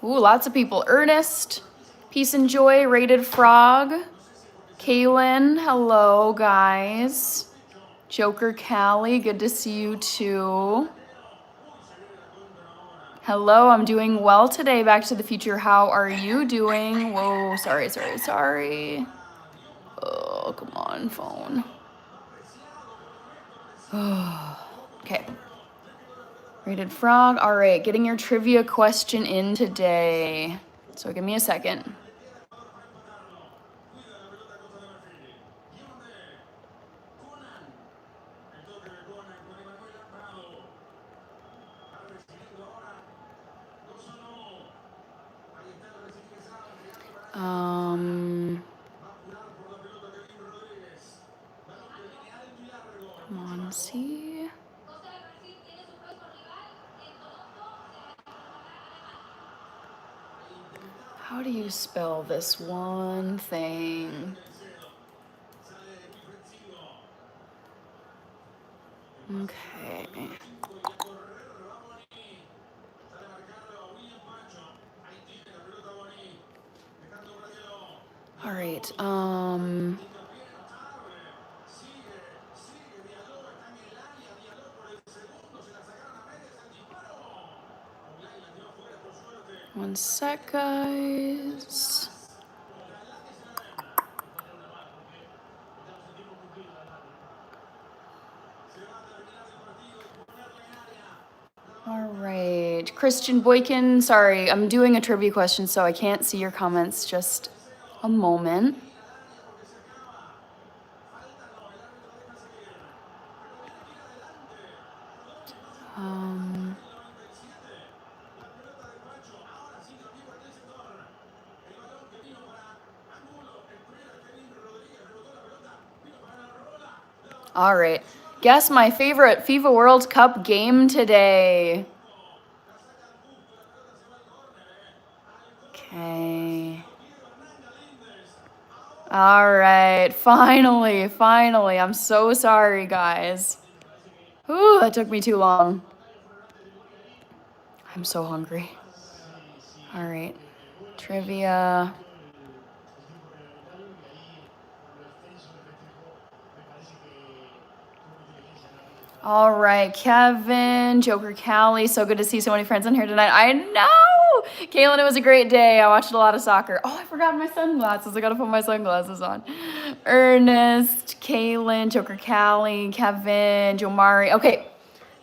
Ooh, lots of people. Ernest, Peace and Joy, Rated Frog. Kaylin, hello, guys. Joker Callie, good to see you too. Hello, I'm doing well today. Back to the Future. How are you doing? Whoa, sorry. Oh, come on, phone. Okay. Rated Frog. All right, getting your trivia question in today. So give me a second. Come on, see. How do you spell this one thing? Okay. All right. One sec, guys. All right. Christian Boykin, sorry, I'm doing a trivia question, so I can't see your comments. Just a moment. All right. Guess my favorite FIFA World Cup game today. Okay. All right. Finally. I'm so sorry, guys. Ooh, that took me too long. I'm so hungry. All right. Trivia. All right, Kevin, Joker Callie, so good to see so many friends in here tonight. I know! Kaylin, it was a great day. I watched a lot of soccer. Oh, I forgot my sunglasses. I gotta put my sunglasses on. Ernest, Kaylin, Joker Callie, Kevin, Jomari. Okay.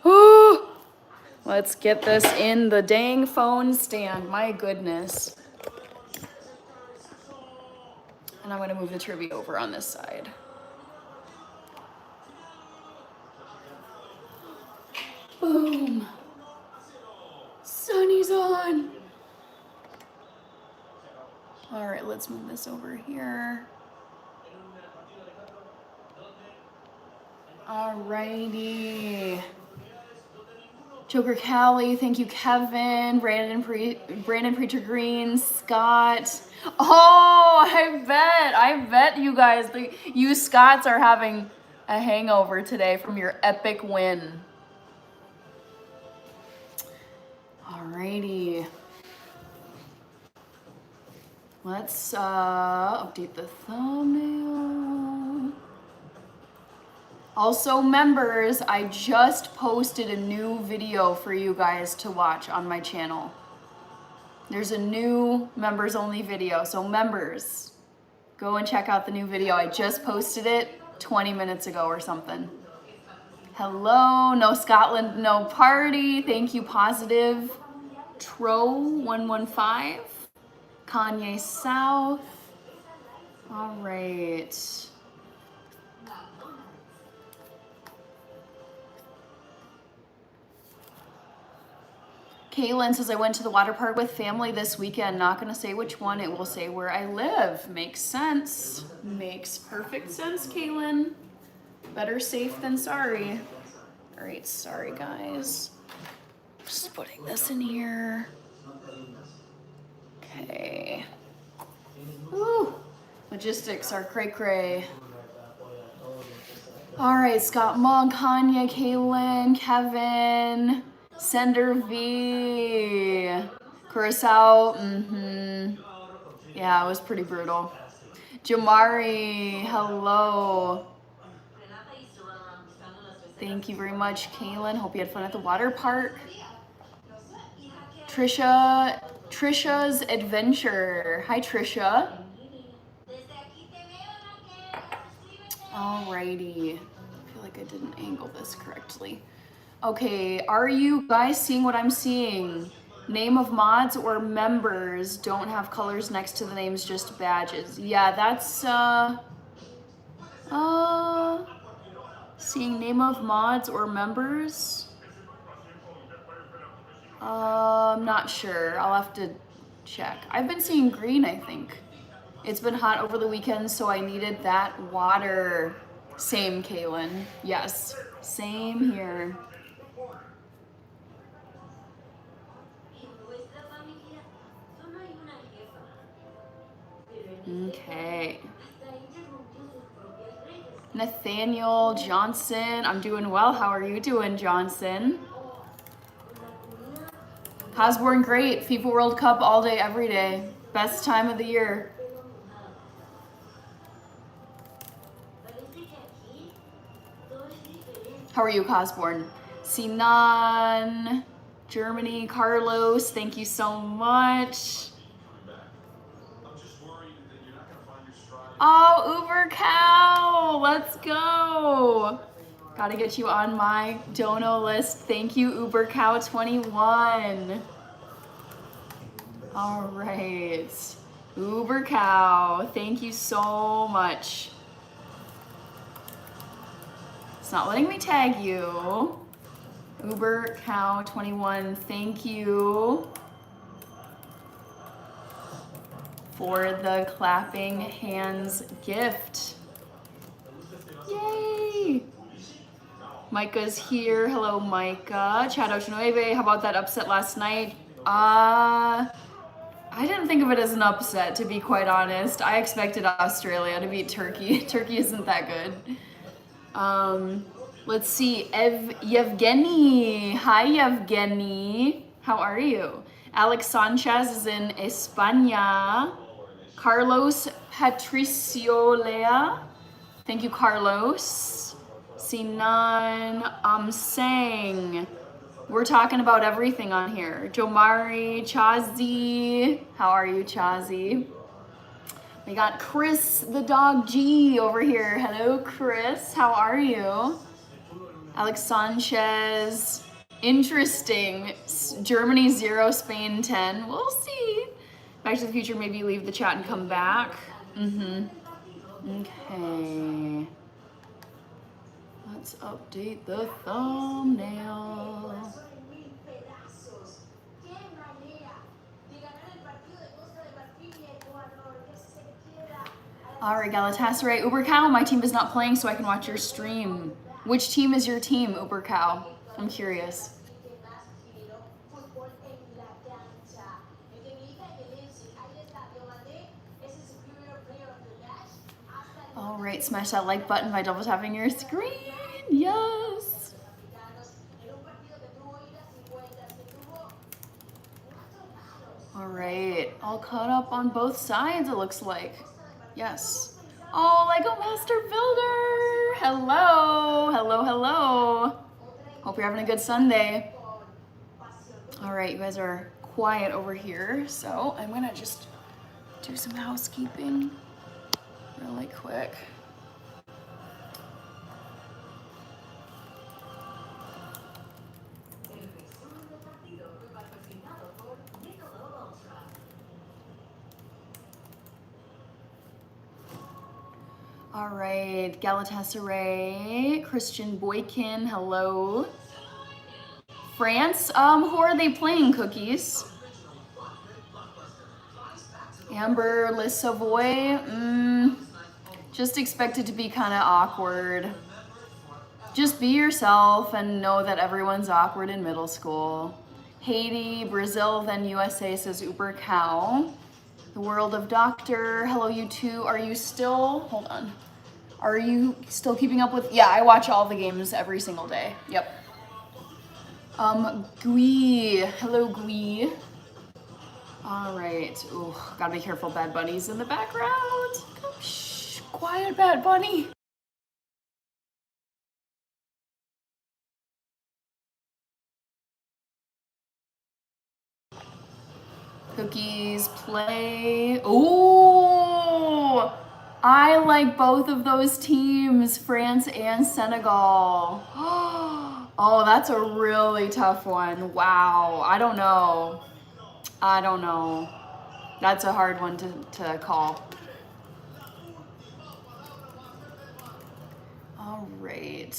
Whew. Let's get this in the dang phone stand. My goodness. And I'm gonna move the trivia over on this side. Boom. Sunny's on. All right, let's move this over here. All righty. Joker Callie, thank you, Kevin, Brandon Preacher Green, Scott. Oh, I bet you guys, you Scots are having a hangover today from your epic win. Alrighty. Let's update the thumbnail. Also, members, I just posted a new video for you guys to watch on my channel. There's a new members only video. So members, go and check out the new video. I just posted it 20 minutes ago or something. Hello, no Scotland, no party. Thank you, Positive Tro115. Kanye South. All right. Kaylin says, I went to the water park with family this weekend. Not going to say which one. It will say where I live. Makes sense. Makes perfect sense, Kaylin. Better safe than sorry. All right, sorry, guys. Just putting this in here. Okay. Woo. Logistics are cray-cray. All right, Scott Monk, Kanye, Kaylin, Kevin, Sender V, Curacao, yeah, it was pretty brutal. Jamari, hello. Thank you very much, Kaylin. Hope you had fun at the water park. Trisha's Adventure. Hi, Trisha. Alrighty. I feel like I didn't angle this correctly. Okay, are you guys seeing what I'm seeing? Name of mods or members don't have colors next to the names, just badges. Yeah, that's seeing name of mods or members. I'm not sure. I'll have to check. I've been seeing green, I think. It's been hot over the weekend, so I needed that water. Same, Kaylin. Yes, same here. Okay. Nathaniel Johnson. I'm doing well. How are you doing, Johnson? Osborne, great. FIFA World Cup all day, every day. Best time of the year. How are you, Cosborn? Sinan, Germany, Carlos, thank you so much. Oh, Uber Cow, let's go. Gotta get you on my dono list. Thank you, Uber Cow 21. All right, Uber Cow, thank you so much. It's not letting me tag you. Uber Cow 21, thank you for the clapping hands gift. Yay! Micah's here. Hello, Micah. Chad Oceanueve, how about that upset last night? I didn't think of it as an upset, to be quite honest. I expected Australia to beat Turkey. Turkey isn't that good. Let's see. Yevgeny. Hi, Yevgeny. How are you? Alex Sanchez is in España. Carlos Patriciolea. Thank you, Carlos. Sinan Amsang. We're talking about everything on here. Jomari, Chazi. How are you, Chazi? We got Chris the dog G over here. Hello, Chris. How are you? Alex Sanchez. Interesting. Germany 0, Spain 10. We'll see. Back to the Future, maybe leave the chat and come back. Okay. Let's update the thumbnail. All right, Galatasaray. Uber Cow, my team is not playing, so I can watch your stream. Which team is your team, Uber Cow? I'm curious. All right, smash that like button by double tapping your screen. Yes. All right, all caught up on both sides, it looks like. Yes. Oh, Lego Master Builder. Hello, hello, hello. Hope you're having a good Sunday. All right, you guys are quiet over here, so I'm gonna just do some housekeeping really quick. All right, Galatasaray, Christian Boykin, hello. France, who are they playing, Cookies? Amber Le Savoy, just expect it to be kind of awkward. Just be yourself and know that everyone's awkward in middle school. Haiti, Brazil, then USA, says Uber Cow. The World of Doctor, hello you two. Are you still, hold on. Are you still keeping up with, yeah, I watch all the games every single day. Yep. Gui, hello Gui. All right. Ooh, gotta be careful. Bad Bunny's in the background. Shh, quiet, Bad Bunny. Cookies, play. Ooh, I like both of those teams, France and Senegal. Oh, that's a really tough one. Wow, I don't know. I don't know. That's a hard one to call. All right.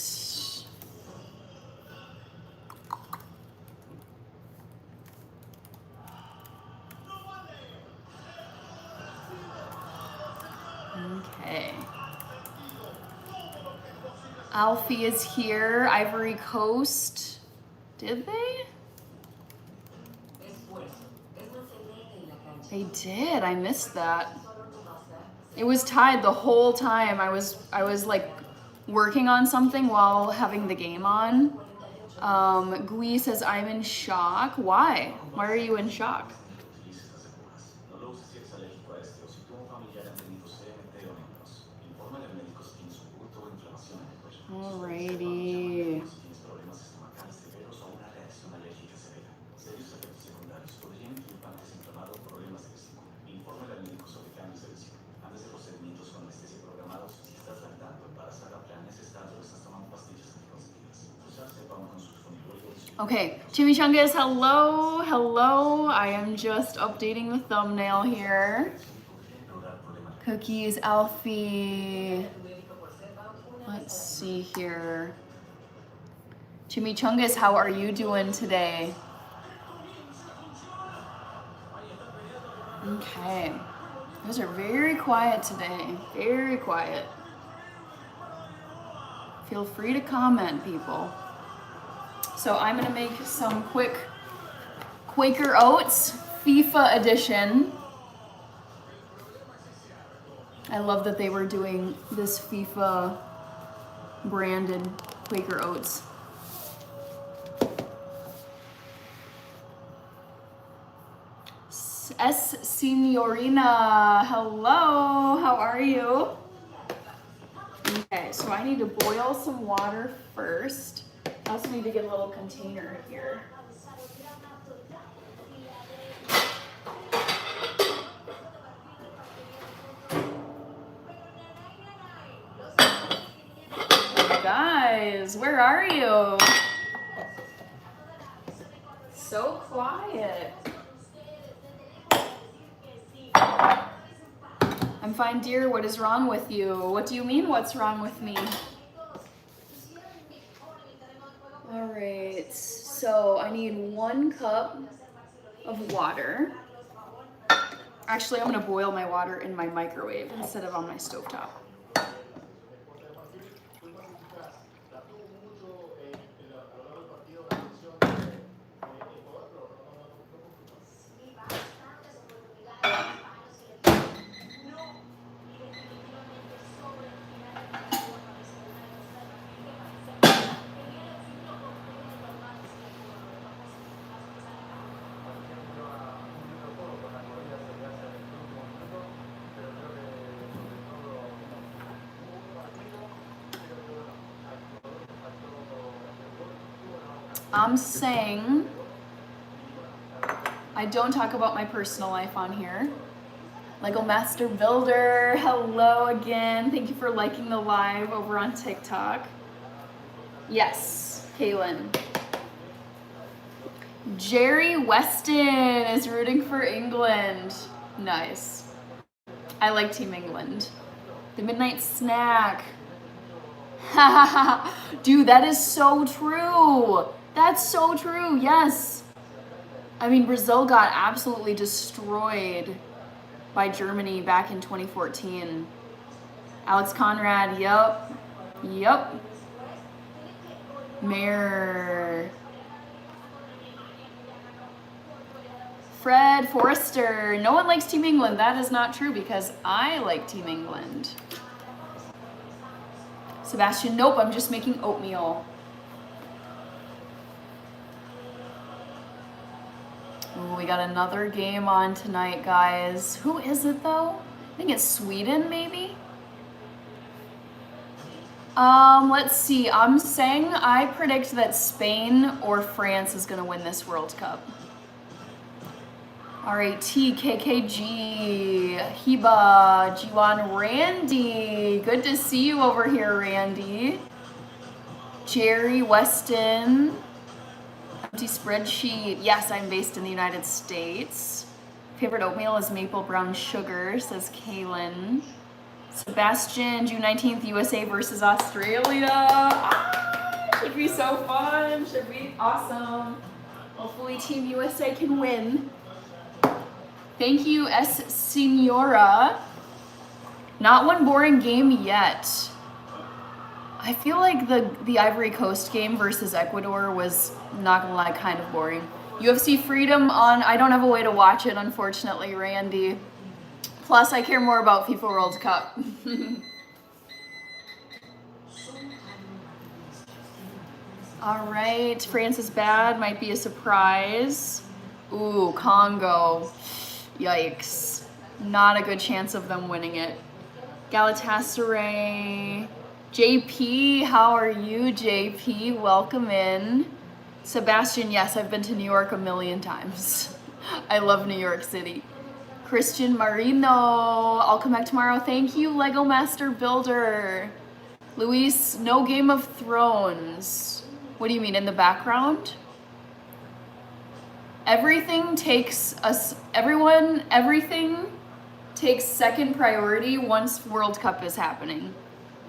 Okay. Alfie is here. Ivory Coast. Did they? They did. I missed that. It was tied the whole time. I was like working on something while having the game on. Gui says I'm in shock. Why? Why are you in shock? Alrighty. Okay, Chimichangas, hello, hello. I am just updating the thumbnail here. Cookies, Alfie. Let's see here. Chimichangas, how are you doing today? Okay. Those are very quiet today. Very quiet. Feel free to comment, people. So I'm gonna make some quick Quaker Oats FIFA edition. I love that they were doing this FIFA branded Quaker Oats. S. Signorina, hello, how are you? Okay, so I need to boil some water first. I also need to get a little container here. Guys, where are you? So quiet. I'm fine, dear. What is wrong with you? What do you mean, what's wrong with me? All right, so I need 1 cup of water. Actually, I'm gonna boil my water in my microwave instead of on my stovetop. I'm saying I don't talk about my personal life on here. Lego Master Builder, hello again. Thank you for liking the live over on TikTok. Yes, Kaylin. Jerry Weston is rooting for England. Nice. I like Team England. The Midnight Snack. Dude, that is so true. That's so true, yes. I mean, Brazil got absolutely destroyed by Germany back in 2014. Alex Conrad, yep. Mayor. Fred Forrester, no one likes Team England. That is not true because I like Team England. Sebastian, nope, I'm just making oatmeal. Ooh, we got another game on tonight, guys. Who is it though? I think it's Sweden, maybe? Let's see. I'm saying I predict that Spain or France is gonna win this World Cup. Alright, TKKG, Hiba, G1, Randy. Good to see you over here, Randy. Jerry, Weston. Empty spreadsheet. Yes, I'm based in the United States. Favorite oatmeal is maple brown sugar, says Kaylin. Sebastian, June 19th, USA versus Australia. Should be so fun. Should be awesome. Hopefully Team USA can win. Thank you, S. Senora. Not one boring game yet. I feel like the Ivory Coast game versus Ecuador was, not gonna lie, kind of boring. UFC Freedom on, I don't have a way to watch it, unfortunately, Randy. Plus, I care more about FIFA World Cup. All right, France is bad, might be a surprise. Ooh, Congo. Yikes. Not a good chance of them winning it. Galatasaray. JP, how are you, JP? Welcome in. Sebastian, yes, I've been to New York a million times. I love New York City. Christian Marino, I'll come back tomorrow. Thank you, Lego Master Builder. Luis, no Game of Thrones. What do you mean, in the background? Everything takes second priority once World Cup is happening.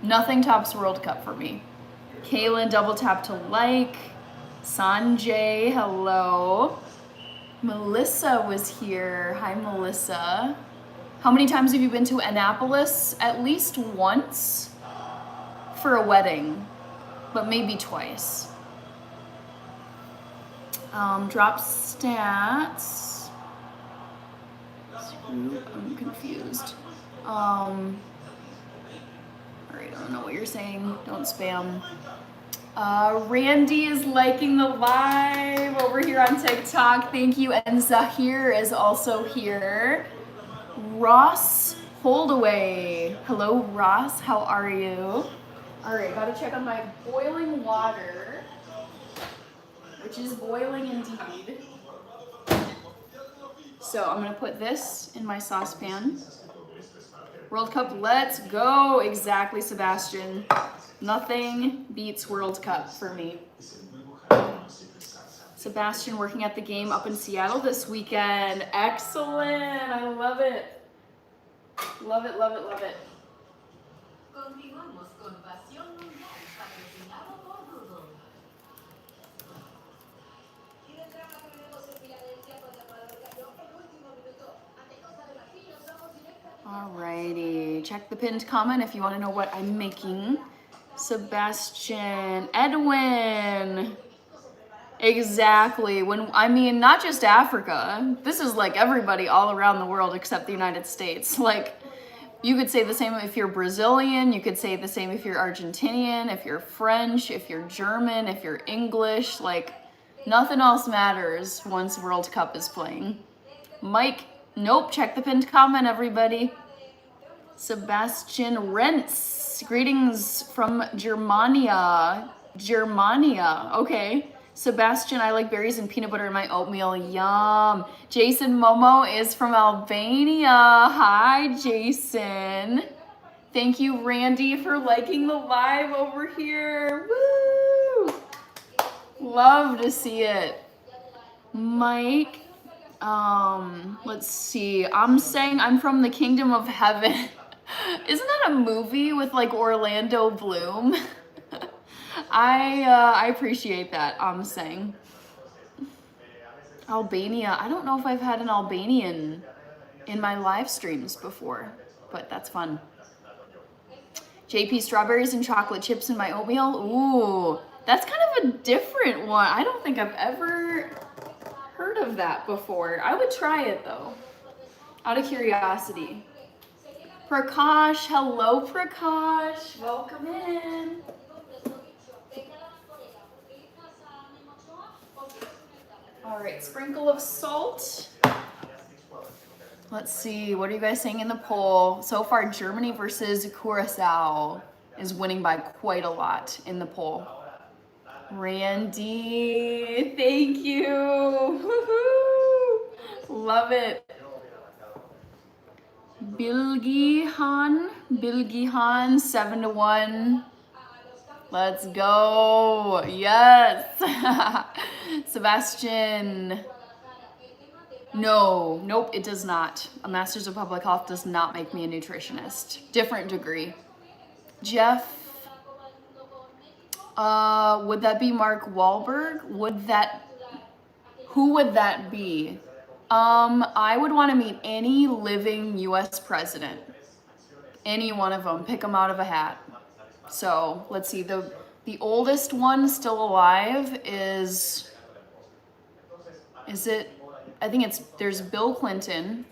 Nothing tops World Cup for me. Kaylin, double tap to like. Sanjay, hello. Melissa was here. Hi, Melissa. How many times have you been to Annapolis? At least once for a wedding, but maybe twice. Drop stats. I'm confused. Alright, I don't know what you're saying. Don't spam. Randy is liking the live over here on TikTok. Thank you. And Zahir is also here. Ross Holdaway. Hello, Ross. How are you? Alright, gotta check on my boiling water, which is boiling indeed. So I'm gonna put this in my saucepan. World Cup, let's go. Exactly, Sebastian. Nothing beats World Cup for me. Sebastian working at the game up in Seattle this weekend. Excellent. I love it. Love it, love it, love it. Alrighty, check the pinned comment if you want to know what I'm making. Sebastian, Edwin. Exactly. I mean, not just Africa. This is like everybody all around the world except the United States. Like, you could say the same if you're Brazilian. You could say the same if you're Argentinian, if you're French, if you're German, if you're English. Like, nothing else matters once World Cup is playing. Mike, nope. Check the pinned comment, everybody. Sebastian Rentz, greetings from Germania. Germania, okay. Sebastian, I like berries and peanut butter in my oatmeal, yum. Jason Momo is from Albania. Hi, Jason. Thank you, Randy, for liking the live over here. Woo! Love to see it. Mike, let's see. I'm saying I'm from the Kingdom of Heaven. Isn't that a movie with like Orlando Bloom? I appreciate that. I'm saying Albania. I don't know if I've had an Albanian in my live streams before, but that's fun. JP, strawberries and chocolate chips in my oatmeal. Ooh, that's kind of a different one. I don't think I've ever heard of that before. I would try it though, out of curiosity. Prakash, hello Prakash, welcome in. All right, sprinkle of salt. Let's see, what are you guys saying in the poll? So far, Germany versus Curacao is winning by quite a lot in the poll. Randy, thank you. Woohoo! Love it. Bilgihan, 7-1. Let's go. Yes. Sebastian. No, nope, it does not. A Master's of Public Health does not make me a nutritionist. Different degree. Jeff, would that be Mark Wahlberg? Who would that be? I would want to meet any living US president. Any one of them, pick them out of a hat. So let's see, the oldest one still alive is it, I think there's Bill Clinton,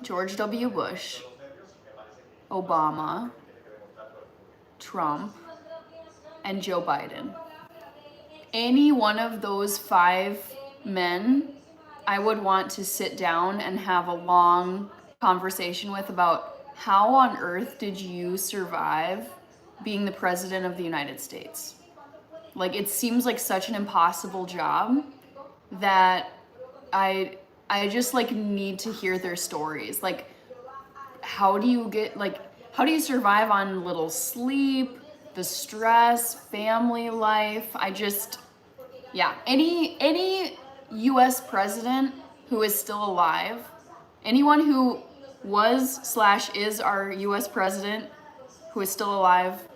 George W. Bush, Obama, Trump, and Joe Biden. Any one of those 5 men, I would want to sit down and have a long conversation with about how on earth did you survive being the president of the United States? Like, it seems like such an impossible job that I just like need to hear their stories. Like, how do you survive on little sleep, the stress, family life? Any US president who is still alive, anyone who was/is our US president who is still alive,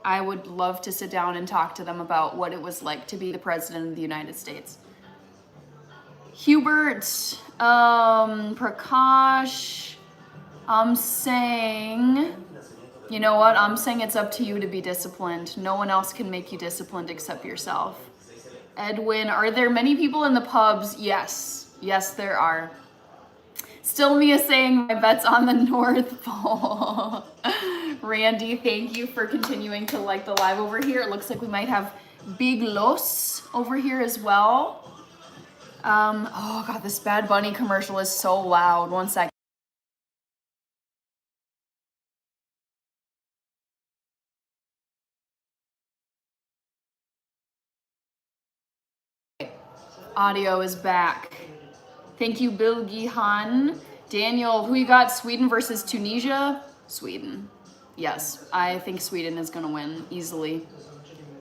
I would love to sit down and talk to them about what it was like to be the president of the United States. Hubert, Prakash, I'm saying, you know what? I'm saying it's up to you to be disciplined. No one else can make you disciplined except yourself. Edwin, are there many people in the pubs? Yes. Yes, there are. Still Mia saying my bet's on the North Pole. Randy, thank you for continuing to like the live over here. It looks like we might have Big Los over here as well. Oh God, this Bad Bunny commercial is so loud. 1 second. Audio is back. Thank you, Bill Gihan. Daniel, who you got? Sweden versus Tunisia? Sweden. Yes, I think Sweden is going to win easily.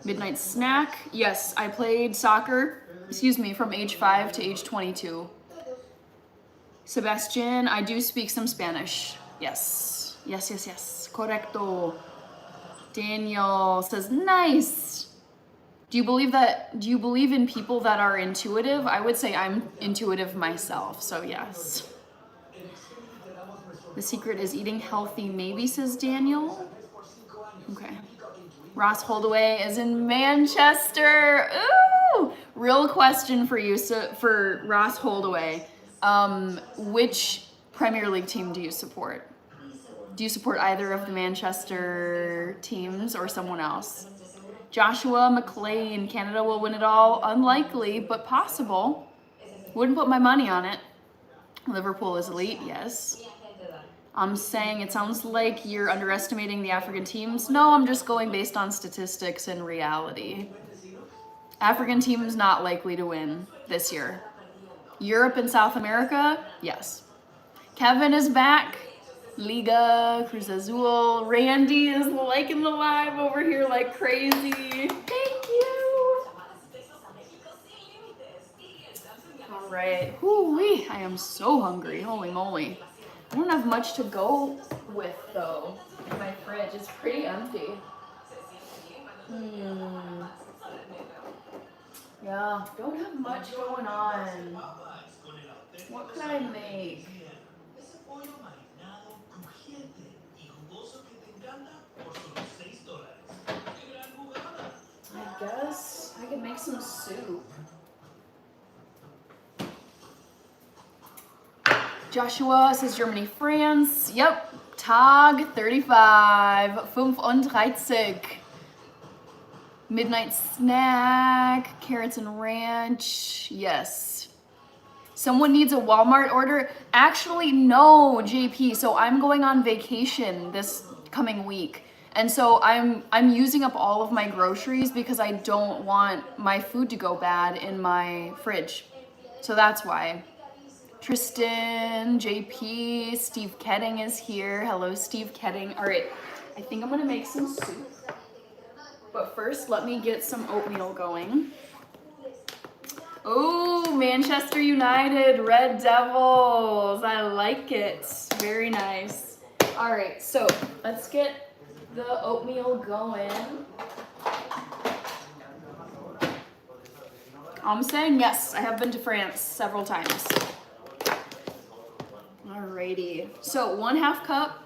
Midnight Snack. Yes, I played soccer, from age 5 to age 22. Sebastian, I do speak some Spanish. Yes. Correcto. Daniel says, nice. Do you believe in people that are intuitive? I would say I'm intuitive myself, so yes. The secret is eating healthy, maybe, says Daniel. Okay. Ross Holdaway is in Manchester. Ooh! Real question for you, for Ross Holdaway. Which Premier League team do you support? Do you support either of the Manchester teams or someone else? Joshua McLean, Canada will win it all. Unlikely, but possible. Wouldn't put my money on it. Liverpool is elite, yes. I'm saying it sounds like you're underestimating the African teams. No, I'm just going based on statistics and reality. African teams not likely to win this year. Europe and South America, yes. Kevin is back. Liga, Cruz Azul. Randy is liking the live over here like crazy. Thank you. All right. Whoo-wee. I am so hungry. Holy moly. I don't have much to go with, though. My fridge is pretty empty. Yeah, don't have much going on. What could I make? I guess I could make some soup. Joshua says Germany, France. Yep. Tag 35. 35. Midnight snack, carrots and ranch. Yes. Someone needs a Walmart order. Actually, no, JP. So I'm going on vacation this coming week. And so I'm using up all of my groceries because I don't want my food to go bad in my fridge. So that's why. Tristan, JP, Steve Ketting is here. Hello, Steve Ketting. All right, I think I'm gonna make some soup. But first, let me get some oatmeal going. Oh, Manchester United, Red Devils. I like it. Very nice. All right, so let's get the oatmeal going. I'm saying yes, I have been to France several times. Alrighty, so 1/2 cup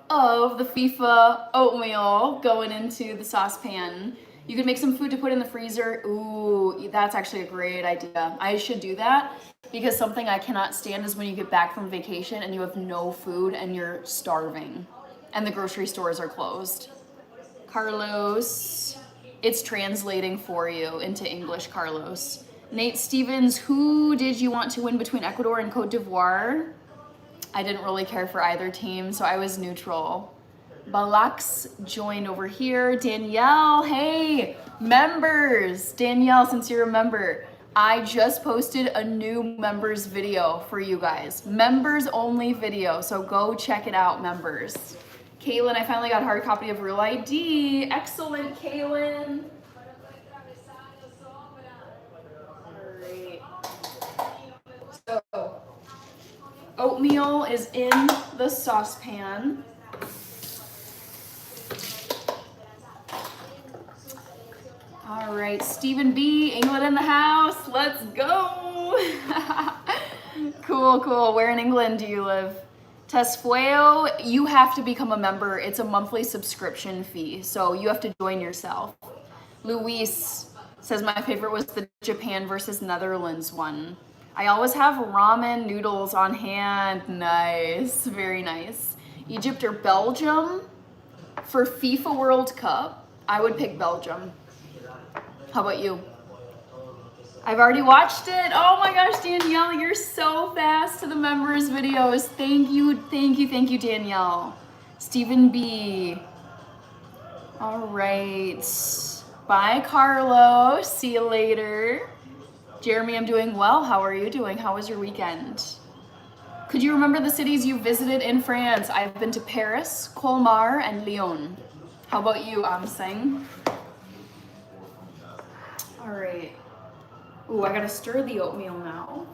of the FIFA oatmeal going into the saucepan. You could make some food to put in the freezer. Ooh, that's actually a great idea. I should do that because something I cannot stand is when you get back from vacation and you have no food and you're starving and the grocery stores are closed. Carlos, it's translating for you into English, Carlos. Nate Stevens, who did you want to win between Ecuador and Cote d'Ivoire? I didn't really care for either team, so I was neutral. Balax joined over here. Danielle, hey, members. Danielle, since you're a member, I just posted a new members video for you guys. Members only video, so go check it out, members. Kaylin, I finally got a hard copy of Real ID. Excellent, Kaylin. Great. So, oatmeal is in the saucepan. All right, Stephen B, England in the house. Let's go. Cool, cool. Where in England do you live? Tesfueo, you have to become a member. It's a monthly subscription fee, so you have to join yourself. Luis says my favorite was the Japan versus Netherlands one. I always have ramen noodles on hand. Nice, very nice. Egypt or Belgium? For FIFA World Cup, I would pick Belgium. How about you? I've already watched it. Oh my gosh, Danielle, you're so fast to the members videos. Thank you, thank you, thank you, Danielle. Stephen B. All right. Bye, Carlos. See you later. Jeremy, I'm doing well. How are you doing? How was your weekend? Could you remember the cities you visited in France? I've been to Paris, Colmar, and Lyon. How about you, Amseng? All right. Ooh, I gotta stir the oatmeal now.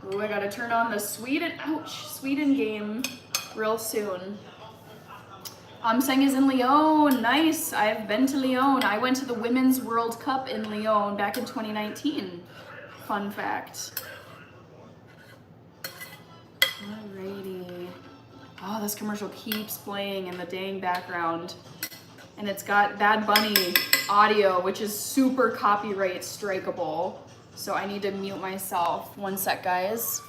Ooh, I gotta turn on the Sweden game real soon. Amseng is in Lyon. Nice. I've been to Lyon. I went to the Women's World Cup in Lyon back in 2019. Fun fact. Alrighty. Oh, this commercial keeps playing in the dang background. And it's got Bad Bunny audio, which is super copyright strikeable. So I need to mute myself. One sec, guys.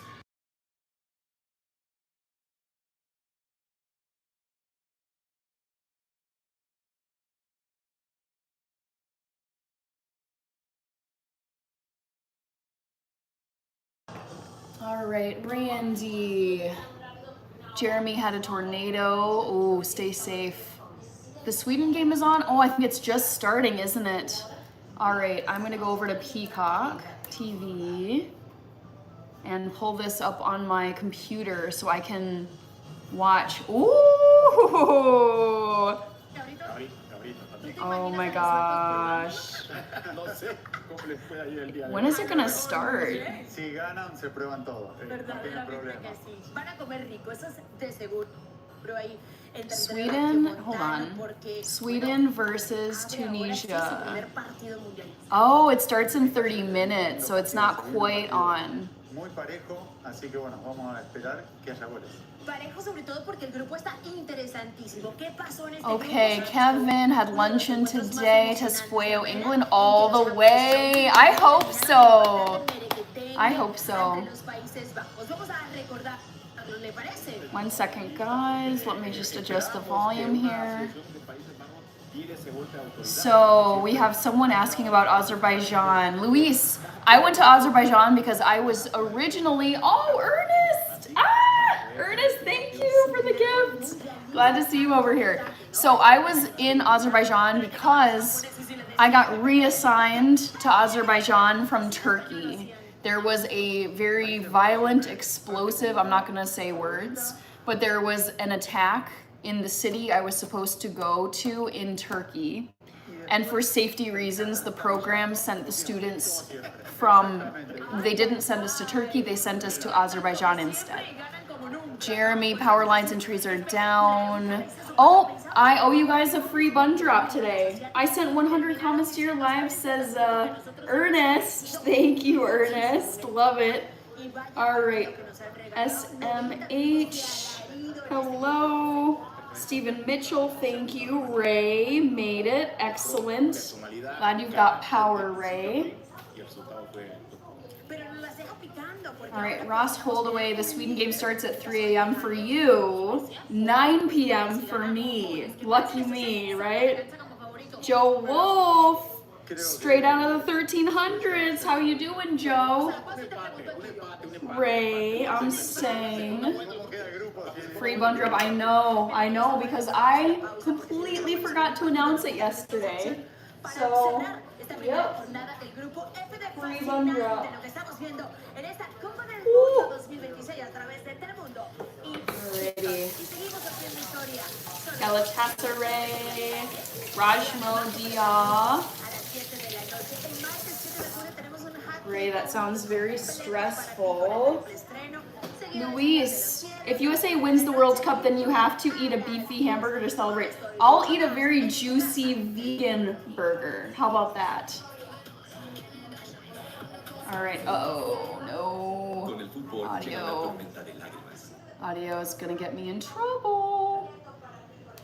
All right, Randy. Jeremy had a tornado. Oh, stay safe. The Sweden game is on? Oh, I think it's just starting, isn't it? All right, I'm gonna go over to Peacock TV and pull this up on my computer so I can watch. Ooh! Oh my gosh. When is it gonna start? Sweden, hold on. Sweden versus Tunisia. Oh, it starts in 30 minutes, so it's not quite on. muy parejo, así que bueno, vamos a esperar que haya goles. Parejo sobre todo porque el grupo está interesantísimo. ¿Qué pasó en este Okay, Kevin had luncheon today. Tesfueo, England all the way. I hope so. I hope so. 1 second, guys. Let me just adjust the volume here. So we have someone asking about Azerbaijan. Luis, I went to Azerbaijan because I was originally, oh, Ernest! Ernest, thank you for the gift. Glad to see you over here. So I was in Azerbaijan because I got reassigned to Azerbaijan from Turkey. There was a very violent, explosive, I'm not gonna say words, but there was an attack in the city I was supposed to go to in Turkey. And for safety reasons, the program sent the students they didn't send us to Turkey, they sent us to Azerbaijan instead. Jeremy, power lines and trees are down. Oh, I owe you guys a free bun drop today. I sent 100 comments to your live, says Ernest. Thank you, Ernest. Love it. All right. SMH. Hello. Stephen Mitchell, thank you. Ray made it. Excellent. Glad you've got power, Ray. All right, Ross Holdaway, the Sweden game starts at 3 a.m. for you, 9 p.m. for me. Lucky me, right? Joe Wolf, straight out of the 1300s. How you doing, Joe? Ray, I'm saying. Free bun drop, I know, because I completely forgot to announce it yesterday. So, yep. Free bun drop. Alrighty. Galatasaray, Rajmo Dia. Ray, that sounds very stressful. Luis, if USA wins the World Cup, then you have to eat a beefy hamburger to celebrate. I'll eat a very juicy vegan burger. How about that? All right, uh-oh, no. Audio is gonna get me in trouble.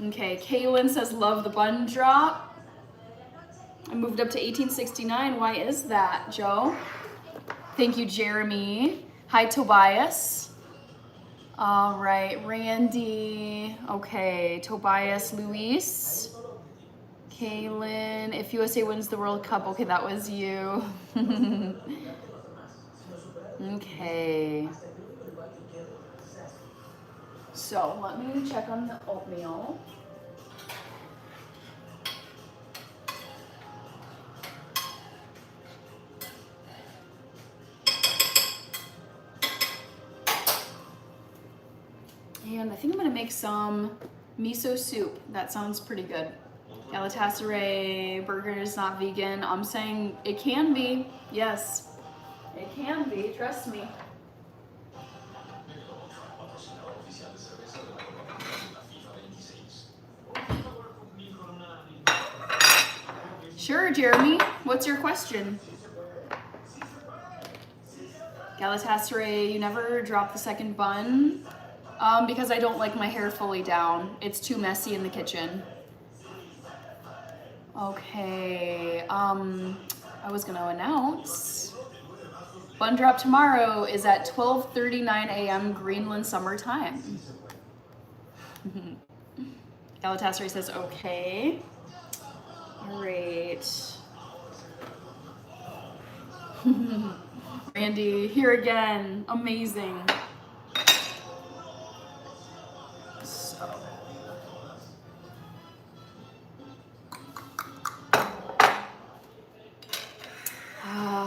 Okay, Kaylin says, love the bun drop. I moved up to 1869. Why is that, Joe? Thank you, Jeremy. Hi, Tobias. All right, Randy. Okay, Tobias, Luis. Kaylin, if USA wins the World Cup. Okay, that was you. Okay. So let me check on the oatmeal. And I think I'm gonna make some miso soup. That sounds pretty good. Galatasaray burger is not vegan. I'm saying it can be. Yes, it can be. Trust me. Sure, Jeremy. What's your question? Galatasaray, you never drop the second bun? Because I don't like my hair fully down. It's too messy in the kitchen. Okay, I was gonna announce. Bun drop tomorrow is at 12:39 a.m. Greenland summer time. Galatasaray says okay. All right. Randy, here again. Amazing.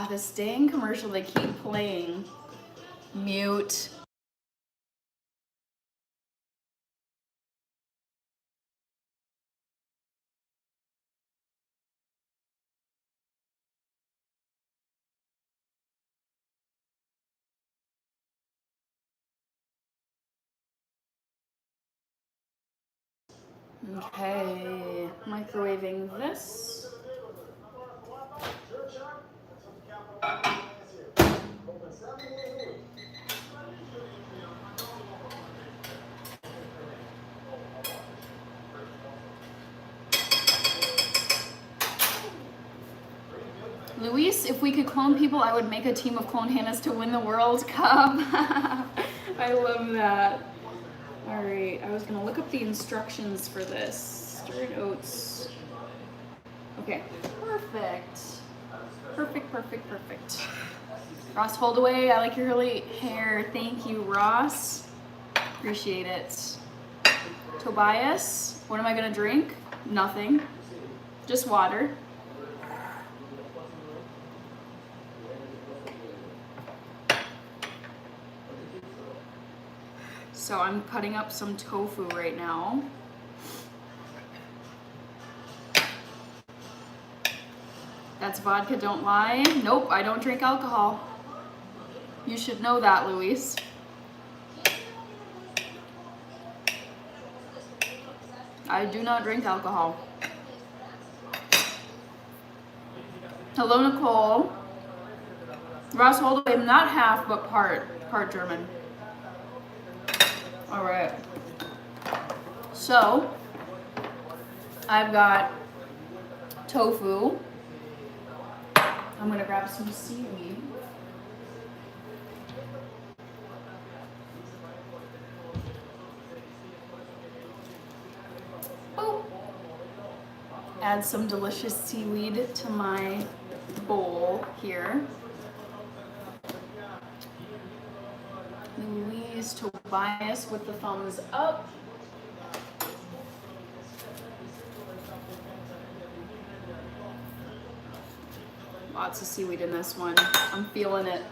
This dang commercial they keep playing. Mute. Okay, microwaving this. Luis, if we could clone people, I would make a team of clone Hannahs to win the World Cup. I love that. All right, I was gonna look up the instructions for this. Stirred oats. Okay, perfect. Perfect, perfect, perfect. Ross Holdaway, I like your curly hair. Thank you, Ross. Appreciate it. Tobias, what am I gonna drink? Nothing, just water. So I'm cutting up some tofu right now. That's vodka, don't lie. Nope, I don't drink alcohol. You should know that, Luis. I do not drink alcohol. Hello, Nicole. Ross Holdaway, I'm not half, but part German. All right. So, I've got tofu. I'm gonna grab some seaweed. Oh. Add some delicious seaweed to my bowl here. Louise Tobias with the thumbs up. Lots of seaweed in this one. I'm feeling it.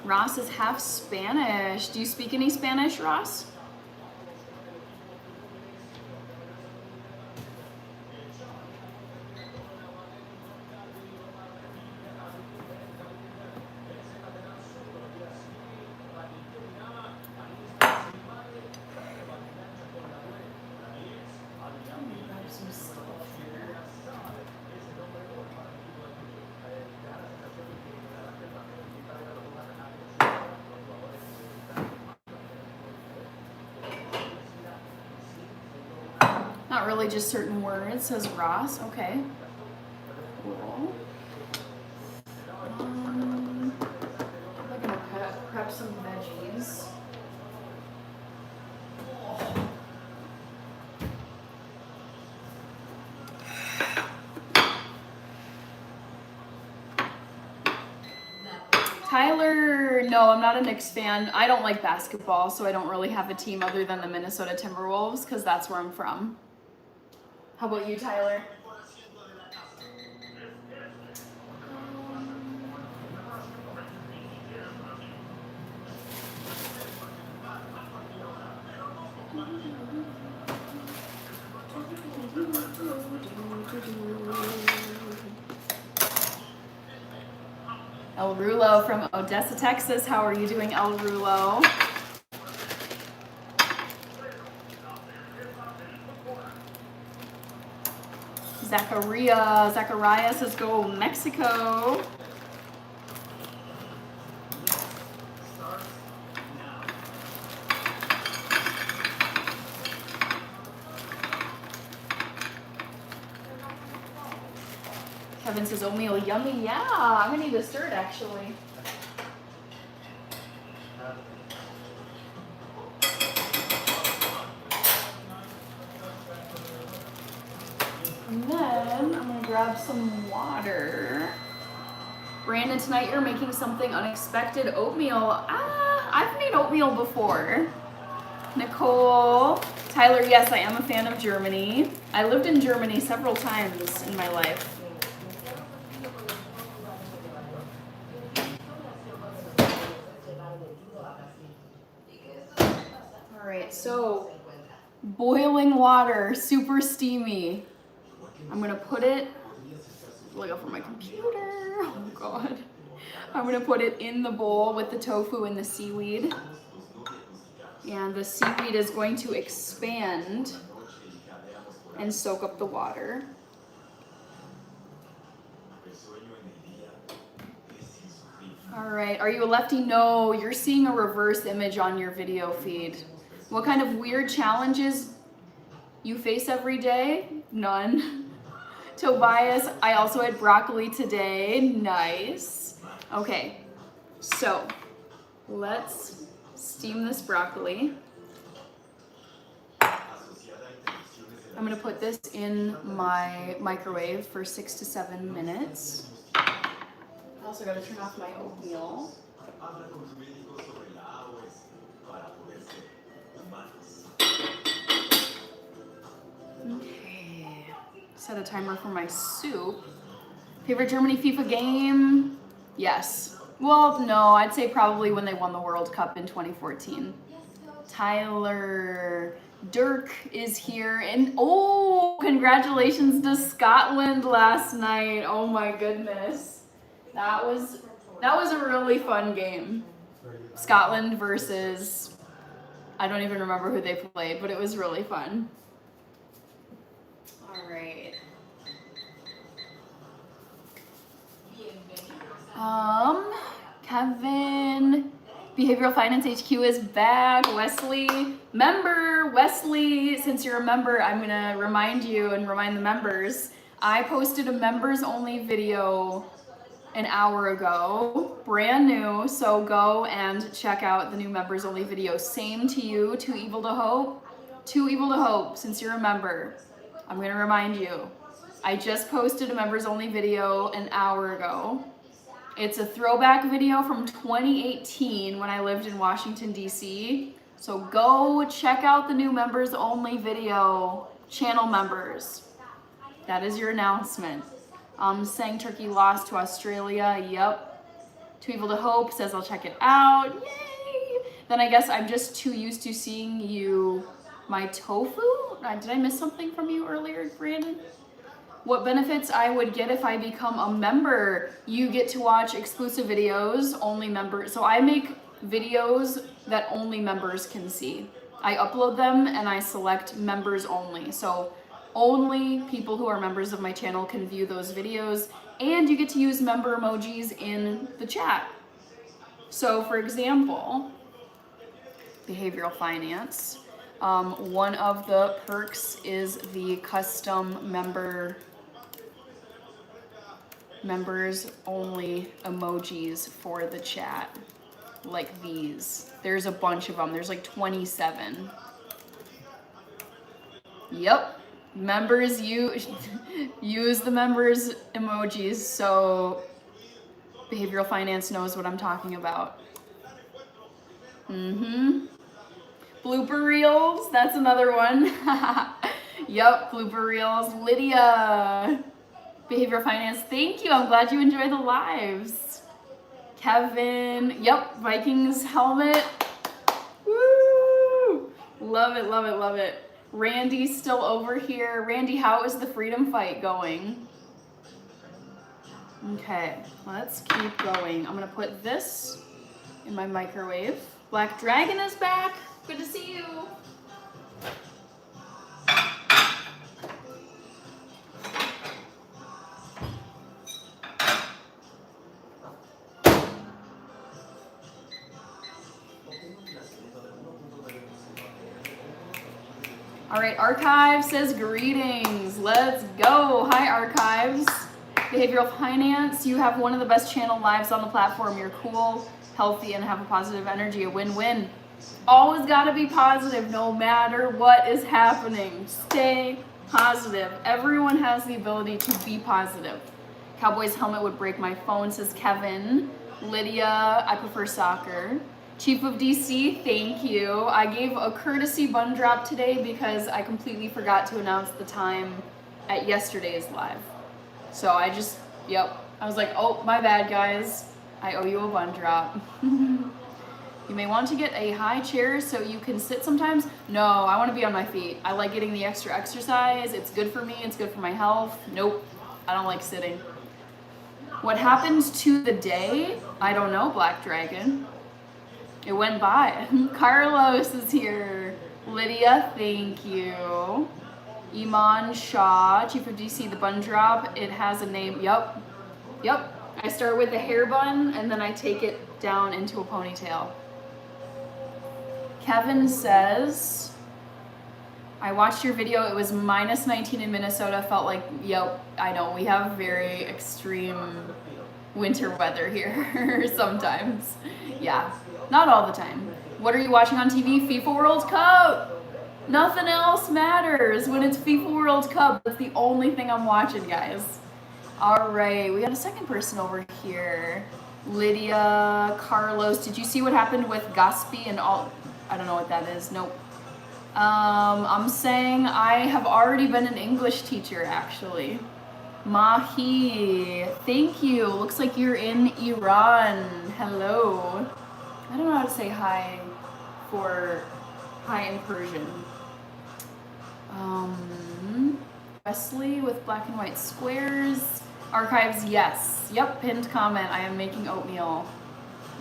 Ross is half Spanish. Do you speak any Spanish, Ross? Not really just certain words, says Ross. Okay. Cool. I'm gonna prep some veggies. Tyler, no, I'm not a Knicks fan. I don't like basketball, so I don't really have a team other than the Minnesota Timberwolves, because that's where I'm from. How about you, Tyler? El Rulo from Odessa, Texas. How are you doing, El Rulo? Zachariah says go Mexico. Kevin says oatmeal yummy. Yeah, I'm gonna need to stir it actually. And then I'm gonna grab some water. Brandon, tonight you're making something unexpected, oatmeal. I've made oatmeal before. Nicole, Tyler, yes, I am a fan of Germany. I lived in Germany several times in my life. All right, so boiling water, super steamy. I'm gonna put it, look up for my computer, oh God. I'm gonna put it in the bowl with the tofu and the seaweed. And the seaweed is going to expand and soak up the water. All right, are you a lefty? No, you're seeing a reverse image on your video feed. What kind of weird challenges you face every day? None. Tobias, I also had broccoli today. Nice. Okay, so let's steam this broccoli. I'm gonna put this in my microwave for 6 to 7 minutes. I also gotta turn off my oatmeal. Okay, set a timer for my soup. Favorite Germany FIFA game? Yes. Well, no, I'd say probably when they won the World Cup in 2014. Tyler, Dirk is here, and oh, congratulations to Scotland last night. Oh my goodness. That was a really fun game. Scotland versus, I don't even remember who they played, but it was really fun. All right. Kevin, Behavioral Finance HQ is back. Wesley, member, Wesley, since you're a member, I'm gonna remind you and remind the members, I posted a members only video an hour ago, brand new, so go and check out the new members only video. Same to you, Too Evil to Hope, since you're a member. I'm gonna remind you, I just posted a members only video an hour ago. It's a throwback video from 2018 when I lived in Washington, D.C. So go check out the new members only video, channel members. That is your announcement. Saying Turkey lost to Australia, yep. Too Evil to Hope says I'll check it out, yay! Then I guess I'm just too used to seeing you, my tofu? Did I miss something from you earlier, Brandon? What benefits I would get if I become a member? You get to watch exclusive videos, only members. So I make videos that only members can see. I upload them and I select members only. So only people who are members of my channel can view those videos, and you get to use member emojis in the chat. So for example, behavioral finance. One of the perks is the custom members only emojis for the chat, like these. There's a bunch of them. There's like 27. Yep. Members use the members emojis, so behavioral finance knows what I'm talking about. Blooper reels, that's another one. Yep, blooper reels. Lydia, behavioral finance, thank you. I'm glad you enjoy the lives. Kevin, yep, Vikings helmet. Woo! Love it, love it, love it. Randy's still over here. Randy, how is the freedom fight going? Okay, let's keep going. I'm gonna put this in my microwave. Black Dragon is back. Good to see you. All right, Archive says greetings. Let's go. Hi, Archives. Behavioral Finance, you have one of the best channel lives on the platform. You're cool, healthy, and have a positive energy. A win-win. Always gotta be positive no matter what is happening. Stay positive. Everyone has the ability to be positive. Cowboys helmet would break my phone, says Kevin. Lydia, I prefer soccer. Chief of DC, thank you. I gave a courtesy bun drop today because I completely forgot to announce the time at yesterday's live. So I just, I was like, oh, my bad, guys. I owe you a bun drop. You may want to get a high chair so you can sit sometimes. No, I want to be on my feet. I like getting the extra exercise. It's good for me. It's good for my health. Nope, I don't like sitting. What happened to the day? I don't know, Black Dragon. It went by. Carlos is here. Lydia, thank you. Iman Shah, Chief of DC, the bun drop. It has a name. Yep. I start with the hair bun and then I take it down into a ponytail. Kevin says, I watched your video. It was -19 in Minnesota. Felt like, yep, I know. We have very extreme winter weather here sometimes. Yeah, not all the time. What are you watching on TV? FIFA World Cup. Nothing else matters when it's FIFA World Cup. That's the only thing I'm watching, guys. All right, we got a second person over here. Lydia, Carlos. Did you see what happened with Gaspi and all? I don't know what that is. Nope. I'm saying I have already been an English teacher, actually. Mahi, thank you. Looks like you're in Iran. Hello. I don't know how to say hi for hi in Persian. Wesley with black and white squares. Archives, yes. Yep, pinned comment. I am making oatmeal.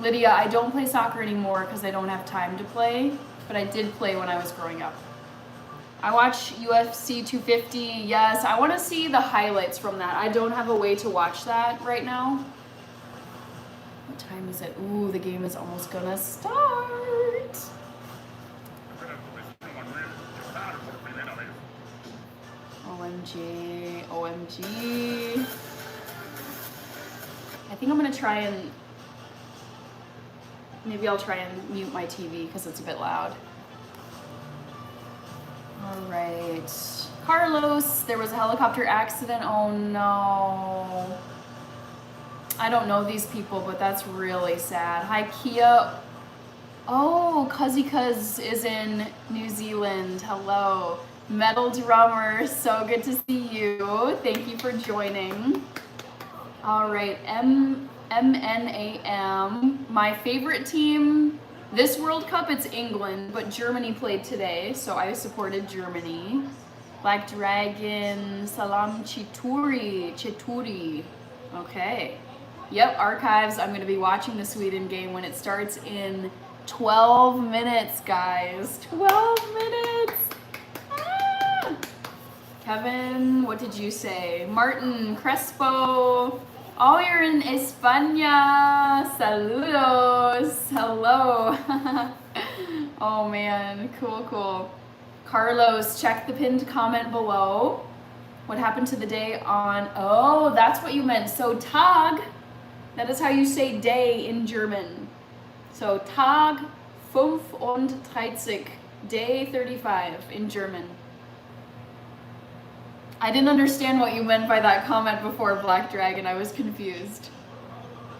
Lydia, I don't play soccer anymore because I don't have time to play, but I did play when I was growing up. I watch UFC 250, yes. I want to see the highlights from that. I don't have a way to watch that right now. What time is it? Ooh, the game is almost gonna start. OMG, OMG. I think I'm gonna try and, maybe I'll try and mute my TV because it's a bit loud. All right, Carlos, there was a helicopter accident. Oh no. I don't know these people, but that's really sad. Hi, Kia. Oh, Cuzzy Cuz is in New Zealand. Hello. Metal Drummer, so good to see you. Thank you for joining. All right, MNAM. My favorite team this World Cup, it's England, but Germany played today, so I supported Germany. Black Dragon, Salam Chituri. Okay. Yep, archives. I'm going to be watching the Sweden game when it starts in 12 minutes, guys. 12 minutes. Ah! Kevin, what did you say? Martin Crespo. Oh, you're in España. Saludos. Hello. Oh man, cool. Carlos, check the pinned comment below. What happened to the day on, oh, that's what you meant. So Tag, that is how you say day in German. So Tag 35, day 35 in German. I didn't understand what you meant by that comment before, Black Dragon. I was confused.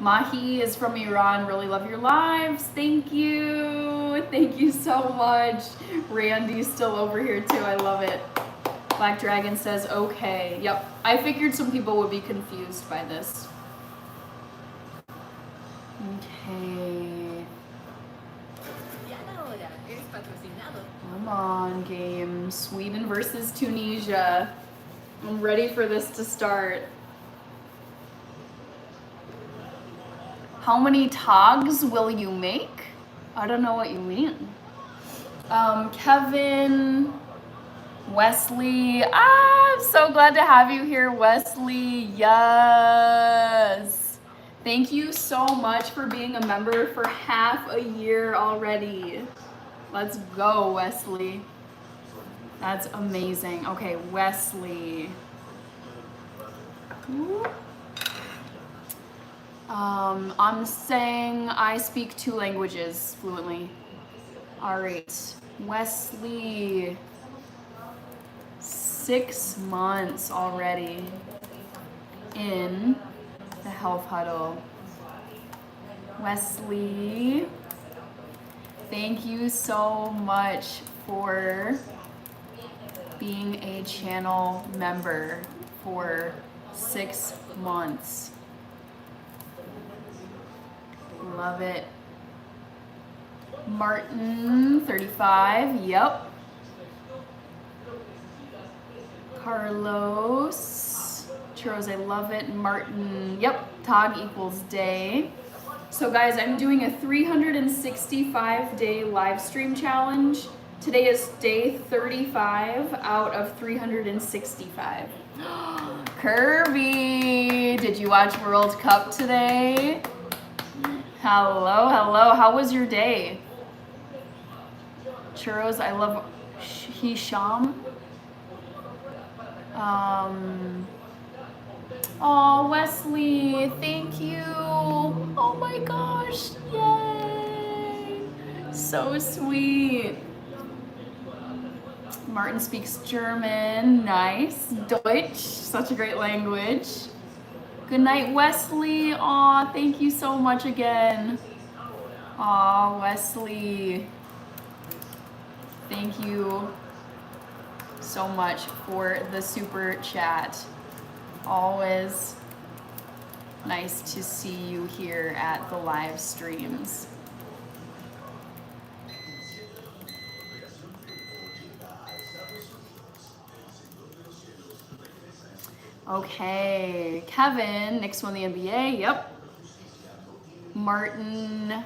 Mahi is from Iran. Really love your lives. Thank you. Thank you so much. Randy's still over here too. I love it. Black Dragon says, okay. Yep. I figured some people would be confused by this. Okay. Come on, game. Sweden versus Tunisia. I'm ready for this to start. How many tags will you make? I don't know what you mean. Kevin, Wesley. I'm so glad to have you here, Wesley. Yes. Thank you so much for being a member for half a year already. Let's go, Wesley. That's amazing. Okay, Wesley. I'm saying I speak 2 languages fluently. All right, Wesley. 6 months already in the health huddle. Wesley, thank you so much for being a channel member for 6 months. Love it. Martin, 35, yep. Carlos, Churros, I love it. Martin, yep, Tag equals day. So guys, I'm doing a 365-day live stream challenge. Today is day 35 out of 365. Kirby, did you watch World Cup today? Hello. How was your day? Churros, I love Hisham. Oh, Wesley, thank you. Oh my gosh, yay. So sweet. Martin speaks German, nice. Deutsch, such a great language. Good night, Wesley. Aw, thank you so much again. Aw, Wesley. Thank you so much for the super chat. Always nice to see you here at the live streams. Okay, Kevin, Knicks won the NBA, yep. Martin,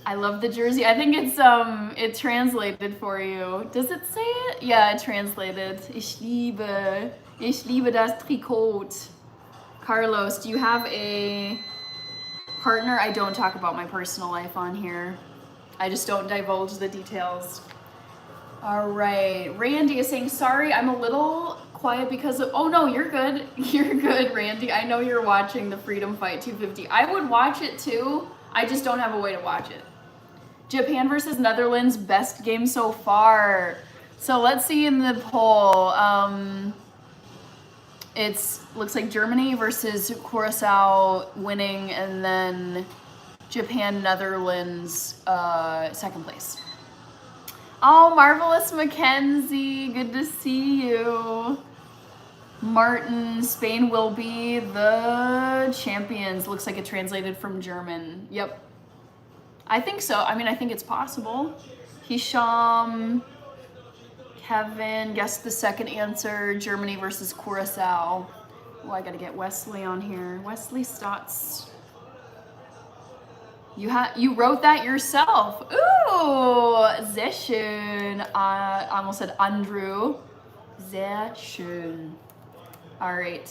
I love the jersey. I think it's it translated for you. Does it say it? Yeah, it translated. Ich liebe das Trikot. Carlos, do you have a partner? I don't talk about my personal life on here. I just don't divulge the details. All right, Randy is saying, sorry, I'm a little quiet because of, oh no, you're good. You're good, Randy. I know you're watching the Freedom Fight 250. I would watch it too. I just don't have a way to watch it. Japan versus Netherlands, best game so far. So let's see in the poll. It's looks like Germany versus Curacao winning, and then Japan, Netherlands, second place. Oh, Marvelous Mackenzie, good to see you. Martin, Spain will be the champions. Looks like it translated from German. Yep. I think so. I mean, I think it's possible. Hisham, Kevin, guessed the second answer. Germany versus Curacao. Oh, I gotta get Wesley on here. Wesley Stotts. You wrote that yourself. Ooh, sehr schön. I almost said Andrew. Sehr schön. All right,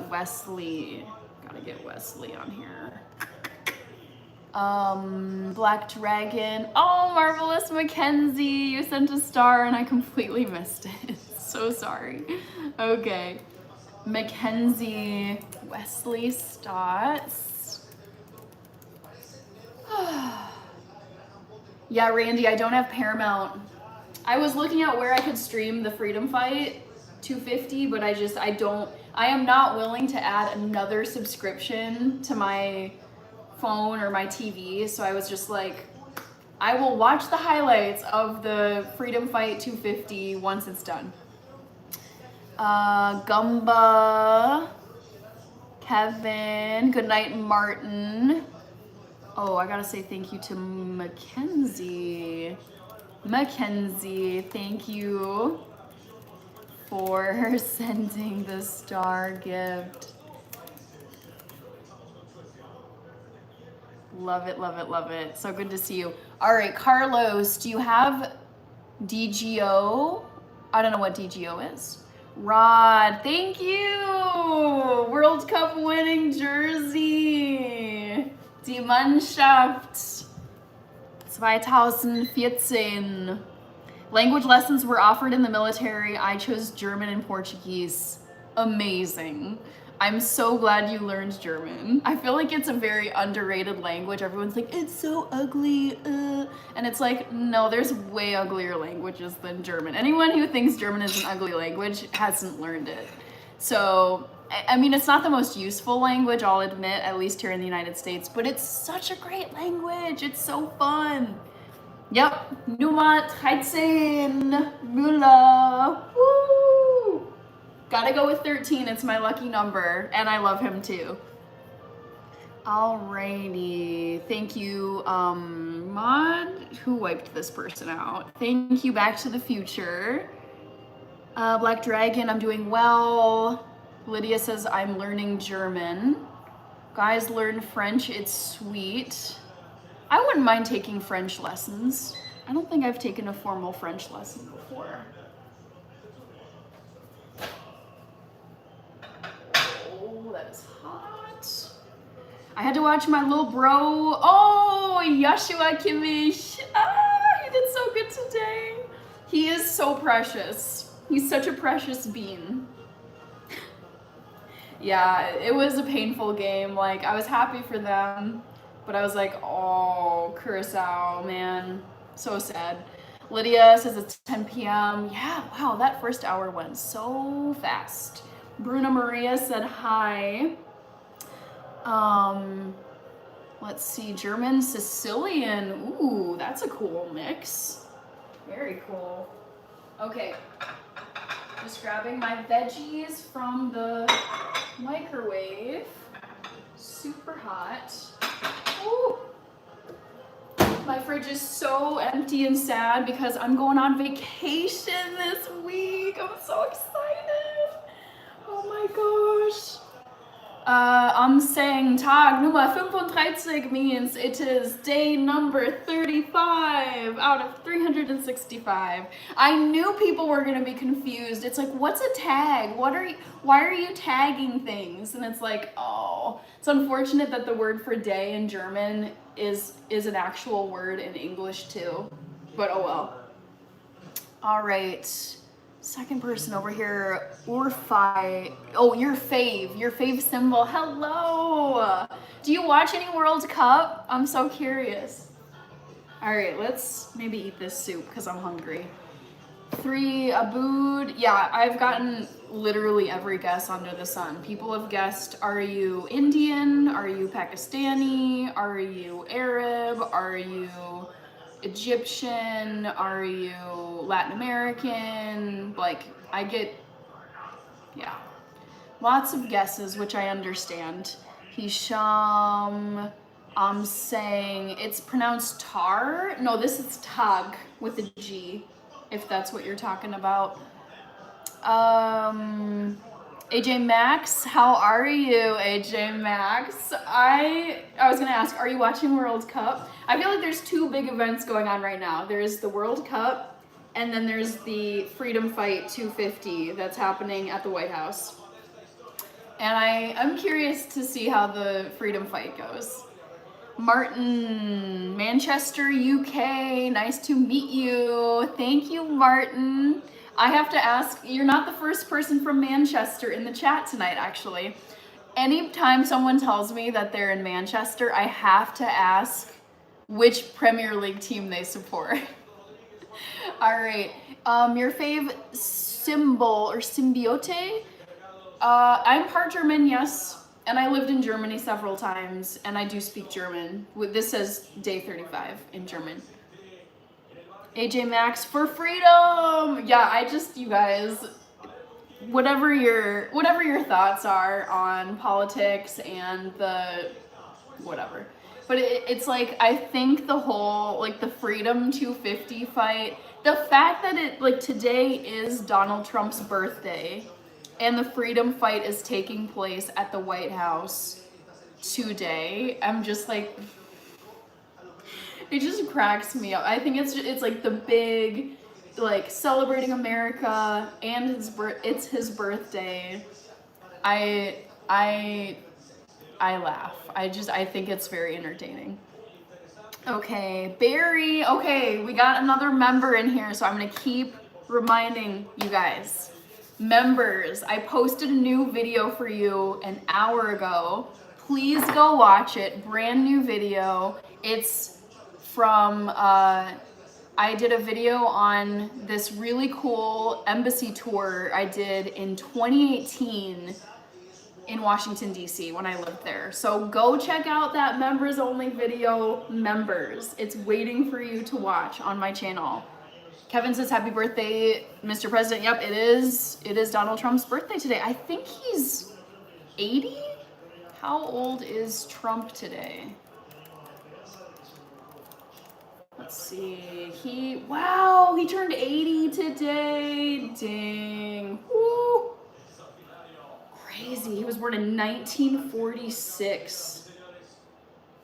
Wesley. Gotta get Wesley on here. Black Dragon. Oh, Marvelous Mackenzie, you sent a star and I completely missed it. So sorry. Okay. Mackenzie, Wesley Stotts. Yeah, Randy, I don't have Paramount. I was looking at where I could stream the Freedom Fight 250, but I am not willing to add another subscription to my phone or my TV, so I was just like, I will watch the highlights of the Freedom Fight 250 once it's done. Gumba, Kevin, good night, Martin. Oh, I gotta say thank you to Mackenzie. Mackenzie, thank you for sending the star gift. Love it, love it, love it. So good to see you. All right, Carlos, do you have DGO? I don't know what DGO is. Rod, thank you. World Cup winning jersey. Die Mannschaft 2014. Language lessons were offered in the military. I chose German and Portuguese. Amazing. I'm so glad you learned German. I feel like it's a very underrated language. Everyone's like, it's so ugly. And it's like, no, there's way uglier languages than German. Anyone who thinks German is an ugly language hasn't learned it. So, I mean, it's not the most useful language, I'll admit, at least here in the United States, but it's such a great language. It's so fun. Yep, Nummer 13, Müller. Woo! Gotta go with 13, it's my lucky number, and I love him too. Alrighty, thank you, Mod, who wiped this person out? Thank you, Back to the Future. Black Dragon, I'm doing well. Lydia says, I'm learning German. Guys, learn French, it's sweet. I wouldn't mind taking French lessons. I don't think I've taken a formal French lesson before. Oh, that is hot. I had to watch my little bro. Oh, Joshua Kimmich. Ah, he did so good today. He is so precious. He's such a precious bean. Yeah, it was a painful game. Like, I was happy for them, but I was like, oh, Curacao, man. So sad. Lydia says it's 10 p.m. Yeah, wow, that first hour went so fast. Bruna Maria said hi. Let's see, German Sicilian. Ooh, that's a cool mix. Very cool. Okay, just grabbing my veggies from the microwave. Super hot. Ooh. My fridge is so empty and sad because I'm going on vacation this week. I'm so excited. Oh my gosh. I'm saying Tag Nummer 35 means it is day number 35 out of 365. I knew people were gonna be confused. It's like, what's a tag? Why are you tagging things? And it's like, oh, it's unfortunate that the word for day in German is an actual word in English too. But oh well. All right. Second person over here, Urfi. Oh, your fave symbol. Hello. Do you watch any World Cup? I'm so curious. All right, let's maybe eat this soup because I'm hungry. 3, Abood. Yeah, I've gotten literally every guess under the sun. People have guessed, are you Indian? Are you Pakistani? Are you Arab? Are you Egyptian? Are you Latin American? Like, I get, yeah, lots of guesses, which I understand. Hisham, I'm saying it's pronounced tar. No, this is tag with a G, if that's what you're talking about. AJ Max, how are you, AJ Max? I was gonna ask, are you watching World Cup? I feel like there's 2 big events going on right now. There's the World Cup, and then there's the Freedom Fight 250 that's happening at the White House. And I'm curious to see how the Freedom Fight goes. Martin, Manchester, UK, nice to meet you. Thank you, Martin. I have to ask, you're not the first person from Manchester in the chat tonight, actually. Anytime someone tells me that they're in Manchester, I have to ask which Premier League team they support. All right, your fave symbol or symbiote? I'm part German, yes, and I lived in Germany several times, and I do speak German. This says day 35 in German. AJ Max for freedom. Yeah, you guys, whatever your thoughts are on politics and the whatever. But it's like, I think the whole, like, the Freedom 250 fight, the fact that it, like, today is Donald Trump's birthday and the Freedom Fight is taking place at the White House today, I'm just like, it just cracks me up. I think it's like the big, like, celebrating America and it's his birthday. I laugh. I think it's very entertaining. Okay, Barry. Okay, we got another member in here, so I'm gonna keep reminding you guys. Members, I posted a new video for you an hour ago. Please go watch it. Brand new video. It's from, I did a video on this really cool embassy tour I did in 2018 in Washington, D.C. when I lived there. So go check out that members only video, members. It's waiting for you to watch on my channel. Kevin says, happy birthday, Mr. President. Yep, it is Donald Trump's birthday today. I think he's 80? How old is Trump today? Let's see, wow, he turned 80 today. Dang, woo. Crazy, he was born in 1946.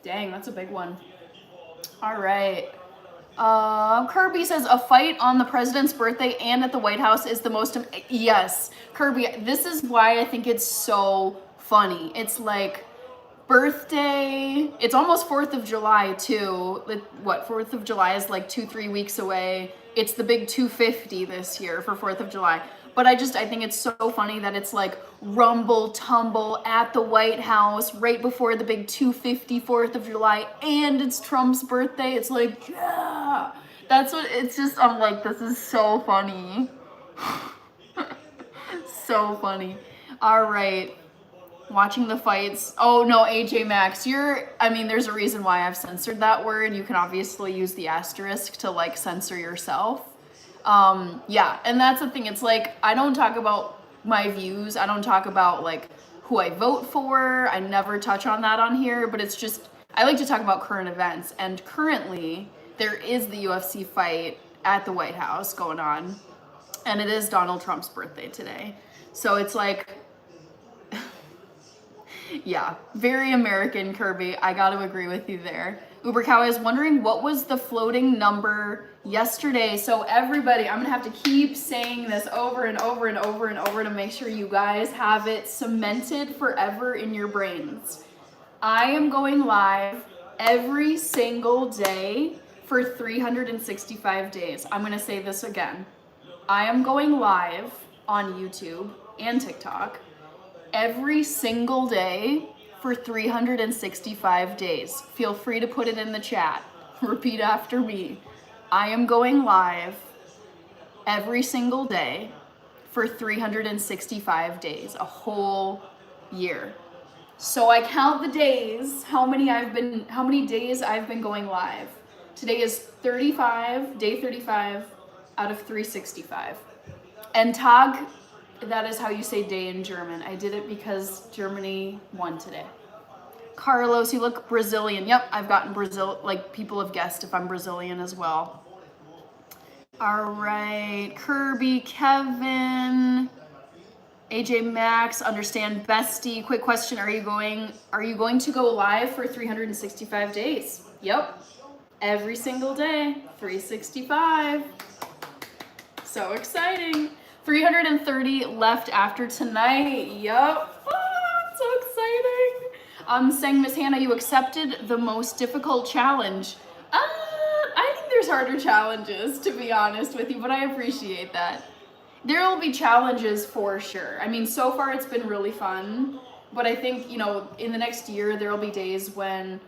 Dang, that's a big one. All right. Kirby says a fight on the president's birthday and at the White House is the most, yes, Kirby, this is why I think it's so funny. It's like, birthday. It's almost 4th of July too. What, 4th of July is like 2-3 weeks away. It's the big 250 this year for 4th of July. But I think it's so funny that it's like rumble tumble at the White House right before the big 250 4th of July, and it's Trump's birthday. It's like, yeah, that's what it's just. I'm like, this is so funny. So funny. All right. Watching the fights. Oh no, AJ Max, there's a reason why I've censored that word. You can obviously use the asterisk to like censor yourself. Yeah, and that's the thing. It's like, I don't talk about my views. I don't talk about like who I vote for. I never touch on that on here, but it's just, I like to talk about current events. And currently there is the UFC fight at the White House going on, and it is Donald Trump's birthday today. So it's like, yeah, very American, Kirby. I got to agree with you there. Uber Cow is wondering what was the floating number yesterday. So everybody, I'm going to have to keep saying this over and over and over and over to make sure you guys have it cemented forever in your brains. I am going live every single day for 365 days. I'm going to say this again. I am going live on YouTube and TikTok every single day for 365 days. Feel free to put it in the chat. Repeat after me. I am going live every single day for 365 days, a whole year. So I count the days, how many days I've been going live. Today is 35, day 35 out of 365. And Tag, that is how you say day in German. I did it because Germany won today. Carlos, you look Brazilian. Yep, I've gotten Brazil, like people have guessed if I'm Brazilian as well. All right, Kirby, Kevin, AJ Max, understand bestie. Quick question, are you going to go live for 365 days? Yep, every single day, 365. So exciting. 330 left after tonight. Yup. So exciting. Saying, Miss Hannah, you accepted the most difficult challenge. I think there's harder challenges, to be honest with you, but I appreciate that. There will be challenges for sure. I mean, so far it's been really fun, but I think, in the next year, there will be days when,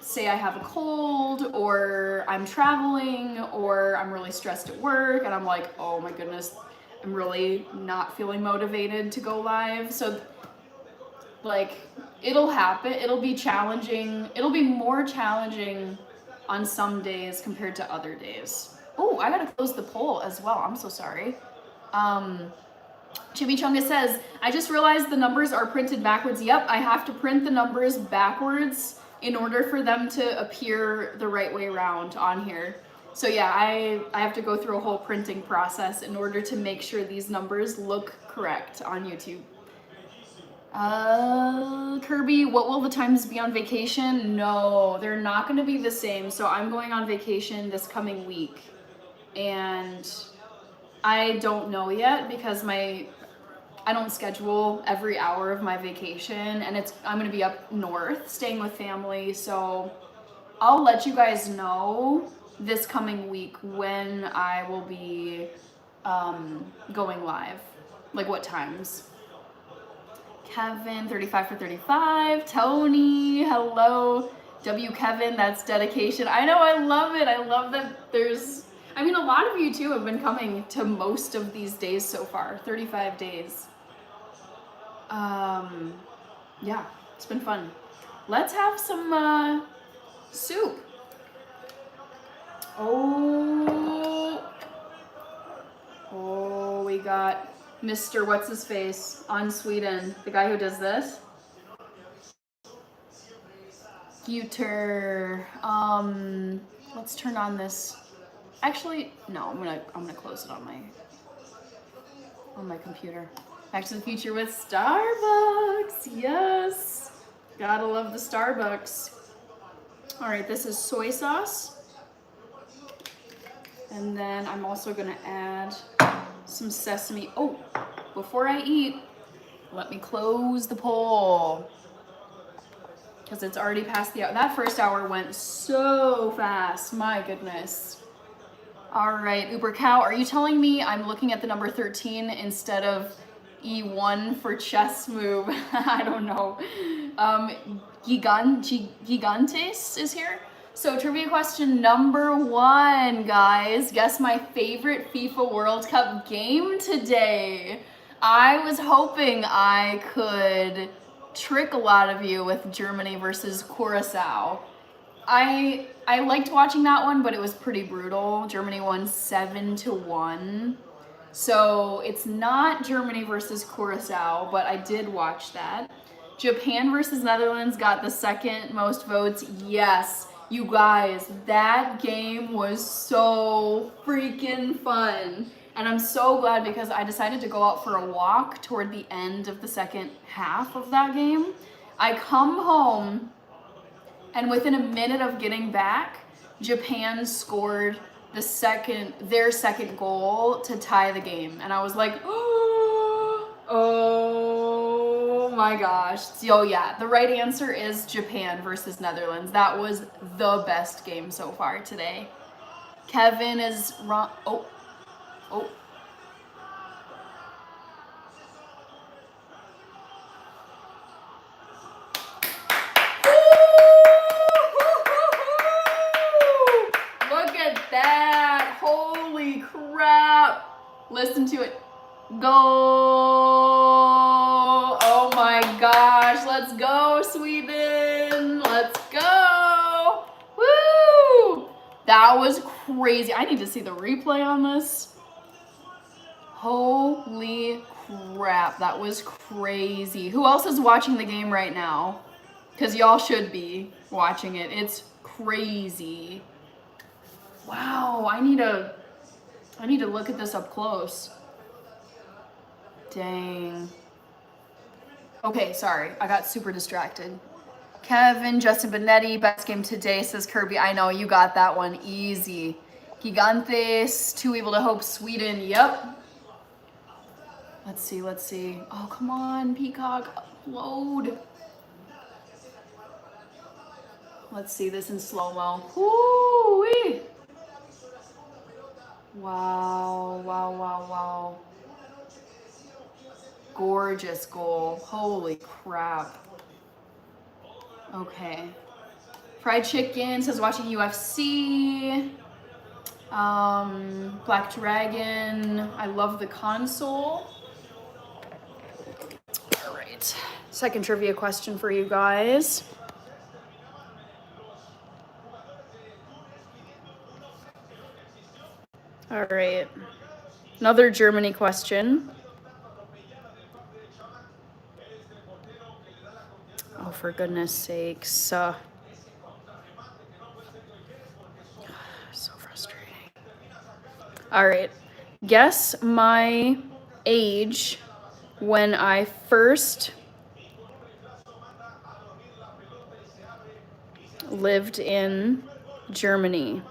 say I have a cold, or I'm traveling, or I'm really stressed at work, and I'm like, oh my goodness, I'm really not feeling motivated to go live. So like, it'll happen. It'll be challenging. It'll be more challenging on some days compared to other days. Oh, I gotta close the poll as well. I'm so sorry. Chimichunga says, I just realized the numbers are printed backwards. Yep, I have to print the numbers backwards in order for them to appear the right way around on here. So yeah, I have to go through a whole printing process in order to make sure these numbers look correct on YouTube. Kirby, what will the times be on vacation? No, they're not going to be the same. So I'm going on vacation this coming week, and I don't know yet because I don't schedule every hour of my vacation, and I'm going to be up north staying with family. So I'll let you guys know this coming week when I will be going live, like what times. Kevin, 35 for 35. Tony, hello. W. Kevin, that's dedication. I know, I love it. I love that a lot of you too have been coming to most of these days so far, 35 days. Yeah, it's been fun. Let's have some soup. Oh, we got Mr. What's-His-Face on Sweden, the guy who does this. Future. Let's turn on this. Actually, no, I'm gonna close it on my computer. Back to the Future with Starbucks. Yes, gotta love the Starbucks. All right, this is soy sauce. And then I'm also gonna add some sesame. Oh, before I eat, let me close the poll. because it's already past the hour. That first hour went so fast. My goodness. All right, Uber Cow, are you telling me I'm looking at the number 13 instead of E1 for chess move? I don't know. Gigantes is here. So trivia question number 1, guys. Guess my favorite FIFA World Cup game today. I was hoping I could trick a lot of you with Germany versus Curacao. I liked watching that one, but it was pretty brutal. Germany won 7-1. So it's not Germany versus Curacao, but I did watch that. Japan versus Netherlands got the second most votes. Yes, you guys, that game was so freaking fun. And I'm so glad because I decided to go out for a walk toward the end of the second half of that game. I come home, and within a minute of getting back, Japan scored their second goal to tie the game. And I was like, oh my gosh. So yeah, the right answer is Japan versus Netherlands. That was the best game so far today. Kevin is wrong. Oh. That, holy crap. Listen to it. Go. Oh my gosh. Let's go, Sweden. Let's go. Woo. That was crazy. I need to see the replay on this. Holy crap. That was crazy. Who else is watching the game right now? Because y'all should be watching it. It's crazy. Wow, I need to look at this up close. Dang. Okay, sorry. I got super distracted. Kevin, Justin Benetti, best game today, says Kirby. I know, you got that one easy. Gigantes, Too Evil to Hope, Sweden. Yep. Let's see. Oh, come on, Peacock. Upload. Let's see this in slow-mo. Woo-wee. Wow. Gorgeous goal. Holy crap. Okay. Fried Chicken says watching UFC. Black Dragon. I love the console. All right. Second trivia question for you guys. All right. Another Germany question. Oh, for goodness sakes. So frustrating. All right. Guess my age when I first lived in Germany.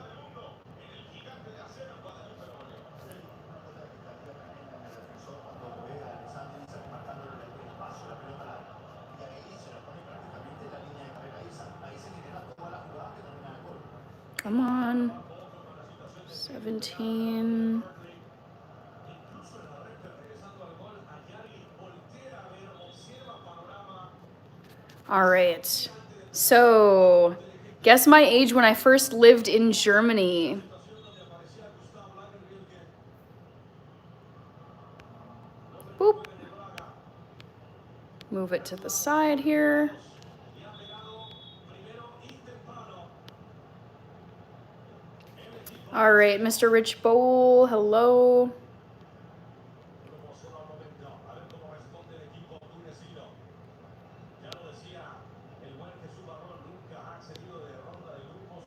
Come on. 17. All right. So, guess my age when I first lived in Germany. Boop. Move it to the side here. All right, Mr. Rich Bowl, hello.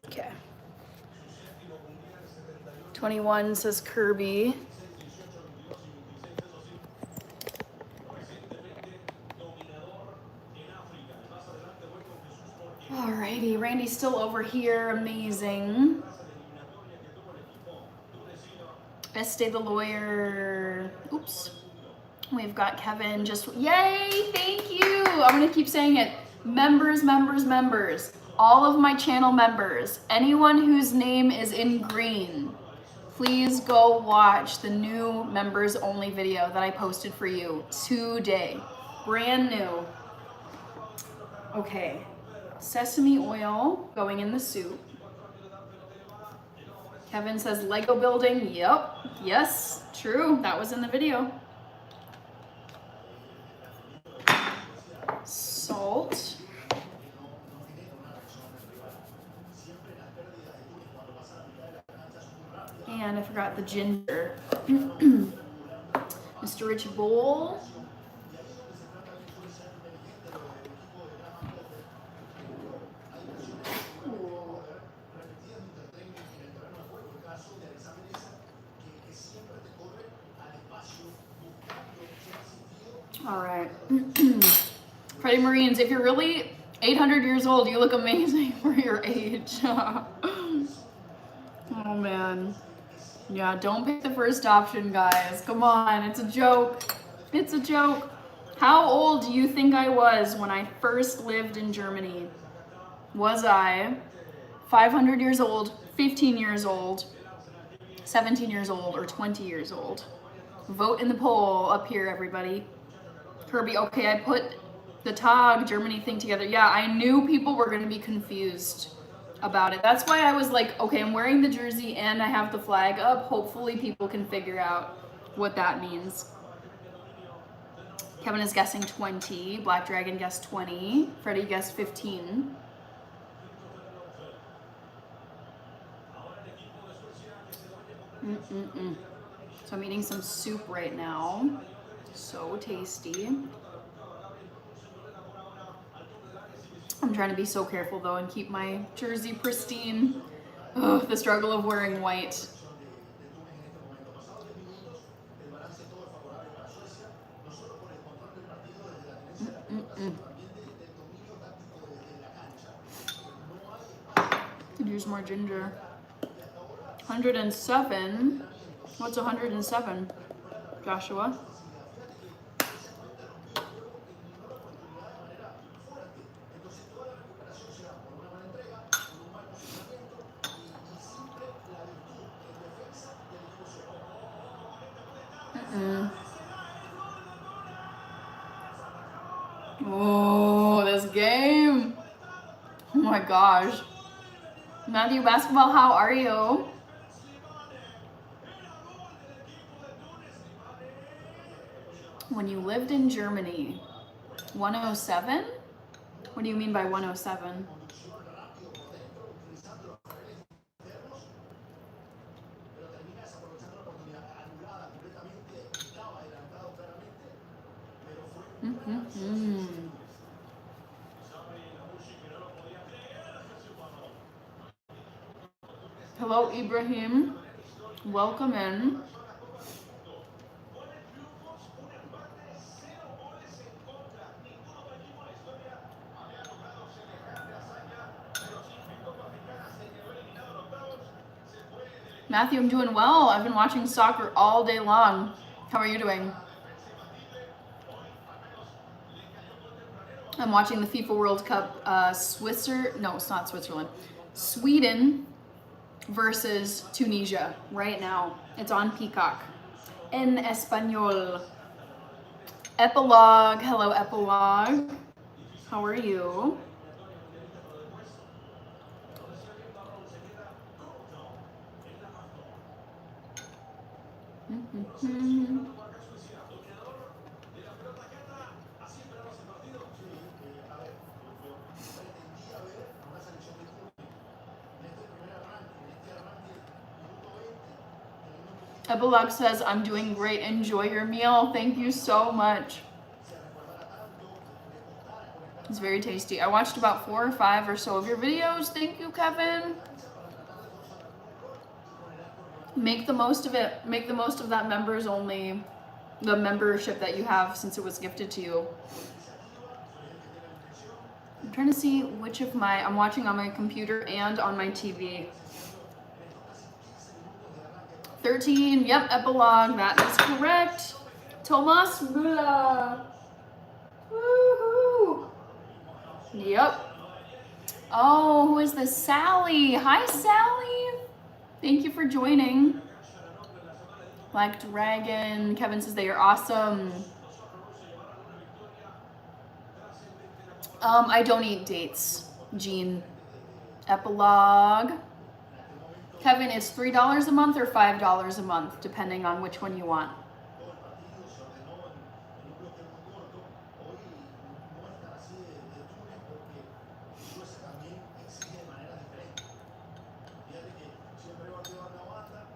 Okay. 21 says Kirby. Alrighty, Randy's still over here, amazing. Estee the lawyer. Oops. We've got Kevin just, yay, thank you. I'm gonna keep saying it. Members, members, members. All of my channel members. Anyone whose name is in green, please go watch the new members only video that I posted for you today. Brand new. Okay. Sesame oil going in the soup. Kevin says Lego building. Yep. Yes, true. That was in the video. Salt. And I forgot the ginger. Mr. Rich bowl. All right. Freddie Marines, if you're really 800 years old, you look amazing for your age. Oh man. Yeah, don't pick the first option, guys. Come on, it's a joke. It's a joke. How old do you think I was when I first lived in Germany? Was I 500 years old, 15 years old, 17 years old, or 20 years old? Vote in the poll up here, everybody. Kirby, okay, I put the TAG Germany thing together. Yeah, I knew people were going to be confused about it. That's why I was like, okay, I'm wearing the jersey and I have the flag up. Hopefully people can figure out what that means. Kevin is guessing 20. Black Dragon guessed 20. Freddie guessed 15. So I'm eating some soup right now. So tasty. I'm trying to be so careful though and keep my jersey pristine. Ugh, the struggle of wearing white. Could use more ginger. 107. What's 107, Joshua? Oh, this game. Oh my gosh. Matthew Basketball, how are you? When you lived in Germany, 107? What do you mean by 107? Hello, Ibrahim. Welcome in. Matthew, I'm doing well. I've been watching soccer all day long. How are you doing? I'm watching the FIFA World Cup, no, it's not Switzerland. Sweden versus Tunisia right now. It's on Peacock. En Español. Epilogue. Hello, Epilogue. How are you? Epilogue says, I'm doing great. Enjoy your meal. Thank you so much. It's very tasty. I watched about 4 or 5 or so of your videos. Thank you, Kevin. Make the most of it. Make the most of that members only, the membership that you have since it was gifted to you. I'm trying to see which of I'm watching on my computer and on my TV. 13, yep, Epilogue, that is correct. Thomas Müller. Woohoo! Yep. Oh, who is this? Sally. Hi, Sally. Thank you for joining. Black Dragon. Kevin says they are awesome. I don't eat dates, Jean. Epilogue. Kevin, it's $3 a month or $5 a month, depending on which one you want.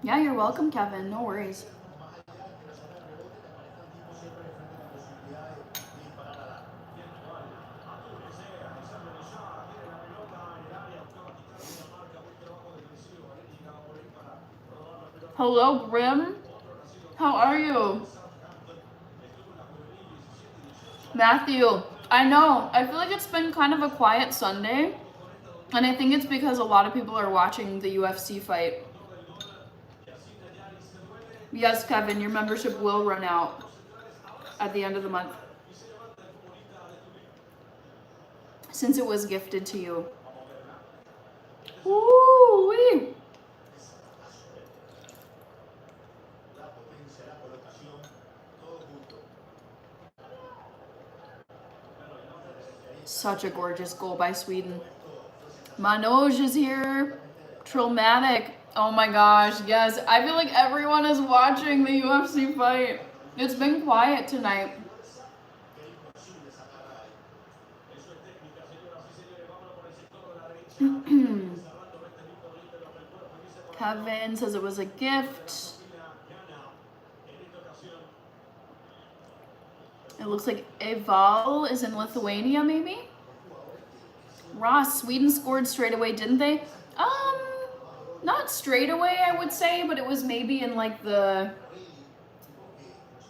Yeah, you're welcome, Kevin. No worries. Hello, Grim. How are you? Matthew, I know. I feel like it's been kind of a quiet Sunday. And I think it's because a lot of people are watching the UFC fight. Yes, Kevin, your membership will run out at the end of the month, since it was gifted to you. Woo-wee. Such a gorgeous goal by Sweden. Manoj is here. Trillmatic. Oh my gosh, yes. I feel like everyone is watching the UFC fight. It's been quiet tonight. Kevin says it was a gift. It looks like Eval is in Lithuania, maybe? Ross, Sweden scored straight away, didn't they? Not straight away, I would say, but it was maybe in like the,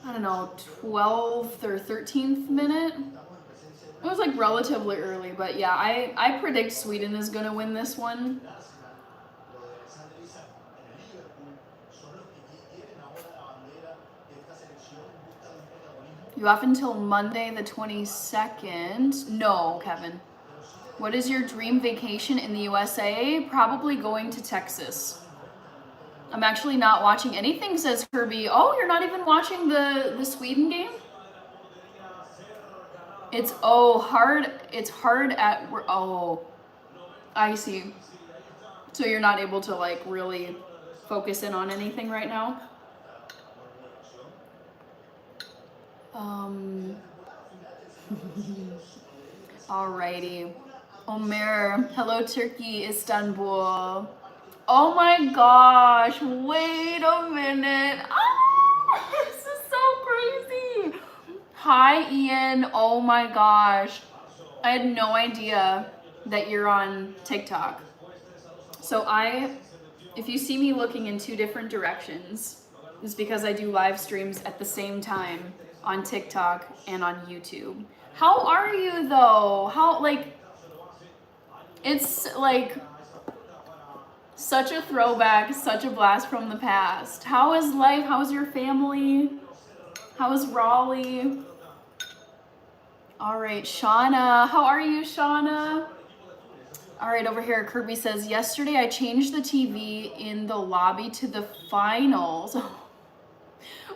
I don't know, 12th or 13th minute. It was like relatively early, but yeah, I predict Sweden is gonna win this one. You off until Monday the 22nd? No, Kevin. What is your dream vacation in the USA? Probably going to Texas. I'm actually not watching anything, says Kirby. Oh, you're not even watching the Sweden game? It's hard. It's hard at, I see. So you're not able to like really focus in on anything right now? Alrighty. Omer, hello Turkey, Istanbul. Oh my gosh, wait a minute. This is so crazy. Hi Ian, oh my gosh. I had no idea that you're on TikTok. So if you see me looking in two different directions, it's because I do live streams at the same time on TikTok and on YouTube. How are you though? It's like such a throwback, such a blast from the past. How is life? How is your family? How is Raleigh? All right, Shauna. How are you, Shauna? All right, over here, Kirby says, yesterday I changed the TV in the lobby to the finals.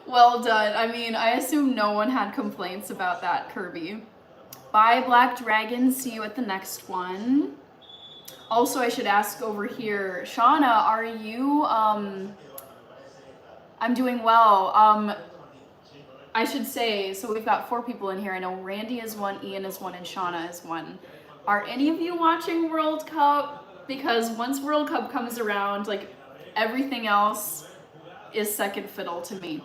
Well done. I mean, I assume no one had complaints about that, Kirby. Bye, Black Dragon. See you at the next one. Also, I should ask over here, Shauna, are you, I'm doing well. I should say, so we've got 4 people in here. I know Randy is one, Ian is one, and Shauna is one. Are any of you watching World Cup? Because once World Cup comes around, like, everything else is second fiddle to me.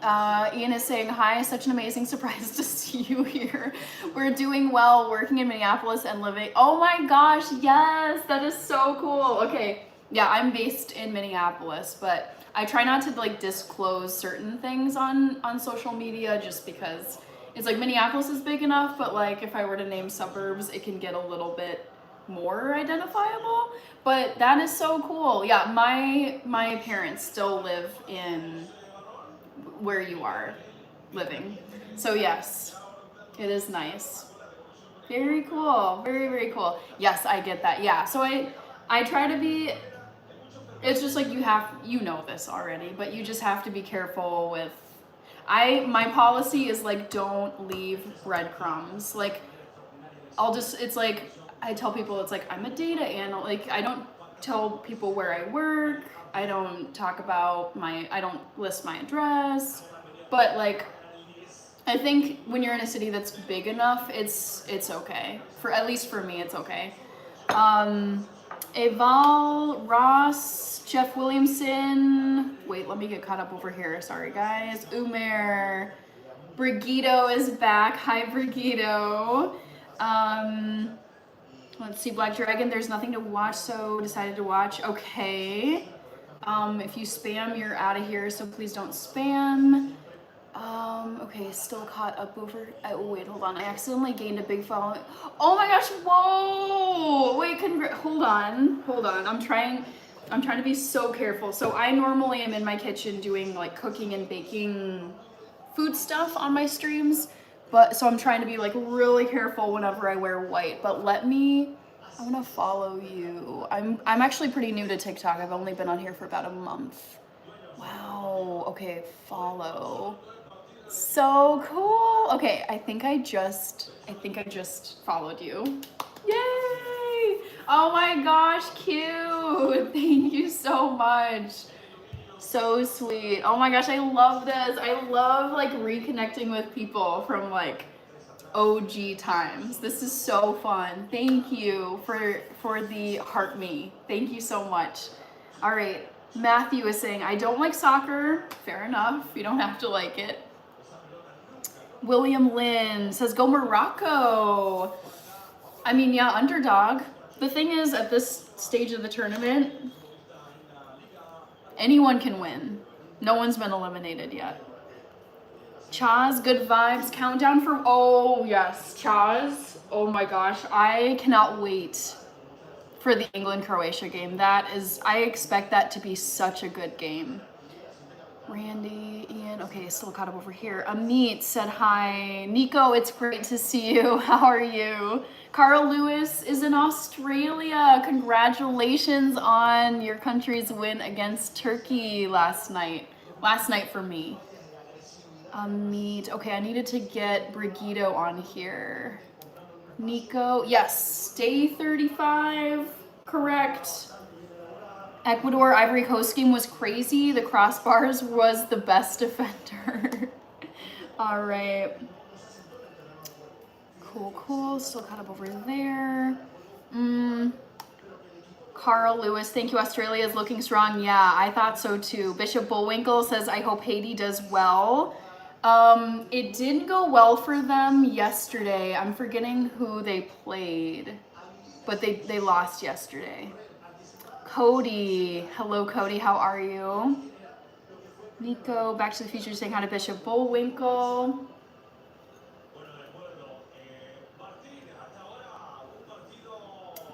Ian is saying, hi, such an amazing surprise to see you here. We're doing well, working in Minneapolis and living. Oh my gosh, yes, that is so cool. Okay, yeah, I'm based in Minneapolis, but I try not to like disclose certain things on social media just because it's like Minneapolis is big enough, but like if I were to name suburbs, it can get a little bit more identifiable. But that is so cool. Yeah, my parents still live in where you are living. So yes, it is nice. Very cool. Very, very cool. Yes, I get that. Yeah. So I try to be, it's just like you know this already, but you just have to be careful with, my policy is like, don't leave breadcrumbs. Like, it's like, I tell people, it's like, I'm a data analyst. Like, I don't tell people where I work. I don't talk about I don't list my address. But like, I think when you're in a city that's big enough, it's okay. At least for me, it's okay. Eval, Ross, Jeff Williamson. Wait, let me get caught up over here. Sorry, guys. Umer. Brigido is back. Hi, Brigido. Let's see, Black Dragon. There's nothing to watch, so decided to watch. Okay. If you spam, you're out of here, so please don't spam. Okay, still caught up over. Oh, wait, hold on. I accidentally gained a big following. Oh my gosh, whoa! Wait, hold on. I'm trying to be so careful. So I normally am in my kitchen doing like cooking and baking food stuff on my streams, so I'm trying to be like really careful whenever I wear white. But I'm gonna follow you. I'm actually pretty new to TikTok. I've only been on here for about a month. Wow. Okay, follow. So cool. Okay, I think I just followed you. Yay! Oh my gosh, cute. Thank you so much. So sweet. Oh my gosh, I love this. I love like reconnecting with people from like OG times. This is so fun. Thank you for the heart me. Thank you so much. All right. Matthew is saying, I don't like soccer. Fair enough. You don't have to like it. William Lynn says, go Morocco. I mean, yeah, underdog. The thing is, at this stage of the tournament, anyone can win. No one's been eliminated yet. Chaz, good vibes. Countdown for, oh yes, Chaz. Oh my gosh, I cannot wait for the England-Croatia game. I expect that to be such a good game. Randy, Ian, okay, still caught up over here. Amit said hi. Nico, it's great to see you. How are you? Carl Lewis is in Australia. Congratulations on your country's win against Turkey last night. Last night for me. Amit, okay, I needed to get Brigido on here. Nico, yes, day 35, correct. Ecuador Ivory Coast game was crazy. The crossbars was the best defender. All right. Cool. Still caught up over there. Carl Lewis, thank you. Australia is looking strong. Yeah, I thought so too. Bishop Bullwinkle says, I hope Haiti does well. It didn't go well for them yesterday. I'm forgetting who they played, but they lost yesterday. Cody. Hello, Cody. How are you? Nico, Back to the Future saying hi to Bishop Bullwinkle.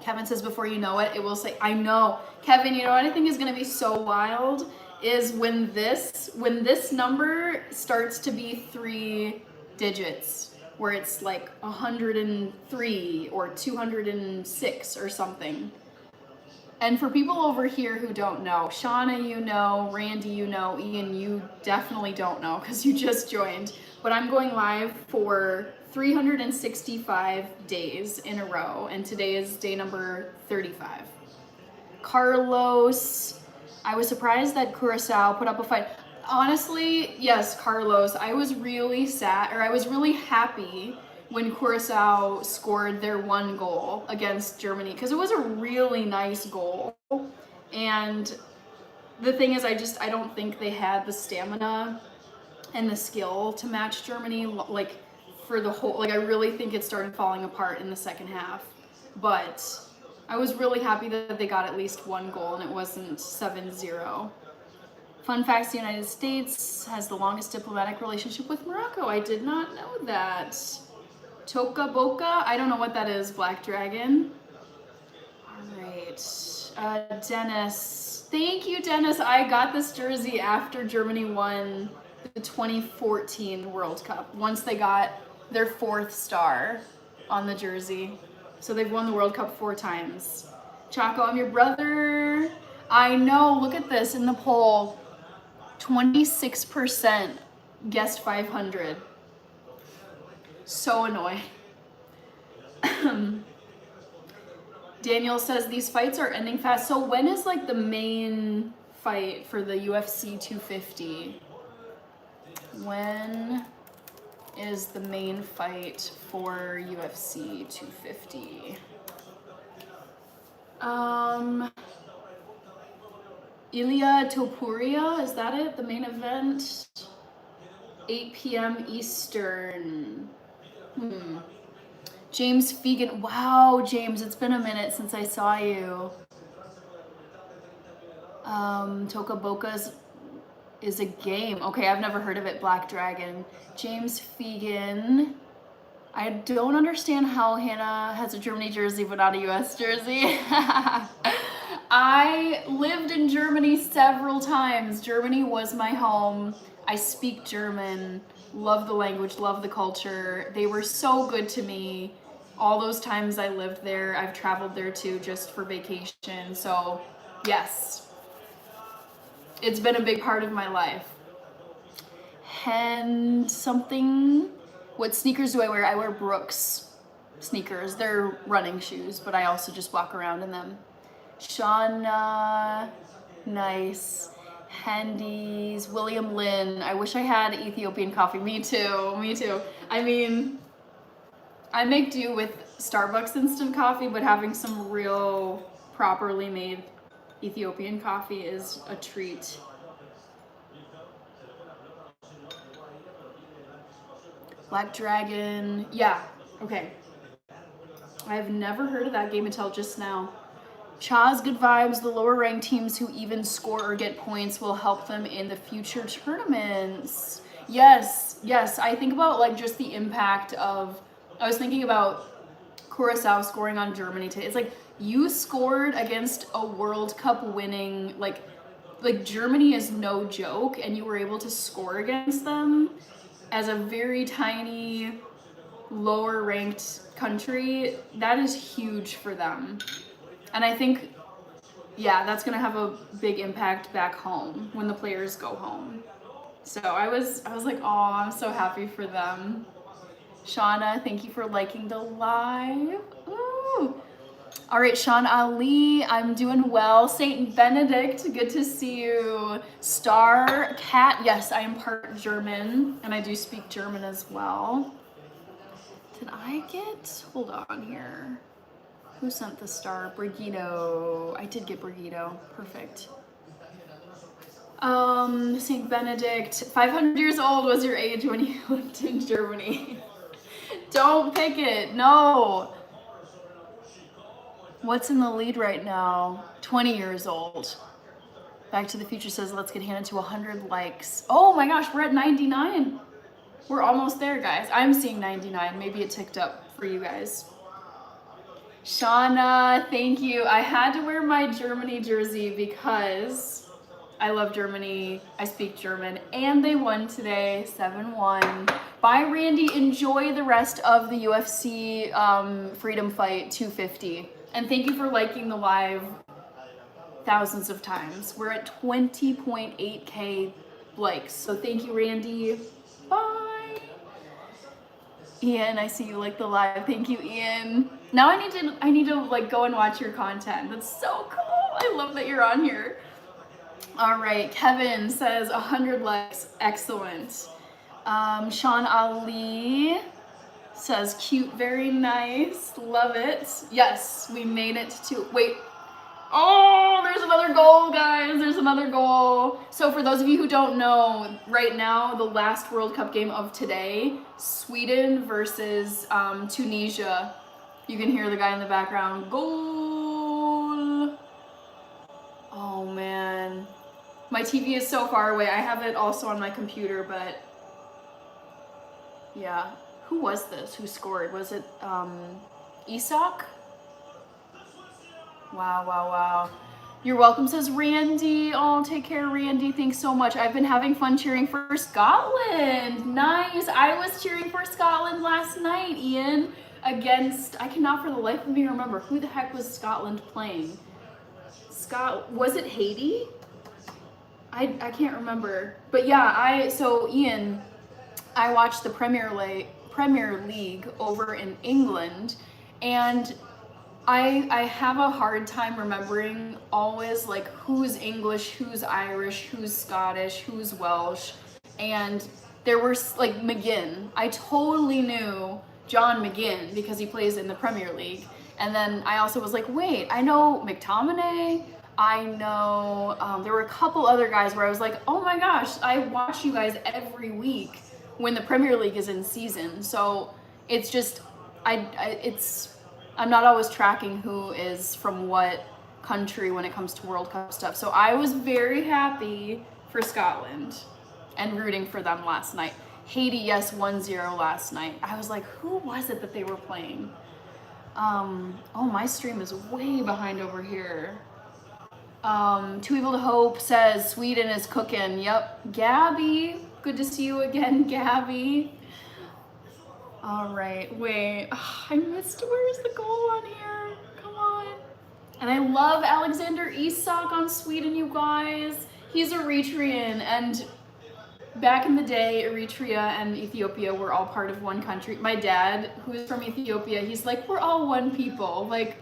Kevin says, before you know it, it will say, I know. Kevin, you know what I think is going to be so wild is when this number starts to be 3 digits, where it's like 103 or 206 or something. And for people over here who don't know, Shauna, you know, Randy, you know, Ian, you definitely don't know because you just joined. But I'm going live for 365 days in a row, and today is day number 35. Carlos, I was surprised that Curacao put up a fight. Honestly, yes, Carlos, I was really happy when Curacao scored their 1 goal against Germany, because it was a really nice goal. And the thing is, I don't think they had the stamina and the skill to match Germany, like for the whole, like I really think it started falling apart in the second half. But I was really happy that they got at least 1 goal and it wasn't 7-0. Fun facts, the United States has the longest diplomatic relationship with Morocco. I did not know that. Toca Boca, I don't know what that is, Black Dragon. All right, Dennis. Thank you, Dennis. I got this jersey after Germany won the 2014 World Cup, once they got their 4th star. on the jersey. So they've won the World Cup 4 times. Chaco, I'm your brother. I know, look at this in the poll. 26% guessed 500. So annoying. Daniel says these fights are ending fast. So when is like the main fight for the UFC 250? When is the main fight for UFC 250? Ilia Topuria, is that it? The main event? 8 p.m. Eastern. James Fegan. Wow, James, it's been a minute since I saw you. Toca Boca is a game. Okay, I've never heard of it. Black Dragon. James Fegan. I don't understand how Hannah has a Germany jersey but not a US jersey. I lived in Germany several times. Germany was my home. I speak German. Love the language, love the culture. They were so good to me. All those times I lived there, I've traveled there too just for vacation. So yes, it's been a big part of my life. And something, what sneakers do I wear? I wear Brooks sneakers. They're running shoes, but I also just walk around in them. Shauna, nice. Handy's, William Lynn. I wish I had Ethiopian coffee. Me too, me too. I mean, I make do with Starbucks instant coffee, but having some real properly made Ethiopian coffee is a treat. Black Dragon, yeah, okay. I've never heard of that game until just now. Chaz, good vibes. The lower ranked teams who even score or get points will help them in the future tournaments. Yes, yes. I think about like just the impact of, I was thinking about Curacao scoring on Germany today. It's like you scored against a World Cup winning, like Germany is no joke, and you were able to score against them as a very tiny, lower ranked country. That is huge for them. And I think, yeah, that's gonna have a big impact back home when the players go home. So I was like, oh, I'm so happy for them. Shauna, thank you for liking the live. Ooh. All right, Sean Ali, I'm doing well. Saint Benedict, good to see you. Star Cat, yes, I am part German, and I do speak German as well. Did I get, hold on here. Who sent the star? Brigito. I did get Brigito. Perfect. Saint Benedict. 500 years old was your age when you lived in Germany. Don't pick it. No. What's in the lead right now? 20 years old. Back to the Future says, let's get Hannah to 100 likes. Oh my gosh, we're at 99. We're almost there, guys. I'm seeing 99. Maybe it ticked up for you guys. Shauna, thank you. I had to wear my Germany jersey because I love Germany. I speak German, and they won today, 7-1. Bye, Randy. Enjoy the rest of the UFC Freedom Fight 250. And thank you for liking the live thousands of times. We're at 20.8K likes. So thank you, Randy. Bye. Ian, I see you like the live. Thank you, Ian. Now I need to like go and watch your content. That's so cool. I love that you're on here. All right, Kevin says 100 likes. Excellent. Sean Ali says cute, very nice. Love it. Yes, we made it to, wait. Oh, there's another goal, guys. There's another goal. So for those of you who don't know, right now, the last World Cup game of today, Sweden versus Tunisia. You can hear the guy in the background. Goal. Oh, man. My TV is so far away. I have it also on my computer, but yeah. Who was this? Who scored? Was it Isak? Wow, wow, wow. You're welcome, says Randy. Oh, take care, Randy. Thanks so much. I've been having fun cheering for Scotland. Nice. I was cheering for Scotland last night, Ian. against, I cannot for the life of me remember who the heck was Scotland playing. Was it Haiti? I can't remember. But yeah, so Ian, I watched the Premier League over in England, and I have a hard time remembering always like who's English, who's Irish, who's Scottish, who's Welsh, and there were like McGinn. I totally knew John McGinn because he plays in the Premier League, and then I also was like, wait, I know McTominay. I know there were a couple other guys where I was like, oh my gosh, I watch you guys every week when the Premier League is in season. So it's just I'm not always tracking who is from what country when it comes to World Cup stuff. So I was very happy for Scotland and rooting for them last night. Haiti, yes, 1-0 last night. I was like, who was it that they were playing? Oh, my stream is way behind over here. Too Evil to Hope says Sweden is cooking. Yep. Gabby, good to see you again, Gabby. All right, wait, I missed, where's the goal on here? Come on. And I love Alexander Isak on Sweden, you guys. He's Eritrean, and back in the day, Eritrea and Ethiopia were all part of one country. My dad, who is from Ethiopia, he's like, we're all one people. Like,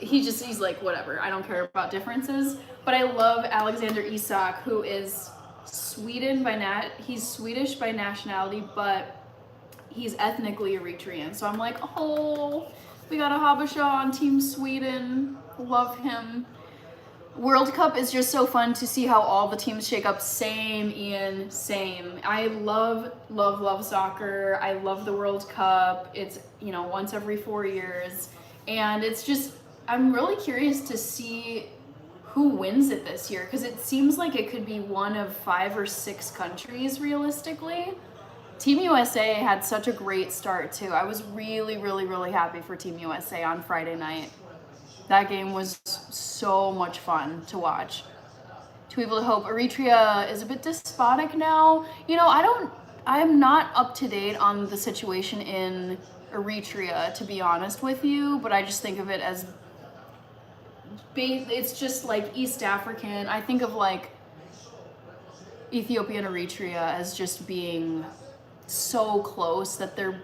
he's like, whatever, I don't care about differences. But I love Alexander Isak, who is he's Swedish by nationality, but he's ethnically Eritrean. So I'm like, oh, we got a Habasha on Team Sweden. Love him. World Cup is just so fun to see how all the teams shake up. Same, Ian, same. I love soccer. I love the World Cup. It's, once every 4 years. And it's just, I'm really curious to see who wins it this year, because it seems like it could be one of 5 or 6 countries realistically. Team USA had such a great start too. I was really, really, really happy for Team USA on Friday night. That game was so much fun to watch. Too Evil to Hope, Eritrea is a bit despotic now. I'm not up to date on the situation in Eritrea, to be honest with you, but I just think of it as it's just like East African. I think of like Ethiopia and Eritrea as just being so close that they're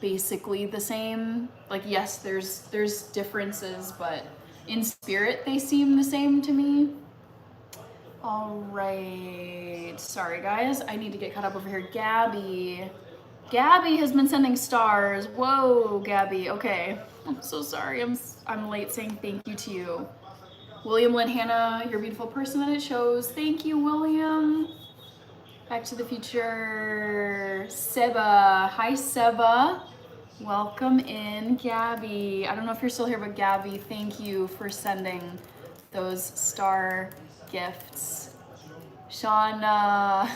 basically the same. Like, yes, there's differences, but in spirit they seem the same to me. All right, sorry guys, I need to get caught up over here. Gabby has been sending stars. Whoa, Gabby. Okay, I'm so sorry. I'm late saying thank you to you. William Lynn Hannah, you're a beautiful person that it shows. Thank you, William. Back to the Future. Seba. Hi, Seba. Welcome in, Gabby. I don't know if you're still here, but Gabby, thank you for sending those star gifts. Shauna.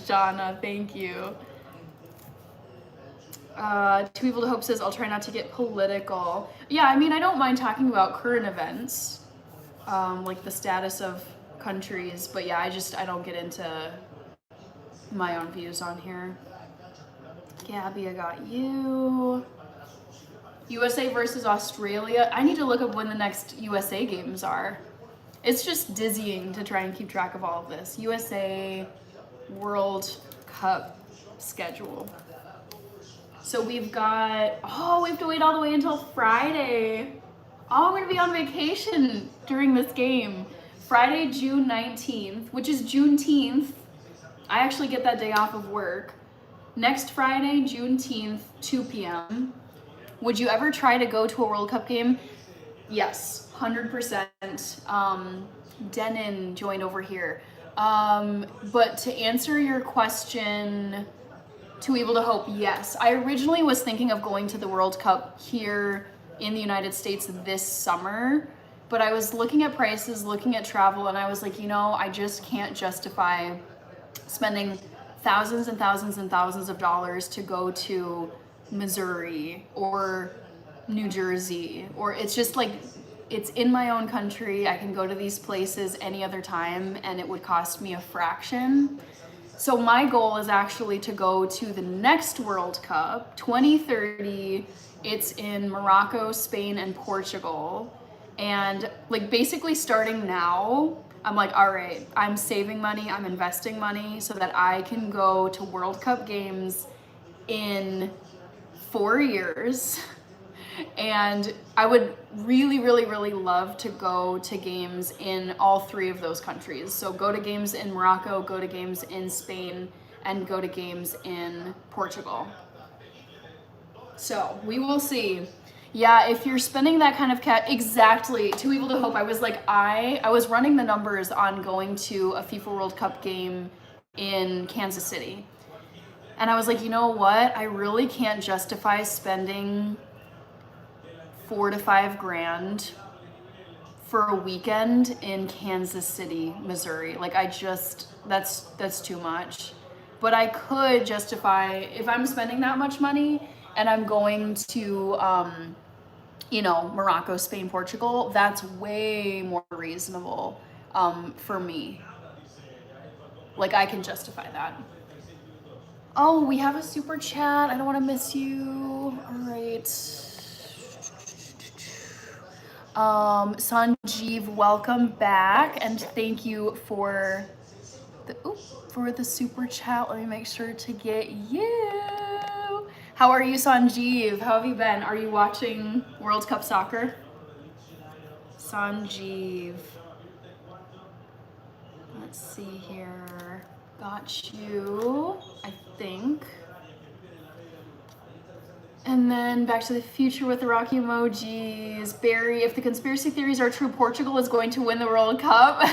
Shauna, thank you. Too Evil to Hope says, I'll try not to get political. Yeah, I mean, I don't mind talking about current events, like the status of countries, but yeah, I don't get into my own views on here. Gabby, I got you. USA versus Australia. I need to look up when the next USA games are. It's just dizzying to try and keep track of all of this. USA World Cup schedule. So we have to wait all the way until Friday. Oh, I'm gonna be on vacation during this game. Friday, June 19th, which is Juneteenth. I actually get that day off of work. Next Friday, Juneteenth, 2 p.m. Would you ever try to go to a World Cup game? Yes, 100%. Denon joined over here. But to answer your question, Too Evil to Hope, yes. I originally was thinking of going to the World Cup here in the United States this summer, but I was looking at prices, looking at travel, and I was like, I just can't justify spending thousands and thousands and thousands of dollars to go to Missouri or New Jersey, or it's just like, it's in my own country. I can go to these places any other time and it would cost me a fraction. So my goal is actually to go to the next World Cup, 2030. It's in Morocco, Spain, and Portugal. And like basically starting now, I'm like, all right, I'm saving money, I'm investing money so that I can go to World Cup games in 4 years. And I would really, really, really love to go to games in all 3 of those countries. So go to games in Morocco, go to games in Spain, and go to games in Portugal. So we will see. Yeah, if you're spending that kind of exactly, Too Evil to Hope. I was like, I was running the numbers on going to a FIFA World Cup game in Kansas City. And I was like, you know what? I really can't justify spending 4 to 5 grand for a weekend in Kansas City, Missouri. Like that's too much. But I could justify if I'm spending that much money and I'm going to Morocco, Spain, Portugal, that's way more reasonable for me. Like I can justify that. Oh, we have a super chat. I don't want to miss you. All right. Sanjeev, welcome back, and thank you for the super chat. Let me make sure to get you. How are you, Sanjeev? How have you been? Are you watching World Cup soccer? Sanjeev. Let's see here. Got you, I think. And then Back to the Future with the Rocky emojis. Barry, if the conspiracy theories are true, Portugal is going to win the World Cup.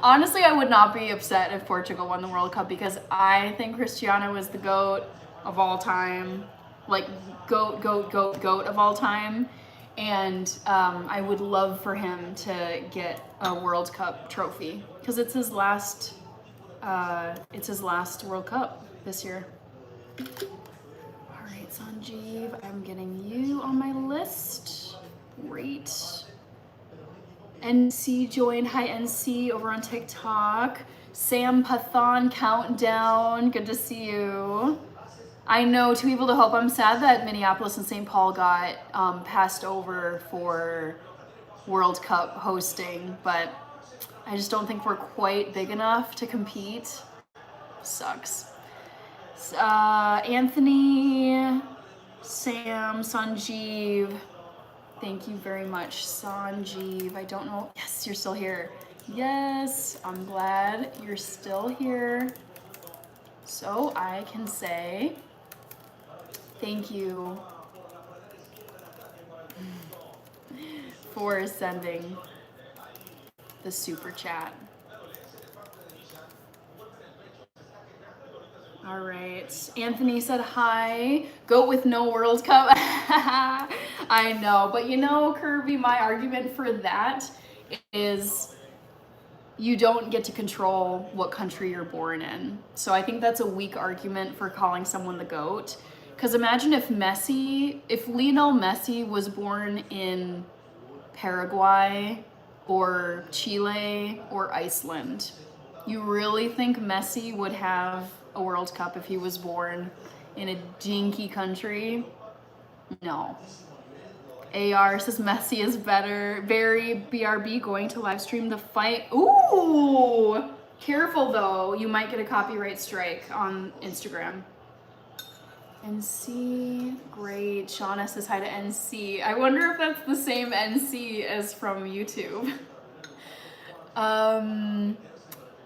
Honestly, I would not be upset if Portugal won the World Cup because I think Cristiano is the GOAT of all time. Like, GOAT of all time. And I would love for him to get a World Cup trophy because it's his last World Cup this year. All right, Sanjeev, I'm getting you on my list. Great. NC joined. Hi, NC, over on TikTok. Sam Pathan Countdown. Good to see you. I know, Too Evil to Hope. I'm sad that Minneapolis and St. Paul got passed over for World Cup hosting, but I just don't think we're quite big enough to compete. Sucks. Anthony, Sam, Sanjeev, thank you very much. Sanjeev, I don't know. Yes, you're still here. Yes, I'm glad you're still here. So I can say thank you for sending the super chat. All right. Anthony said hi. Goat with no World Cup. I know. But you know, Kirby, my argument for that is you don't get to control what country you're born in. So I think that's a weak argument for calling someone the GOAT. Because imagine if Lionel Messi was born in Paraguay or Chile or Iceland. You really think Messi would have a World Cup if he was born in a dinky country? No. AR says Messi is better. Barry, BRB, going to live stream the fight. Ooh! Careful though, you might get a copyright strike on Instagram. NC, great. Shauna says hi to NC. I wonder if that's the same NC as from YouTube.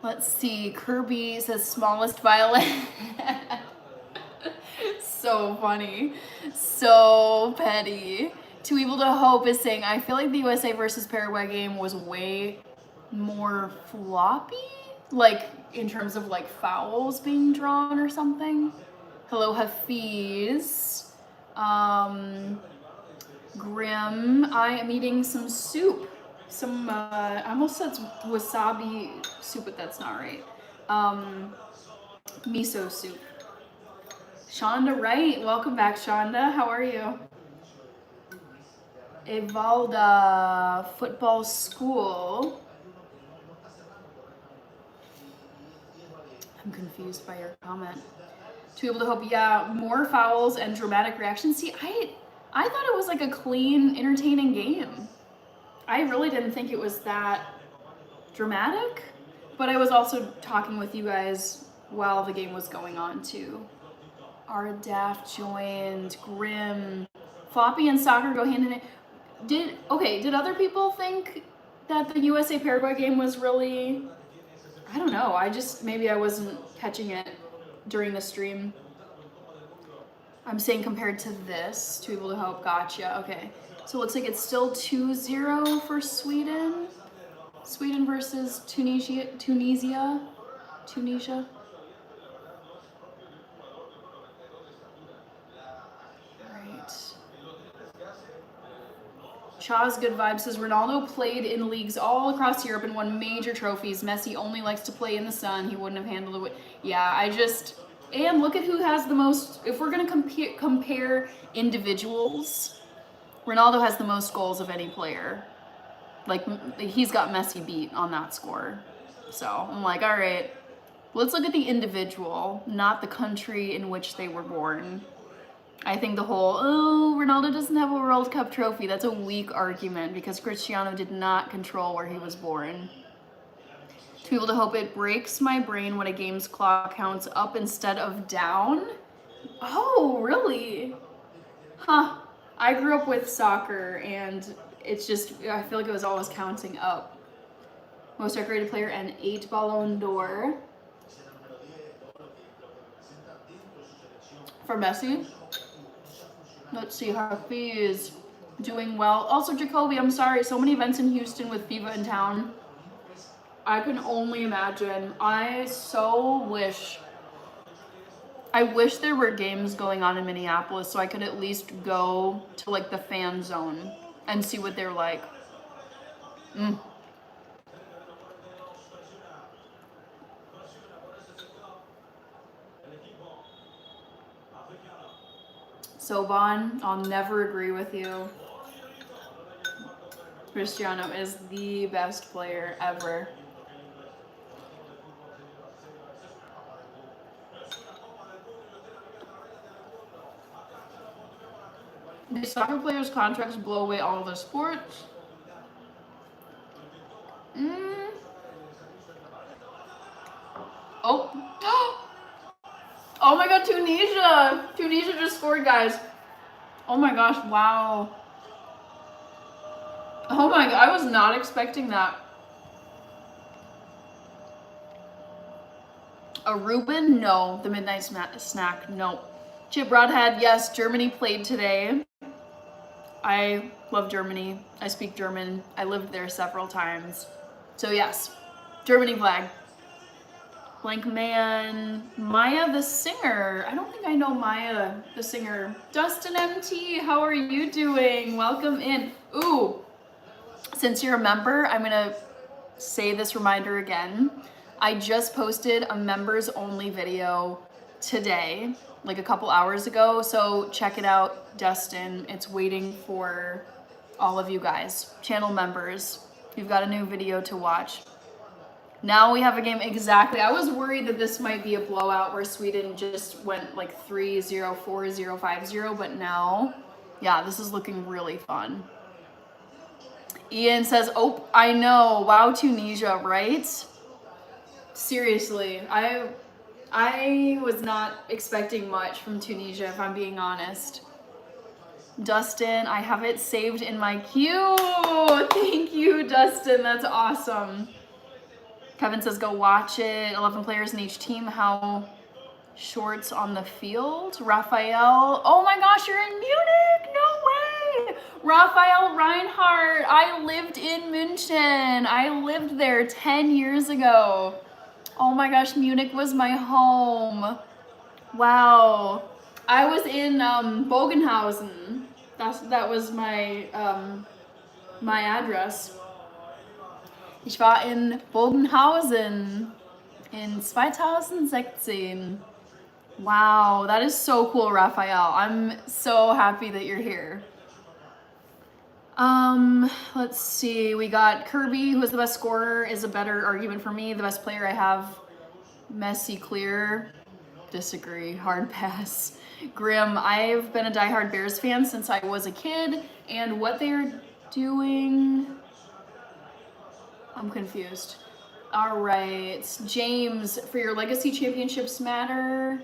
Let's see. Kirby says smallest violin. So funny. So petty. Too Evil to Hope is saying, I feel like the USA versus Paraguay game was way more floppy. Like, in terms of like fouls being drawn or something. Hello, Hafiz. Grim, I am eating some soup. I almost said wasabi soup, but that's not right. Miso soup. Shonda Wright, welcome back, Shonda. How are you? Evalda, football school. I'm confused by your comment. To be able to hope, yeah, more fouls and dramatic reactions. See, I thought it was like a clean, entertaining game. I really didn't think it was that dramatic, but I was also talking with you guys while the game was going on too. Ardaf joined, Grim, Floppy and soccer go hand in hand. Did other people think that the USA Paraguay game was really, I don't know, maybe I wasn't catching it during the stream. I'm saying compared to this, to be able to help, gotcha, okay. So it looks like it's still 2-0 for Sweden. Sweden versus Tunisia. Right. Chaz Good Vibes says Ronaldo played in leagues all across Europe and won major trophies. Messi only likes to play in the sun. He wouldn't have handled it. Yeah, and look at who has the most. If we're gonna compare individuals, Ronaldo has the most goals of any player. Like, he's got Messi beat on that score. So I'm like, all right, let's look at the individual, not the country in which they were born. I think the whole, Ronaldo doesn't have a World Cup trophy, that's a weak argument because Cristiano did not control where he was born. To be able to hope it breaks my brain when a game's clock counts up instead of down. Oh, really? Huh. I grew up with soccer and it's just, I feel like it was always counting up. Most decorated player and 8 Ballon d'Or. For Messi. Let's see, Hafiz doing well. Also, Jacoby, I'm sorry, so many events in Houston with FIFA in town. I can only imagine. I wish there were games going on in Minneapolis so I could at least go to like the fan zone and see what they're like. Soban, I'll never agree with you. Cristiano is the best player ever. Do soccer players' contracts blow away all the sports? Oh. Oh my god, Tunisia! Tunisia just scored, guys. Oh my gosh, wow. Oh my god, I was not expecting that. A Reuben? No. The midnight snack? No. Chip Broadhead? Yes. Germany played today. I love Germany. I speak German. I lived there several times. So yes. Germany flag. Blank Man. Maya the singer. I don't think I know Maya the singer. Dustin MT, how are you doing? Welcome in. Ooh. Since you're a member, I'm going to say this reminder again. I just posted a members only video today, like a couple hours ago. So check it out, Dustin. It's waiting for all of you guys, channel members. You've got a new video to watch. Now we have a game exactly. I was worried that this might be a blowout where Sweden just went like 3-0, 4-0, 5-0, but now, yeah, this is looking really fun. Ian says, oh, I know. Wow, Tunisia, right? Seriously, I was not expecting much from Tunisia, if I'm being honest. Dustin, I have it saved in my queue. Thank you, Dustin. That's awesome. Kevin says, go watch it. 11 players in each team. How shorts on the field? Raphael. Oh my gosh, you're in Munich. No way. Raphael Reinhardt. I lived in München. I lived there 10 years ago. Oh my gosh, Munich was my home. Wow. I was in Bogenhausen. That was my my address. Ich war in Bogenhausen in 2016. Wow, that is so cool, Raphael. I'm so happy that you're here. Let's see. We got Kirby, who is the best scorer, is a better argument for me. The best player I have Messi clear. Disagree. Hard pass. Grim, I've been a diehard Bears fan since I was a kid, and what they're doing, I'm confused. All right, James, for your legacy championships matter.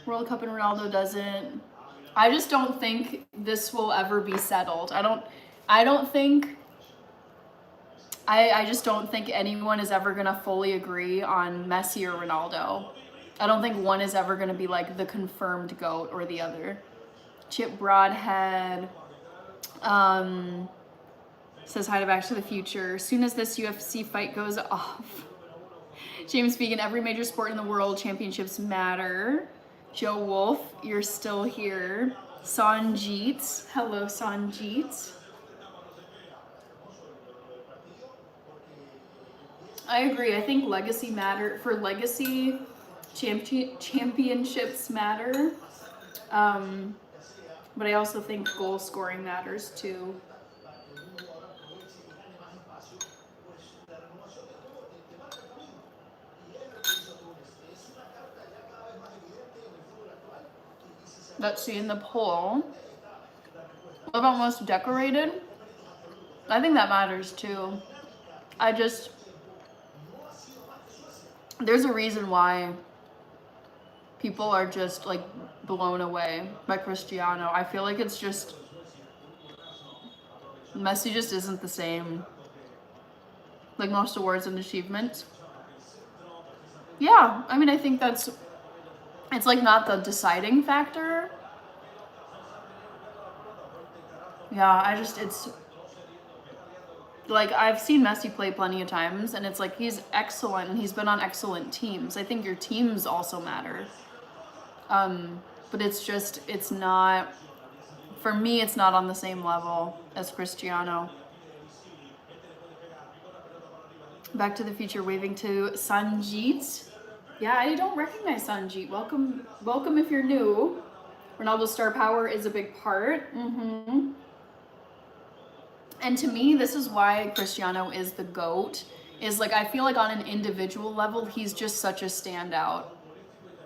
World Cup and Ronaldo doesn't. I just don't think this will ever be settled. I just don't think anyone is ever gonna fully agree on Messi or Ronaldo. I don't think one is ever gonna be like the confirmed GOAT or the other. Chip Broadhead says hi to Back to the Future. As soon as this UFC fight goes off. James speaking, every major sport in the world, championships matter. Joe Wolf, you're still here. Sanjeet, hello Sanjeet. I agree. I think legacy matter for legacy championships matter, but I also think goal scoring matters too. Let's see in the poll. What about most decorated? I think that matters too. There's a reason why people are just like blown away by Cristiano. I feel like it's just, Messi just isn't the same. Like most awards and achievements. Yeah, I mean, I think it's like not the deciding factor. Yeah, it's like I've seen Messi play plenty of times and it's like he's excellent and he's been on excellent teams. I think your teams also matter. But it's not, for me, it's not on the same level as Cristiano. Back to the Future waving to Sanjeet. Yeah, I don't recognize Sanjeet. Welcome if you're new. Ronaldo's star power is a big part. And to me, this is why Cristiano is the GOAT. Is like, I feel like on an individual level, he's just such a standout.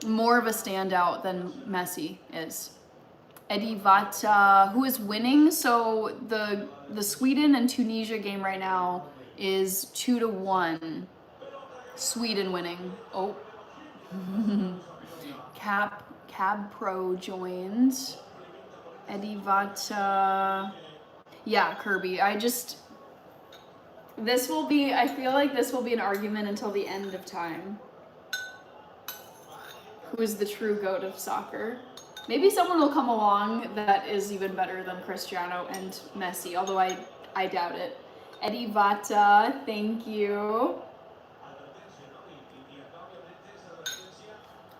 More of a standout than Messi is. Eddie Vata, who is winning. So the Sweden and Tunisia game right now is 2-1. Sweden winning. Oh. Cab Pro joins. Eddie Vata. Yeah, Kirby. I feel like this will be an argument until the end of time. Who is the true GOAT of soccer? Maybe someone will come along that is even better than Cristiano and Messi, although I doubt it. Eddie Vata, thank you.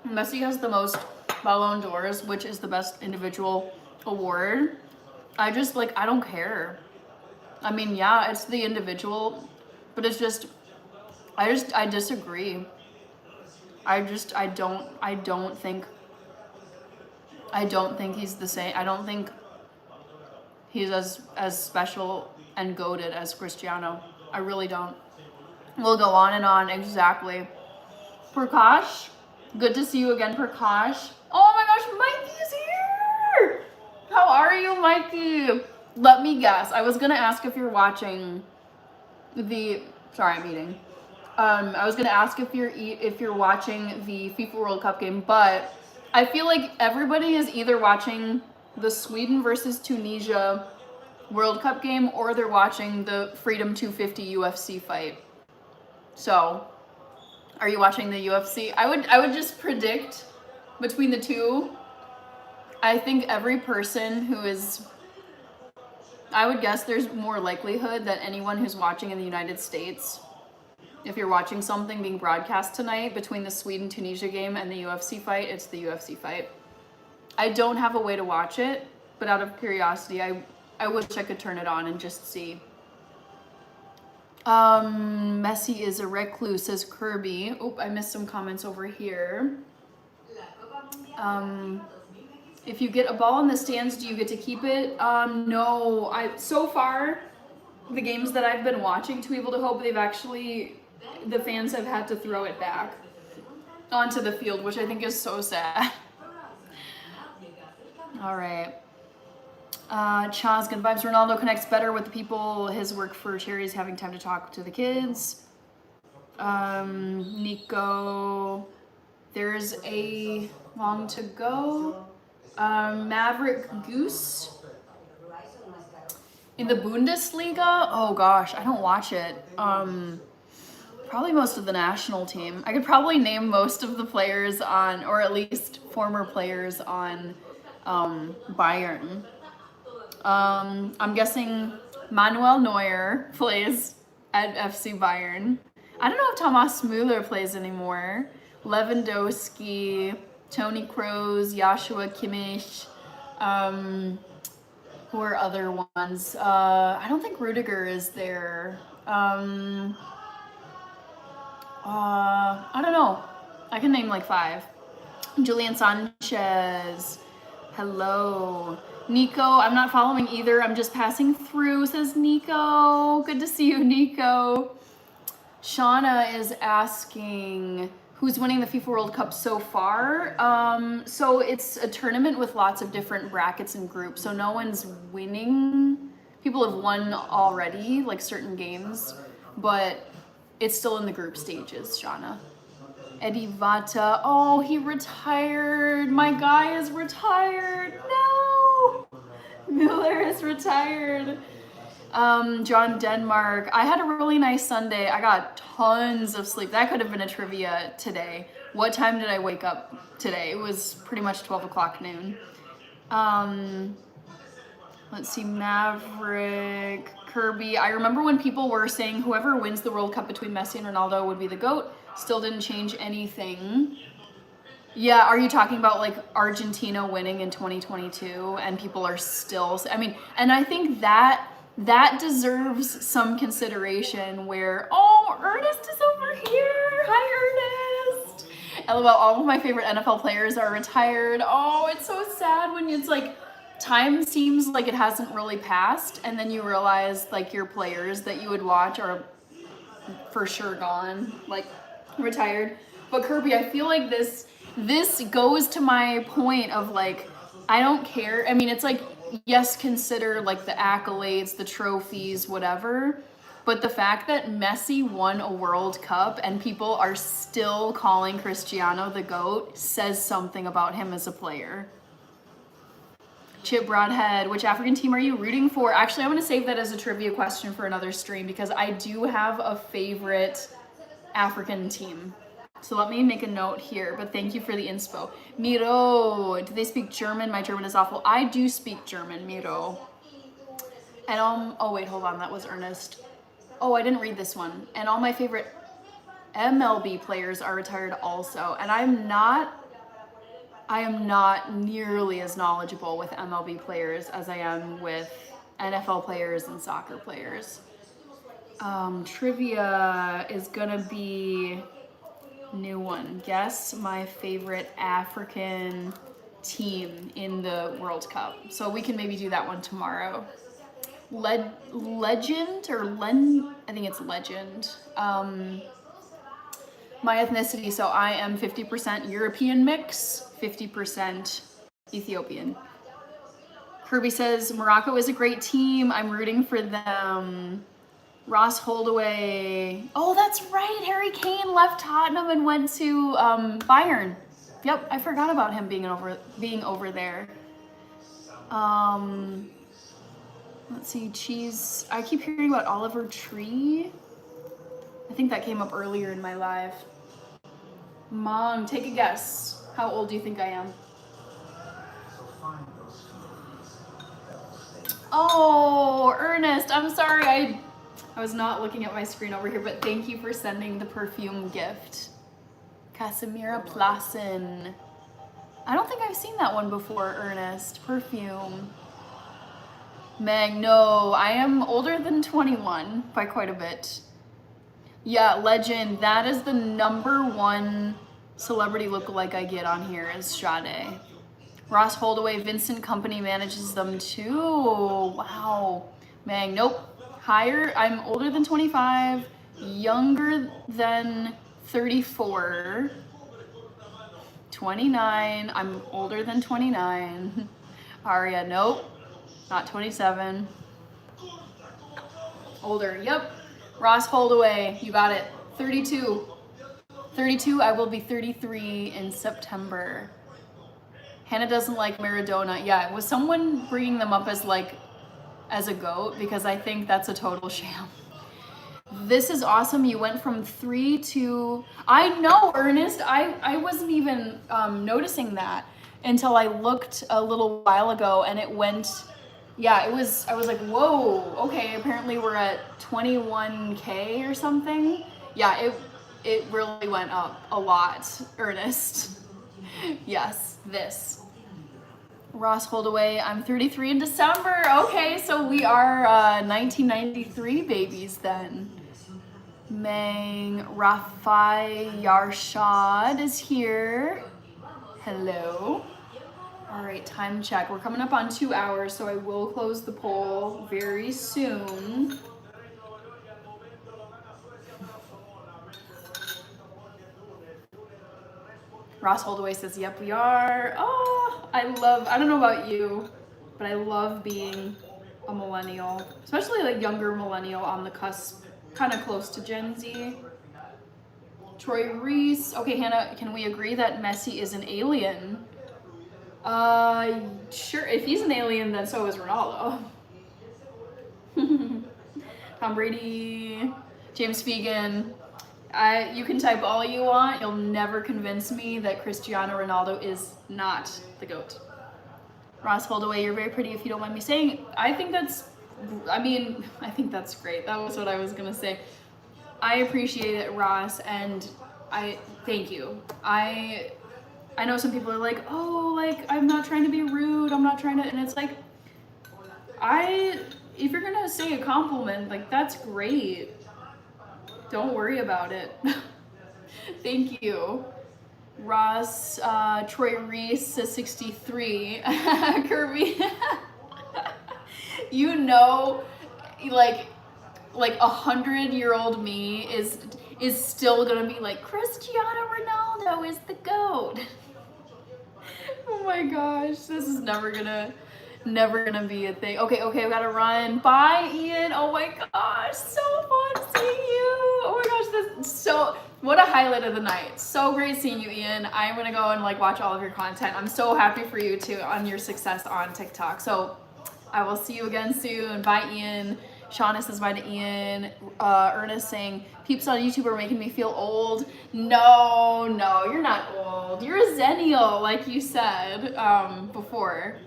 Messi has the most Ballon d'Ors, which is the best individual award. I don't care. I mean, yeah, it's the individual, but it's just, I disagree. I don't think he's the same. I don't think he's as special and goated as Cristiano. I really don't. We'll go on and on, exactly. Prakash, good to see you again, Prakash. Oh my gosh, Mikey's here! How are you, Mikey? Let me guess. I was gonna ask if you're watching sorry, I'm eating. I was gonna ask if you're watching the FIFA World Cup game, but I feel like everybody is either watching the Sweden versus Tunisia World Cup game or they're watching the Freedom 250 UFC fight. So, are you watching the UFC? I would just predict between the two. I think every person I would guess there's more likelihood that anyone who's watching in the United States, if you're watching something being broadcast tonight between the Sweden-Tunisia game and the UFC fight, it's the UFC fight. I don't have a way to watch it, but out of curiosity, I wish I could turn it on and just see. Messi is a recluse, says Kirby. Oop, I missed some comments over here. If you get a ball in the stands, do you get to keep it? No. So far, the games that I've been watching, To Evil to Hope, the fans have had to throw it back. onto the field, which I think is so sad. All right. Chaz, good vibes. Ronaldo connects better with the people. His work for charity is having time to talk to the kids. Nico, there's a long to go. Maverick Goose in the Bundesliga. Oh gosh, I don't watch it. Probably most of the national team. I could probably name most of the players on, or at least former players on Bayern. I'm guessing Manuel Neuer plays at FC Bayern. I don't know if Thomas Müller plays anymore. Lewandowski, Toni Kroos, Joshua Kimmich. Who are other ones? I don't think Rudiger is there. I don't know. I can name like 5. Julian Sanchez. Hello. Nico, I'm not following either. I'm just passing through, says Nico. Good to see you, Nico. Shauna is asking who's winning the FIFA World Cup so far. So it's a tournament with lots of different brackets and groups. So no one's winning. People have won already, like certain games, but it's still in the group stages, Shauna. Eddie Vata, oh, he retired. My guy is retired. No! Mueller is retired. John Denmark, I had a really nice Sunday. I got tons of sleep. That could have been a trivia today. What time did I wake up today? It was pretty much 12 o'clock noon. Let's see, Maverick, Kirby. I remember when people were saying whoever wins the World Cup between Messi and Ronaldo would be the GOAT. Still didn't change anything. Yeah, are you talking about like Argentina winning in 2022 and people are still, I mean, and I think that deserves some consideration where, oh, Ernest is over here. Hi, Ernest. LOL, all of my favorite NFL players are retired. Oh, it's so sad when it's like, time seems like it hasn't really passed and then you realize like your players that you would watch are for sure gone, like retired. But Kirby, I feel like this goes to my point of like, I don't care. I mean, it's like, yes, consider like the accolades, the trophies, whatever. But the fact that Messi won a World Cup and people are still calling Cristiano the GOAT says something about him as a player. Chip Broadhead, which African team are you rooting for? Actually, I'm going to save that as a trivia question for another stream because I do have a favorite African team. So let me make a note here, but thank you for the inspo. Miro, do they speak German? My German is awful. I do speak German, Miro. And oh wait, hold on, that was Ernest. Oh, I didn't read this one. And all my favorite MLB players are retired also. And I am not nearly as knowledgeable with MLB players as I am with NFL players and soccer players. Trivia is gonna be new one. Guess my favorite African team in the World Cup. So we can maybe do that one tomorrow. Legend or I think it's Legend. My ethnicity, so I am 50% European mix, 50% Ethiopian. Kirby says, Morocco is a great team. I'm rooting for them. Ross Holdaway. Oh, that's right. Harry Kane left Tottenham and went to Bayern. Yep, I forgot about him being over there. Let's see, Cheese. I keep hearing about Oliver Tree. I think that came up earlier in my live. Mom, take a guess. How old do you think I am? Oh, Ernest, I'm sorry. I was not looking at my screen over here, but thank you for sending the perfume gift. Casimira Plassen. I don't think I've seen that one before, Ernest. Perfume. Meg, no, I am older than 21 by quite a bit. Yeah, Legend, that is the #1 celebrity lookalike I get on here is Sade. Ross Holdaway, Vincent Company manages them too. Wow. Meg, nope. Higher, I'm older than 25, younger than 34. 29. I'm older than 29. Aria, nope. Not 27. Older, yep. Ross Holdaway, you got it. 32. 32, I will be 33 in September. Hannah doesn't like Maradona. Yeah, was someone bringing them up as like, as a GOAT? Because I think that's a total sham. This is awesome. You went from 3 to... I know, Ernest. I wasn't even noticing that until I looked a little while ago, and it went... Yeah, it was... I was like, whoa, okay, apparently we're at 21K or something. Yeah, it really went up a lot, Ernest. Yes, this. Ross Holdaway, I'm 33 in December. Okay, so we are 1993 babies then. Mang Rafai Yarshad is here. Hello. All right, time check. We're coming up on 2 hours, so I will close the poll very soon. Ross Holdaway says, yep, we are. Oh, I don't know about you, but I love being a millennial, especially like younger millennial on the cusp, kind of close to Gen Z. Troy Reese. Okay, Hannah, can we agree that Messi is an alien? Sure. If he's an alien, then so is Ronaldo. Tom Brady, James Fegan. You can type all you want. You'll never convince me that Cristiano Ronaldo is not the GOAT. Ross Holdaway, you're very pretty if you don't mind me saying. I think that's great. That was what I was gonna say. I appreciate it, Ross, and I thank you. I know some people are like, oh, like, I'm not trying to be rude, I'm not trying to, and it's like, if you're gonna say a compliment, like, that's great. Don't worry about it. Thank you. Ross, Troy Reese says 63. Kirby. You know, like 100-year-old me is still gonna be like, Cristiano Ronaldo is the GOAT. Oh my gosh, this is never gonna be a thing. Okay, I gotta run. Bye, Ian. Oh my gosh, so fun seeing you. Oh my gosh, what a highlight of the night. So great seeing you, Ian. I'm gonna go and like watch all of your content. I'm so happy for you too on your success on TikTok. So I will see you again soon. Bye, Ian. Shauna says bye to Ian. Ernest saying, peeps on YouTube are making me feel old. No, you're not old. You're a Zennial, like you said before.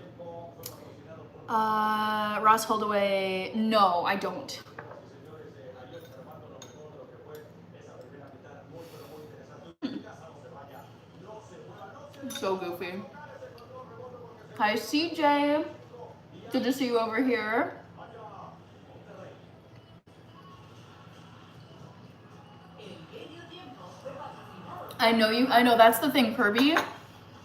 Ross Holdaway, no, I don't. So goofy. Hi, CJ. Good to see you over here. I know that's the thing, Kirby.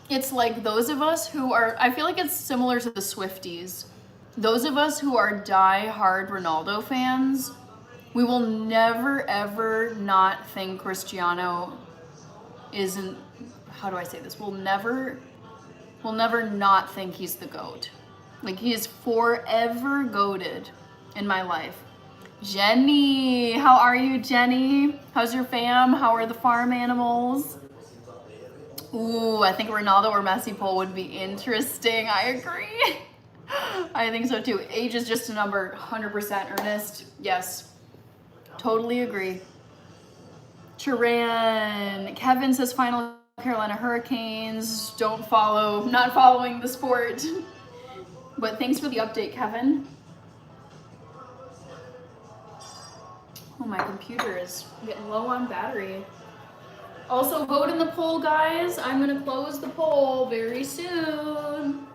It's like those of us who are, I feel like it's similar to the Swifties. Those of us who are die-hard Ronaldo fans, we will never ever not think Cristiano isn't, how do I say this? We'll never not think he's the GOAT. Like, he is forever goated in my life. Jenny, how are you, Jenny? How's your fam? How are the farm animals? Ooh, I think Ronaldo or Messi poll would be interesting. I agree. I think so too. Age is just a number, 100%. Ernest, yes, totally agree. Turan, Kevin says final Carolina Hurricanes. Not following the sport. But thanks for the update, Kevin. Oh, my computer is getting low on battery. Also, vote in the poll, guys. I'm gonna close the poll very soon.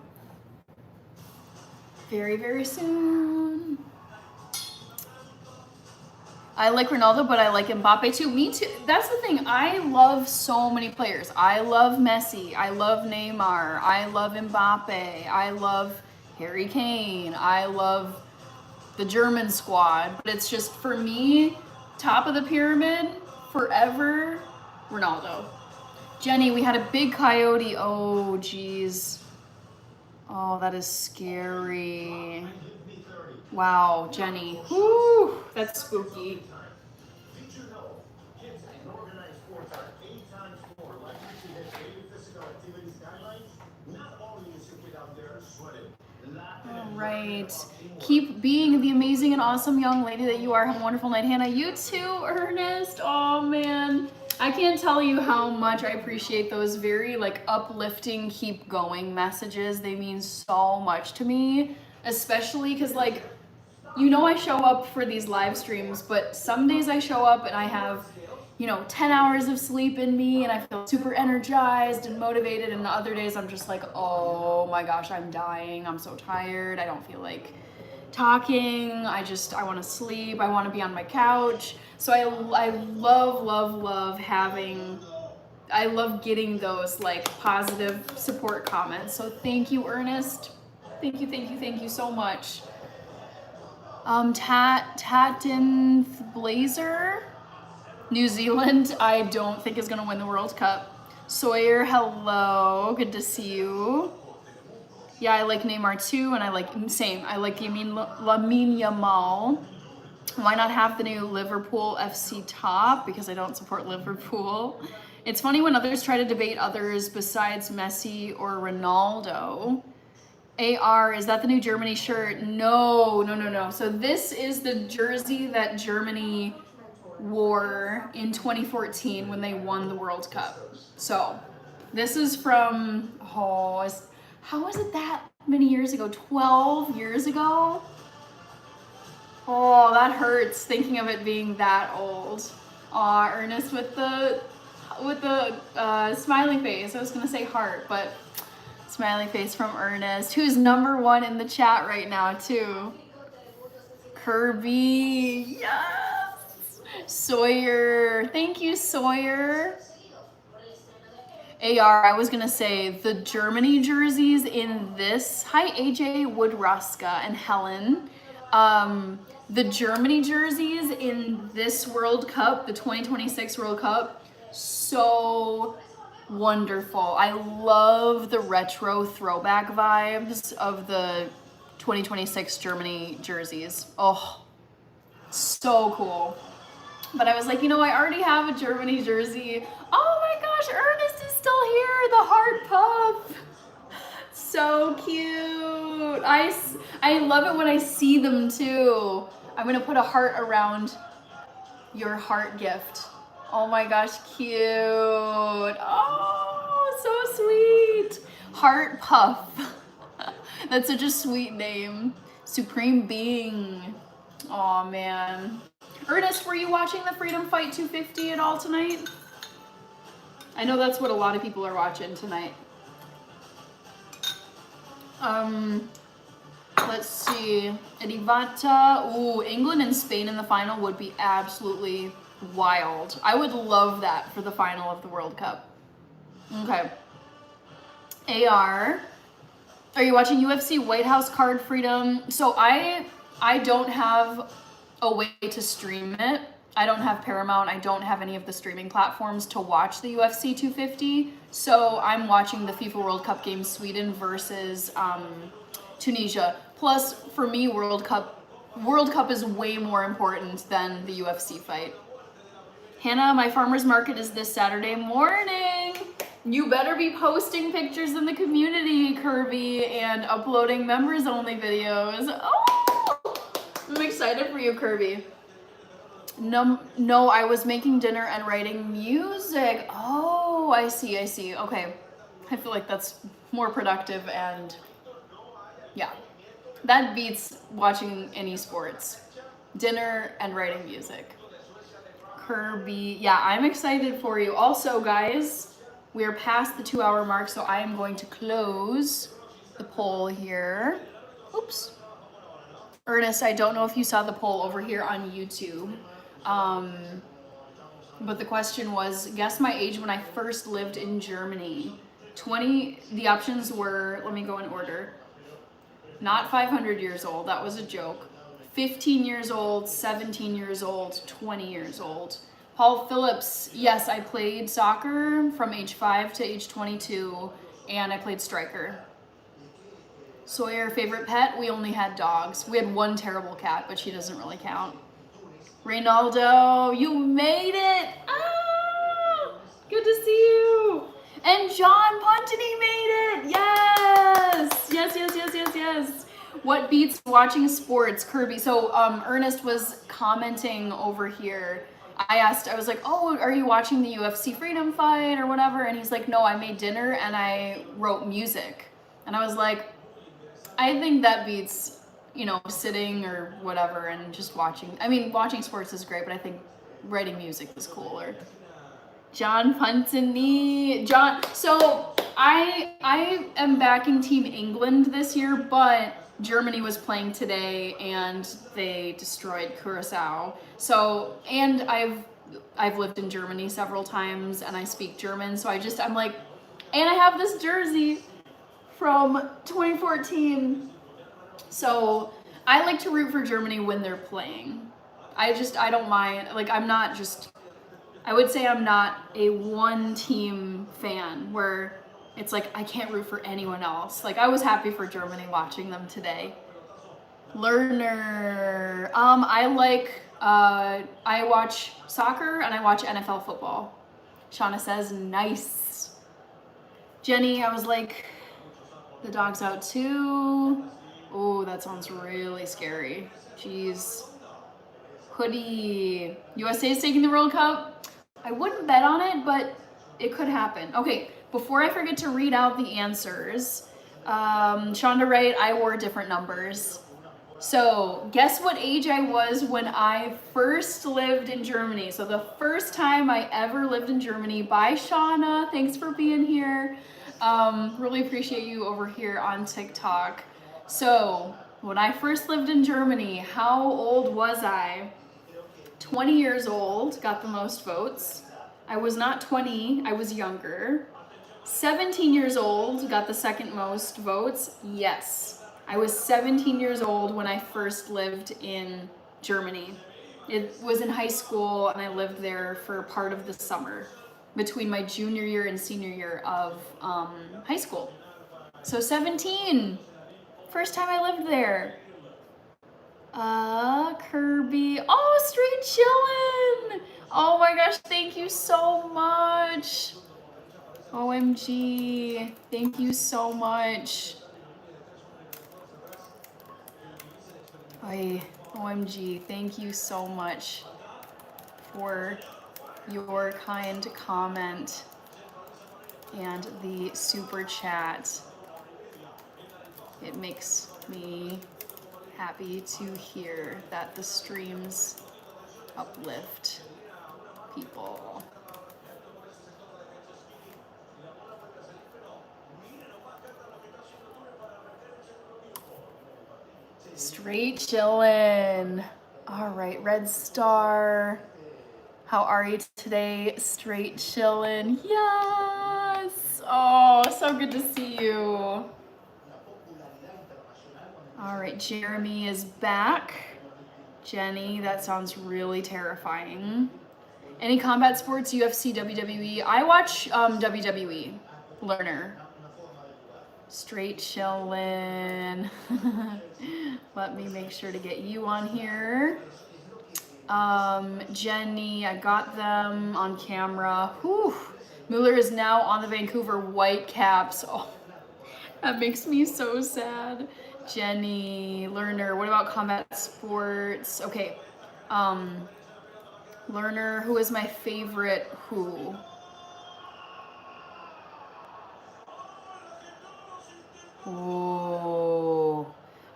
Very, very soon. I like Ronaldo, but I like Mbappe too. Me too. That's the thing. I love so many players. I love Messi. I love Neymar. I love Mbappe. I love Harry Kane. I love the German squad. But it's just, for me, top of the pyramid, forever, Ronaldo. Jenny, we had a big coyote. Oh, geez. Oh, that is scary. Wow, Jenny. Whew, that's spooky. All right. Keep being the amazing and awesome young lady that you are. Have a wonderful night, Hannah. You too, Ernest. Oh, man. I can't tell you how much I appreciate those very like uplifting, keep going messages. They mean so much to me, especially because like, you know, I show up for these live streams, but some days I show up and I have, you know, 10 hours of sleep in me and I feel super energized and motivated, and the other days I'm just like, oh my gosh, I'm dying. I'm so tired. I don't feel like talking. I want to sleep. I want to be on my couch. So I love having, I love getting those like positive support comments. So thank you, Ernest. Thank you so much. Tatinth Blazer, New Zealand, I don't think is gonna win the World Cup. Sawyer, hello, good to see you. Yeah, I like Neymar too, and I like Lamine Yamal. Why not have the new Liverpool FC top? Because I don't support Liverpool. It's funny when others try to debate others besides Messi or Ronaldo. AR, is that the new Germany shirt? No. So this is the jersey that Germany wore in 2014 when they won the World Cup. So this is from, how was it that many years ago? 12 years ago? Oh, that hurts thinking of it being that old. Aw, Ernest with the smiley face. I was gonna say heart, but smiley face from Ernest, who's #1 in the chat right now too. Kirby, yes. Sawyer, thank you, Sawyer. AR, I was gonna say the Germany jerseys in this. Hi, AJ, Woodruska, and Helen. The Germany jerseys in this World Cup, the 2026 World Cup, so wonderful. I love the retro throwback vibes of the 2026 Germany jerseys. Oh, so cool. But I was like, you know, I already have a Germany jersey. Oh my gosh, Ernest is still here, the heart puff. So cute. I love it when I see them too. I'm gonna put a heart around your heart gift. Oh my gosh, cute. Oh, so sweet. Heart Puff. That's such a sweet name. Supreme Being. Oh man. Ernest, were you watching the Freedom Fight 250 at all tonight? I know that's what a lot of people are watching tonight. Let's see. Edivata. Ooh, England and Spain in the final would be absolutely wild. I would love that for the final of the World Cup. Okay. AR. Are you watching UFC White House Card Freedom? So I don't have a way to stream it. I don't have Paramount. I don't have any of the streaming platforms to watch the UFC 250. So I'm watching the FIFA World Cup game, Sweden versus Tunisia. Plus, for me, World Cup is way more important than the UFC fight. Hannah, my farmer's market is this Saturday morning. You better be posting pictures in the community, Kirby, and uploading members only videos. Oh, I'm excited for you, Kirby. No, I was making dinner and writing music. Oh, I see. Okay. I feel like that's more productive, and yeah, that beats watching any sports. Dinner and writing music. Kirby, yeah, I'm excited for you. Also, guys, we are past the 2-hour mark, so I am going to close the poll here. Oops. Ernest, I don't know if you saw the poll over here on YouTube. But the question was, guess my age when I first lived in Germany. The options were, let me go in order. Not 500 years old, that was a joke. 15 years old, 17 years old, 20 years old. Paul Phillips, yes, I played soccer from age 5 to age 22, and I played striker. Sawyer, favorite pet? We only had dogs. We had one terrible cat, but she doesn't really count. Reynaldo, you made it! Ah, good to see you! And John Puntany made it! Yes! Yes. What beats watching sports, Kirby? So Ernest was commenting over here. I was like, oh, are you watching the UFC Freedom fight or whatever? And he's like, no, I made dinner and I wrote music. And I was like, I think that beats, you know, sitting or whatever and just watching. I mean, watching sports is great, but I think writing music is cooler. John Puntany. So I am backing Team England this year, but Germany was playing today and they destroyed Curacao. So, and I've lived in Germany several times and I speak German, so I'm like, and I have this jersey from 2014. So I like to root for Germany when they're playing. I don't mind. Like, I would say I'm not a one team fan where it's like I can't root for anyone else. Like, I was happy for Germany watching them today. Lerner. I watch soccer and I watch NFL football. Shauna says, nice. Jenny, I was like, the dog's out too. Oh, that sounds really scary. Jeez. Hoodie. USA is taking the World Cup. I wouldn't bet on it, but it could happen. Okay, before I forget to read out the answers, Shonda Wright, I wore different numbers. So guess what age I was when I first lived in Germany. So the first time I ever lived in Germany. Bye, Shauna. Thanks for being here. Really appreciate you over here on TikTok. So when I first lived in Germany, how old was I? 20 years old, got the most votes. I was not 20, I was younger. 17 years old, got the second most votes. Yes, I was 17 years old when I first lived in Germany. It was in high school and I lived there for part of the summer between my junior year and senior year of high school. So 17, first time I lived there. Kirby. Oh, straight chillin'. Oh my gosh, thank you so much. OMG, thank you so much. OMG, thank you so much for your kind comment and the super chat. It makes me happy to hear that the streams uplift people. Straight chillin'. All right, Red Star. How are you today? Straight chillin'. Yes. Oh, so good to see you. All right, Jeremy is back. Jenny, that sounds really terrifying. Any combat sports, UFC, WWE? I watch WWE. Lerner. Straight chillin'. Let me make sure to get you on here. Jenny, I got them on camera. Whew. Mueller is now on the Vancouver Whitecaps. Oh, that makes me so sad. Jenny, Lerner, what about combat sports? Okay, Lerner, who is my favorite who? Oh,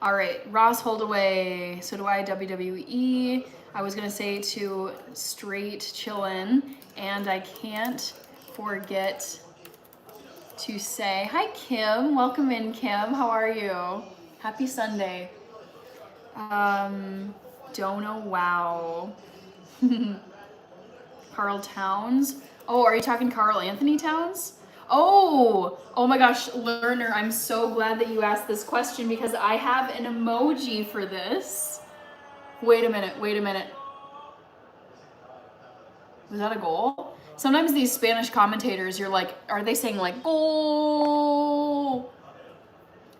all right, Ross Holdaway. So do I, WWE. I was gonna say to straight chillin', and I can't forget to say hi, Kim. Welcome in, Kim. How are you? Happy Sunday. Dona Wow. Carl Towns. Oh, are you talking Carl Anthony Towns? Oh my gosh, Lerner, I'm so glad that you asked this question because I have an emoji for this. Wait a minute. Was that a goal? Sometimes these Spanish commentators, you're like, are they saying like goal?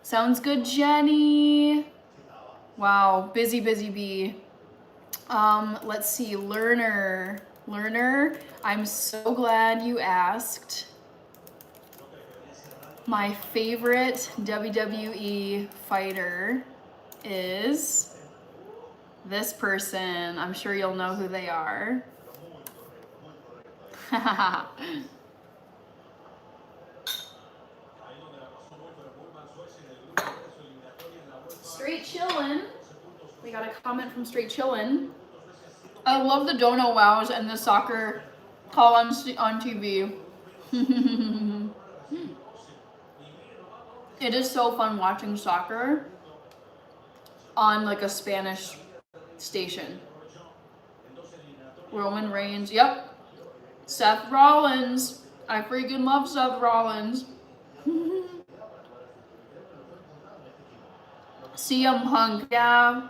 Sounds good, Jenny. Wow, busy bee. Let's see, Learner, I'm so glad you asked. My favorite WWE fighter is this person. I'm sure you'll know who they are. Straight Chillin'. We got a comment from Straight Chillin'. I love the dono wows and the soccer call on TV. It is so fun watching soccer on like a Spanish station. Roman Reigns, yep. Seth Rollins. I freaking love Seth Rollins. CM Punk, yeah.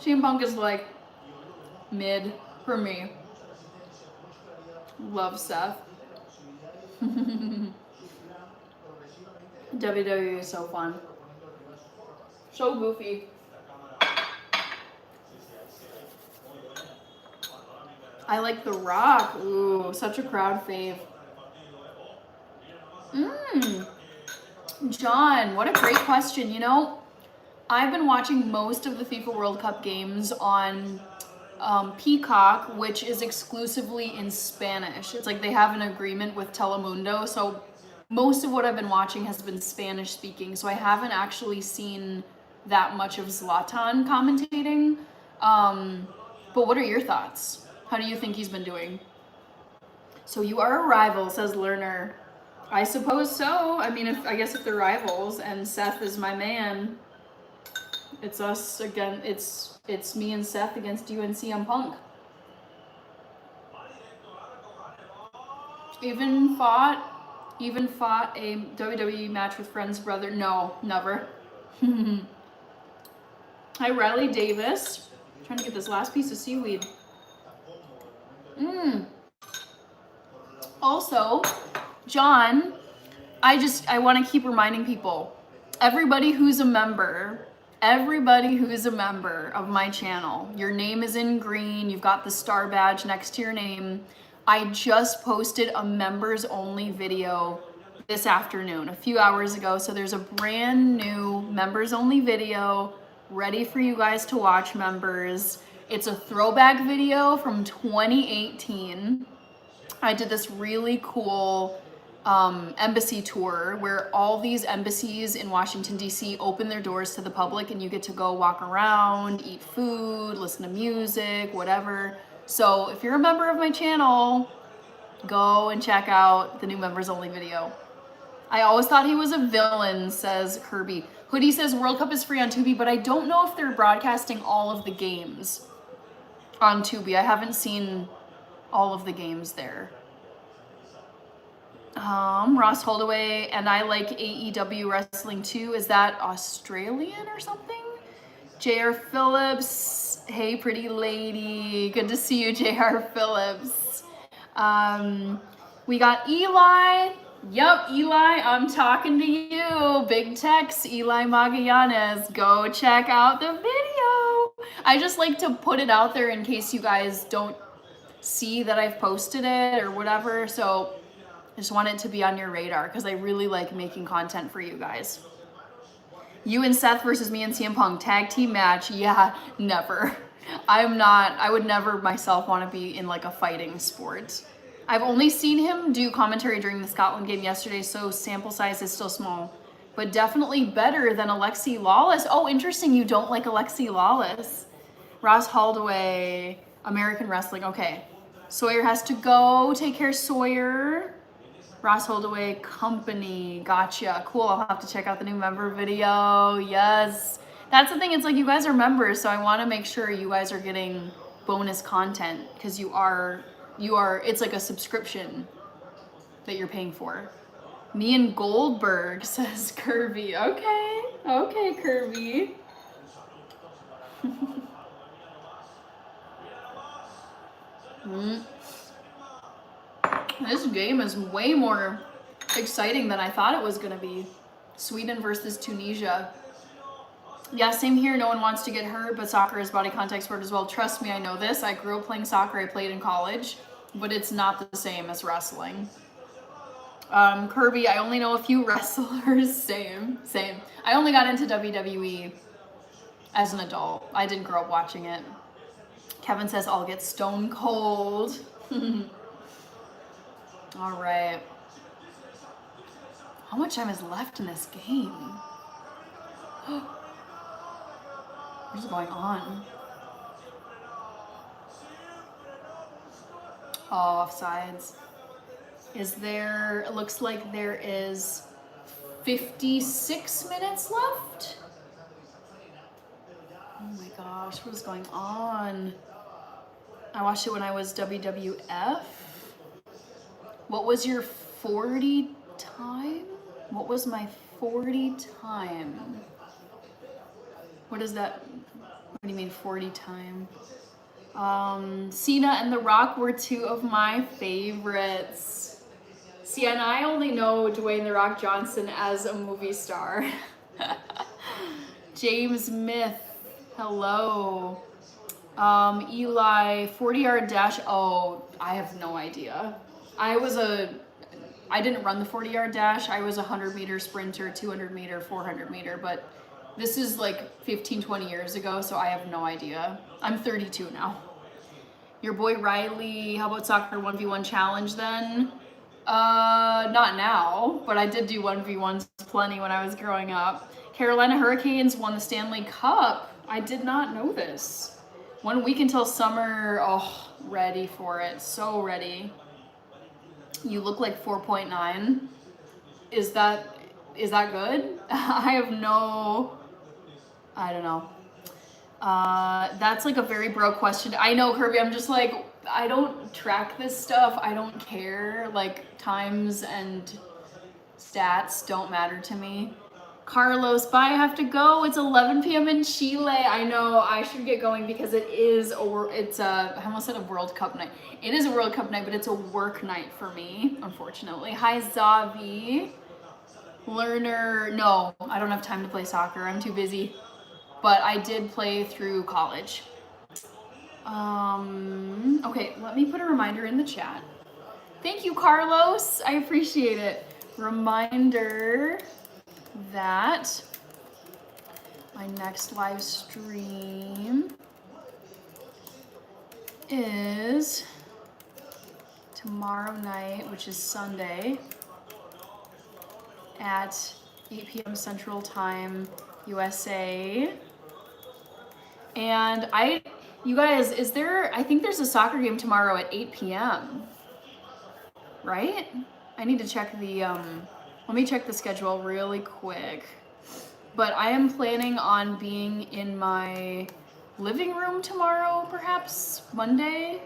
CM Punk is like mid for me. Love Seth. WWE is so fun. So goofy. I like The Rock. Ooh, such a crowd fave. John, what a great question. You know, I've been watching most of the FIFA World Cup games on Peacock, which is exclusively in Spanish. It's like they have an agreement with Telemundo, so most of what I've been watching has been Spanish speaking, so I haven't actually seen that much of Zlatan commentating. But what are your thoughts? How do you think he's been doing? So you are a rival, says Lerner. I suppose so. I mean, I guess if they're rivals and Seth is my man, it's us again. It's me and Seth against you and CM Punk. Even fought a WWE match with friend's brother. No, never. Hi, Riley Davis. Trying to get this last piece of seaweed. Also, John, I want to keep reminding people, everybody who's a member of my channel, your name is in green, you've got the star badge next to your name. I just posted a members only video this afternoon, a few hours ago. So there's a brand new members only video ready for you guys to watch, members. It's a throwback video from 2018. I did this really cool embassy tour where all these embassies in Washington, D.C. open their doors to the public and you get to go walk around, eat food, listen to music, whatever. So if you're a member of my channel, go and check out the new members only video. I always thought he was a villain, says Kirby. Hoodie says World Cup is free on Tubi, but I don't know if they're broadcasting all of the games on Tubi. I haven't seen all of the games there. Ross Holdaway, and I like AEW wrestling too. Is that Australian or something? J.R. Phillips, hey pretty lady. Good to see you, J.R. Phillips. We got Eli. Yep, Eli, I'm talking to you. Big Tex, Eli Magallanes. Go check out the video. I just like to put it out there in case you guys don't see that I've posted it or whatever. So I just want it to be on your radar because I really like making content for you guys. You and Seth versus me and CM Punk tag team match. Yeah, never. I would never myself want to be in like a fighting sport. I've only seen him do commentary during the Scotland game yesterday, so sample size is still small. But definitely better than Alexi Lawless. Oh, interesting, you don't like Alexi Lawless. Ross Holdaway, American Wrestling. Okay, Sawyer has to go. Take care, Sawyer. Ross Holdaway Company. Gotcha. Cool, I'll have to check out the new member video. Yes. That's the thing, it's like you guys are members, so I want to make sure you guys are getting bonus content because you are, it's like a subscription that you're paying for. Me and Goldberg, says Kirby. Okay, Kirby. This game is way more exciting than I thought it was gonna be. Sweden versus Tunisia. Yeah, same here. No one wants to get hurt, but soccer is body contact sport as well. Trust me, I know this. I grew up playing soccer. I played in college, but it's not the same as wrestling. Kirby, I only know a few wrestlers. Same. I only got into WWE as an adult. I didn't grow up watching it. Kevin says, I'll get stone cold. All right. How much time is left in this game? What is going on? Oh, offsides. Is there, it looks like there is 56 minutes left. Oh my gosh, what is going on? I watched it when I was WWF. What was your 40 time? What was my 40 time? What is that? What do you mean 40 time? Cena and The Rock were two of my favorites. See, and I only know Dwayne The Rock Johnson as a movie star. James Myth, hello. Eli, 40-yard dash. Oh, I have no idea. I didn't run the 40-yard dash. I was a 100-meter sprinter, 200-meter, 400-meter, but this is like 15, 20 years ago, so I have no idea. I'm 32 now. Your boy Riley, how about soccer 1v1 challenge then? Not now, but I did do 1v1s plenty when I was growing up. Carolina Hurricanes won the Stanley Cup. I did not know this. 1 week until summer. Oh, ready for it. So ready. You look like 4.9. Is that good? I don't know. That's like a very broke question. I know, Kirby, I'm just like, I don't track this stuff. I don't care. Like, times and stats don't matter to me. Carlos, bye, I have to go. It's 11 p.m. in Chile. I know, I should get going because I almost said a World Cup night. It is a World Cup night, but it's a work night for me, unfortunately. Hi, Zavi. Learner, no, I don't have time to play soccer. I'm too busy. But I did play through college. Okay, let me put a reminder in the chat. Thank you, Carlos. I appreciate it. Reminder that my next live stream is tomorrow night, which is Sunday, at 8 p.m. Central Time, USA. And you guys, I think there's a soccer game tomorrow at 8 p.m. Right? I need to check let me check the schedule really quick. But I am planning on being in my living room tomorrow, perhaps Monday.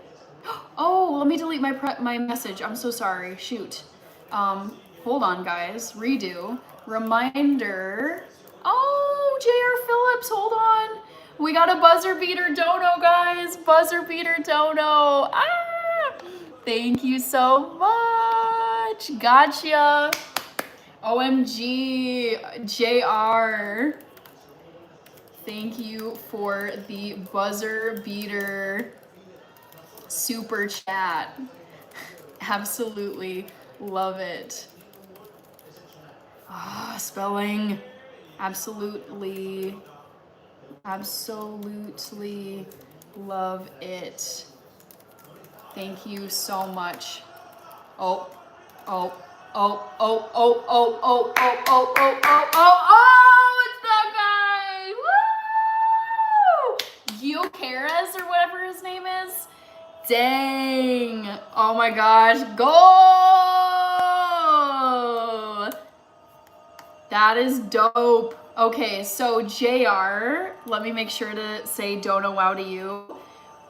Oh, let me delete my message. I'm so sorry. Shoot. Hold on, guys. Redo. Reminder. Oh, J.R. Phillips, hold on. We got a buzzer beater dono, guys. Buzzer beater dono. Ah! Thank you so much. Gotcha. OMG, JR. Thank you for the buzzer beater super chat. Absolutely love it. Ah, spelling. Absolutely love it. Thank you so much. Oh, it's that guy. Woo! Gio Caras or whatever his name is. Dang. Oh my gosh. Goal! That is dope. Okay, so JR, let me make sure to say dono wow to you.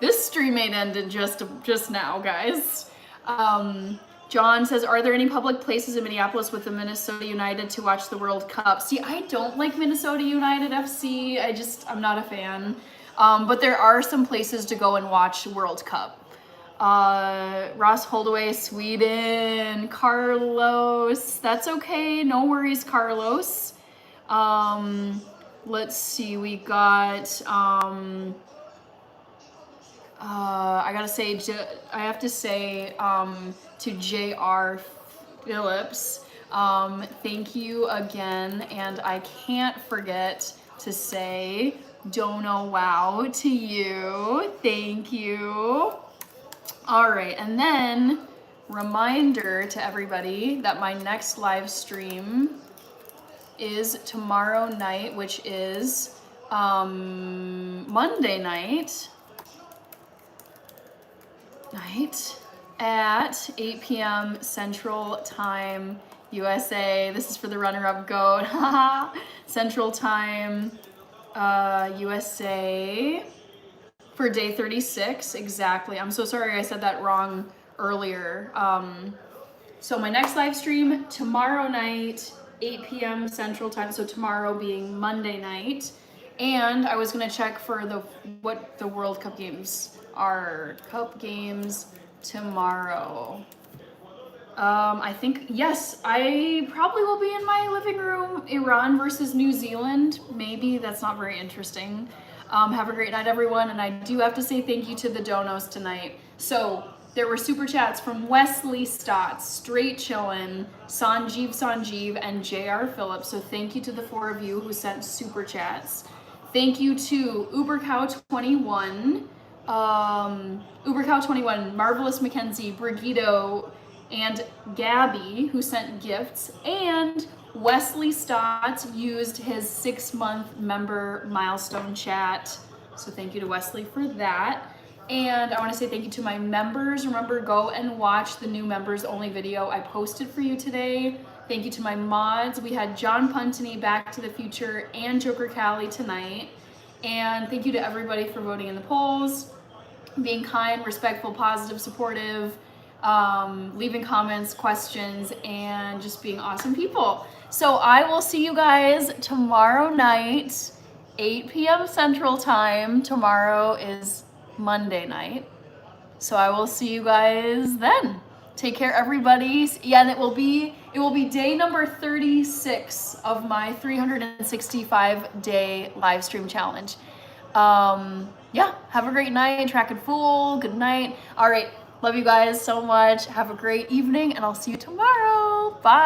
This stream ain't ended just now, guys. John says, are there any public places in Minneapolis with the Minnesota United to watch the World Cup? See, I don't like Minnesota United FC. I'm not a fan. But there are some places to go and watch World Cup. Ross Holdaway, Sweden. Carlos, that's okay. No worries, Carlos. Let's see, we got, I gotta say, I have to say to J.R. Phillips, thank you again, and I can't forget to say Dono Wow to you. Thank you. All right, and then reminder to everybody that my next live stream is tomorrow night, which is Monday night at 8 p.m. Central Time, USA. This is for the runner-up GOAT. Central Time, USA, for day 36, exactly. I'm so sorry I said that wrong earlier. So my next live stream tomorrow night, 8 p.m. Central Time, so tomorrow being Monday night. And I was gonna check for what the World Cup games are. Cup games tomorrow. I think, yes, I probably will be in my living room. Iran versus New Zealand. Maybe. That's not very interesting. Have a great night, everyone. And I do have to say thank you to the donos tonight. So there were super chats from Wesley Stotts, Straight Chillin', Sanjeev, and J.R. Phillips. So thank you to the 4 of you who sent super chats. Thank you to UberCow21, UberCow21, Marvelous Mackenzie, Brigido, and Gabby, who sent gifts, and Wesley Stott used his 6-month member milestone chat. So thank you to Wesley for that. And I want to say thank you to my members. Remember, go and watch the new members only video I posted for you today. Thank you to my mods. We had John Puntany, Back to the Future, and Joker Callie tonight. And thank you to everybody for voting in the polls, being kind, respectful, positive, supportive, leaving comments, questions, and just being awesome people. So I will see you guys tomorrow night, 8 p.m. Central Time. Tomorrow is Monday night. So I will see you guys then. Take care, everybody. Yeah, and it will be day number 36 of my 365-day live stream challenge. Yeah, have a great night, Track and Fool. Good night. All right, love you guys so much. Have a great evening, and I'll see you tomorrow. Bye.